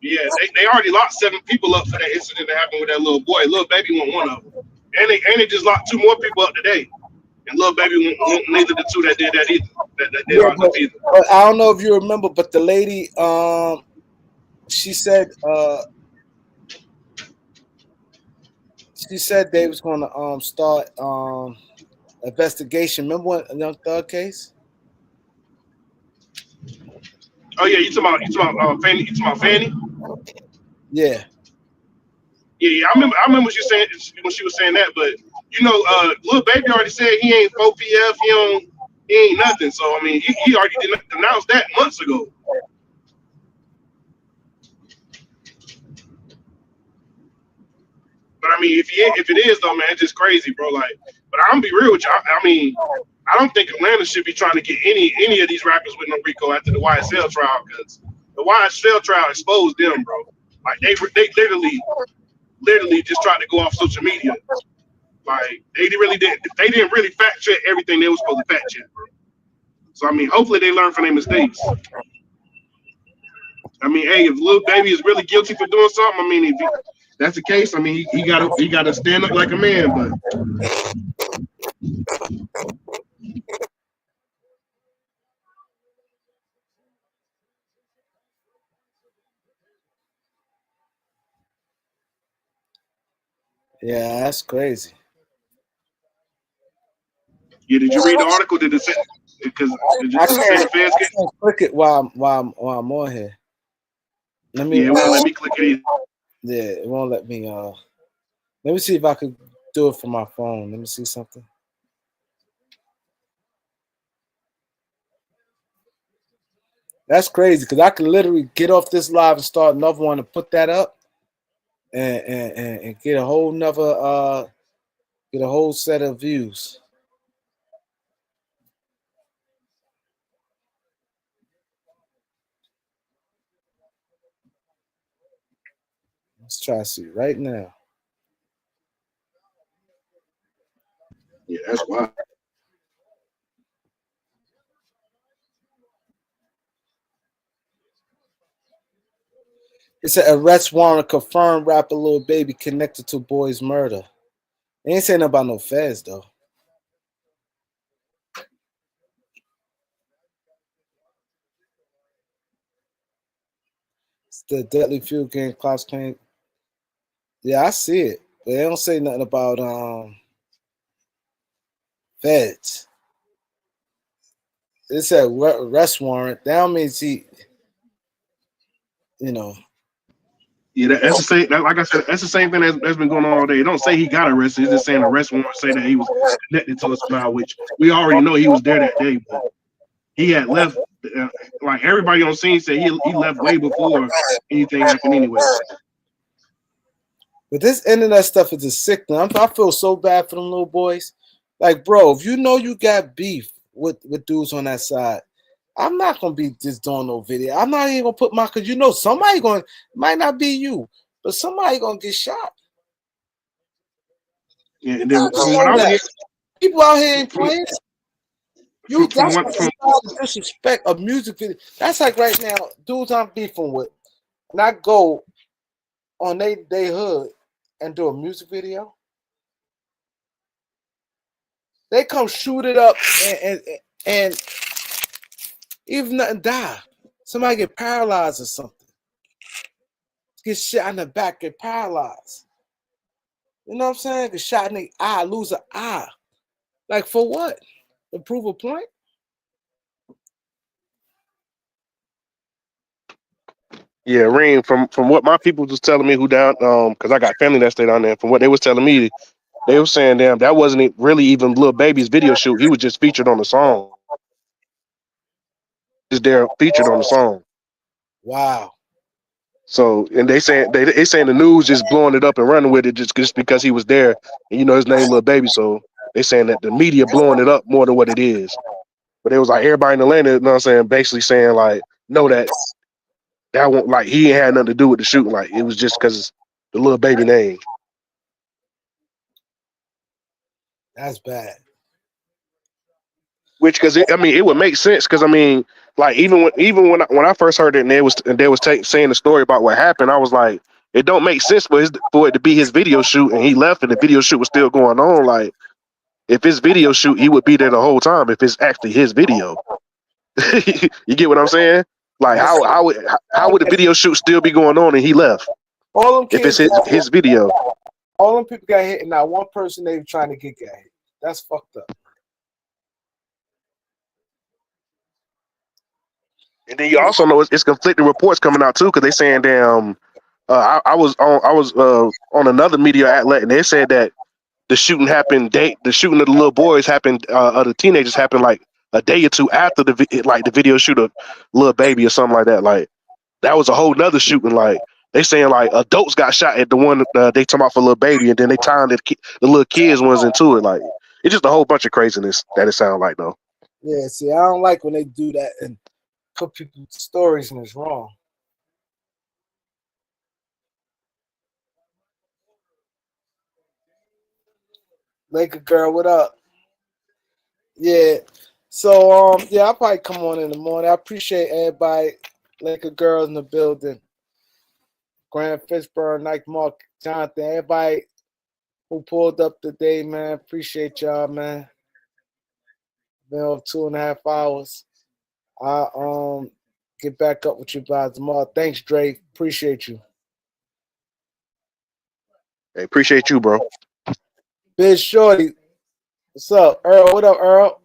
Yeah, they already locked 7 people up for that incident that happened with that little boy. Little baby wasn't one of them, and they just locked 2 more people up today. And little baby wasn't neither the 2 that did that either. That they Yeah, locked up either. but I don't know if you remember, but the lady, she said they was going to start investigation. Remember what Young Thug case? Oh yeah, you talking about Fanny? You talking about Fanny? Yeah. Yeah, I remember what you saying when she was saying that. But you know, little baby already said he ain't 4PF. He ain't nothing. So I mean, he already announced that months ago. But I mean, if it is though, man, it's just crazy, bro. Like, but I'm gonna be real with you. I mean, I don't think Atlanta should be trying to get any of these rappers with no RICO after the YSL trial, because the YSL trial exposed them, bro. Like they literally just tried to go off social media. Like they didn't really fact check everything they were supposed to fact check, bro. So I mean, hopefully they learn from their mistakes. I mean, hey, if Lil Baby is really guilty for doing something, I mean, if that's the case, I mean, he gotta stand up like a man. But Yeah, that's crazy. yeah, did you read the article? Did it say? Because did I it say the can't, feds I get? can't click it while I'm on here. Let me. Yeah, it won't let me click it either. Yeah, it won't let me. Let me see if I could do it from my phone. Let me see something. That's crazy because I could literally get off this live and start another one and put that up, and get a whole nother get a whole set of views. Let's try to see right now. Yeah, that's why. It's an arrest warrant confirmed rapper Lil Baby connected to boy's murder. They ain't saying nothing about no feds though. It's the deadly fuel gang Cops claim. Yeah, I see it. But they don't say nothing about feds. It said arrest warrant. That means he, you know. Yeah, that's the same. Like I said, that's the same thing that's been going on all day. It don't say he got arrested. It's just saying arrest warrant say that he was connected to us now, which we already know he was there that day. But he had left. Like everybody on scene said, he left way before anything happened anyway. But this internet stuff is a sickening. I feel so bad for them little boys. Like, bro, if you know you got beef with dudes on that side, I'm not gonna be just doing no video. I'm not even gonna put my, cause you know somebody going, might not be you, but somebody gonna get shot. Yeah, and then from what I'm hearing, people out here ain't playing. from That's what the disrespect of music video. That's like right now, dudes I'm beefing with, and I go on they hood and do a music video. They come shoot it up and even nothing die. Somebody get paralyzed or something. Get shot in the back, get paralyzed. You know what I'm saying? The shot in the eye, lose an eye. Like for what? To prove a point? Yeah, Reem, from what my people was telling me who down because I got family that stay down there, from what they was telling me, they were saying damn that wasn't really even Lil Baby's video shoot. He was just featured on the song. Just there featured on the song. Wow. So and they saying the news just blowing it up and running with it just because he was there and you know his name Lil Baby, so they saying that the media blowing it up more than what it is. But it was like everybody in Atlanta, you know what I'm saying, basically saying like, no, that won't like he ain't had nothing to do with the shooting. Like it was just because the Lil Baby name. That's bad. Which because I mean it would make sense because I mean like when I first heard it and they was saying the story about what happened, I was like it don't make sense for it to be his video shoot and he left and the video shoot was still going on. Like if his video shoot, he would be there the whole time. If it's actually his video, you get what I'm saying? Like how would the video shoot still be going on and he left All them if it's kids, his video? all them people got hit, and not one person they were trying to get got hit. That's fucked up. And then you also know it's conflicting reports coming out too because they saying damn. I was on another media outlet and they said that the shooting happened. The shooting of the little boys happened. Of the teenagers happened like a day or two after the video shoot of Lil Baby or something like that. Like that was a whole nother shooting. Like they saying like adults got shot at the one they talking about for Lil Baby, and then they tying the little kids ones into it. Like it's just a whole bunch of craziness that it sounds like though. Yeah, see, I don't like when they do that and put people's stories and it's wrong. Laker girl, what up? Yeah. So yeah, I'll probably come on in the morning. I appreciate everybody. Laker girls in the building. Grant Fishburne, Nike Mark, Jonathan, everybody who pulled up today, man. Appreciate y'all, man. Been over 2.5 hours. I get back up with you guys tomorrow. Thanks, Drake. Appreciate you. Hey, appreciate you, bro. Biz Shorty, what's up? Earl, what up, Earl?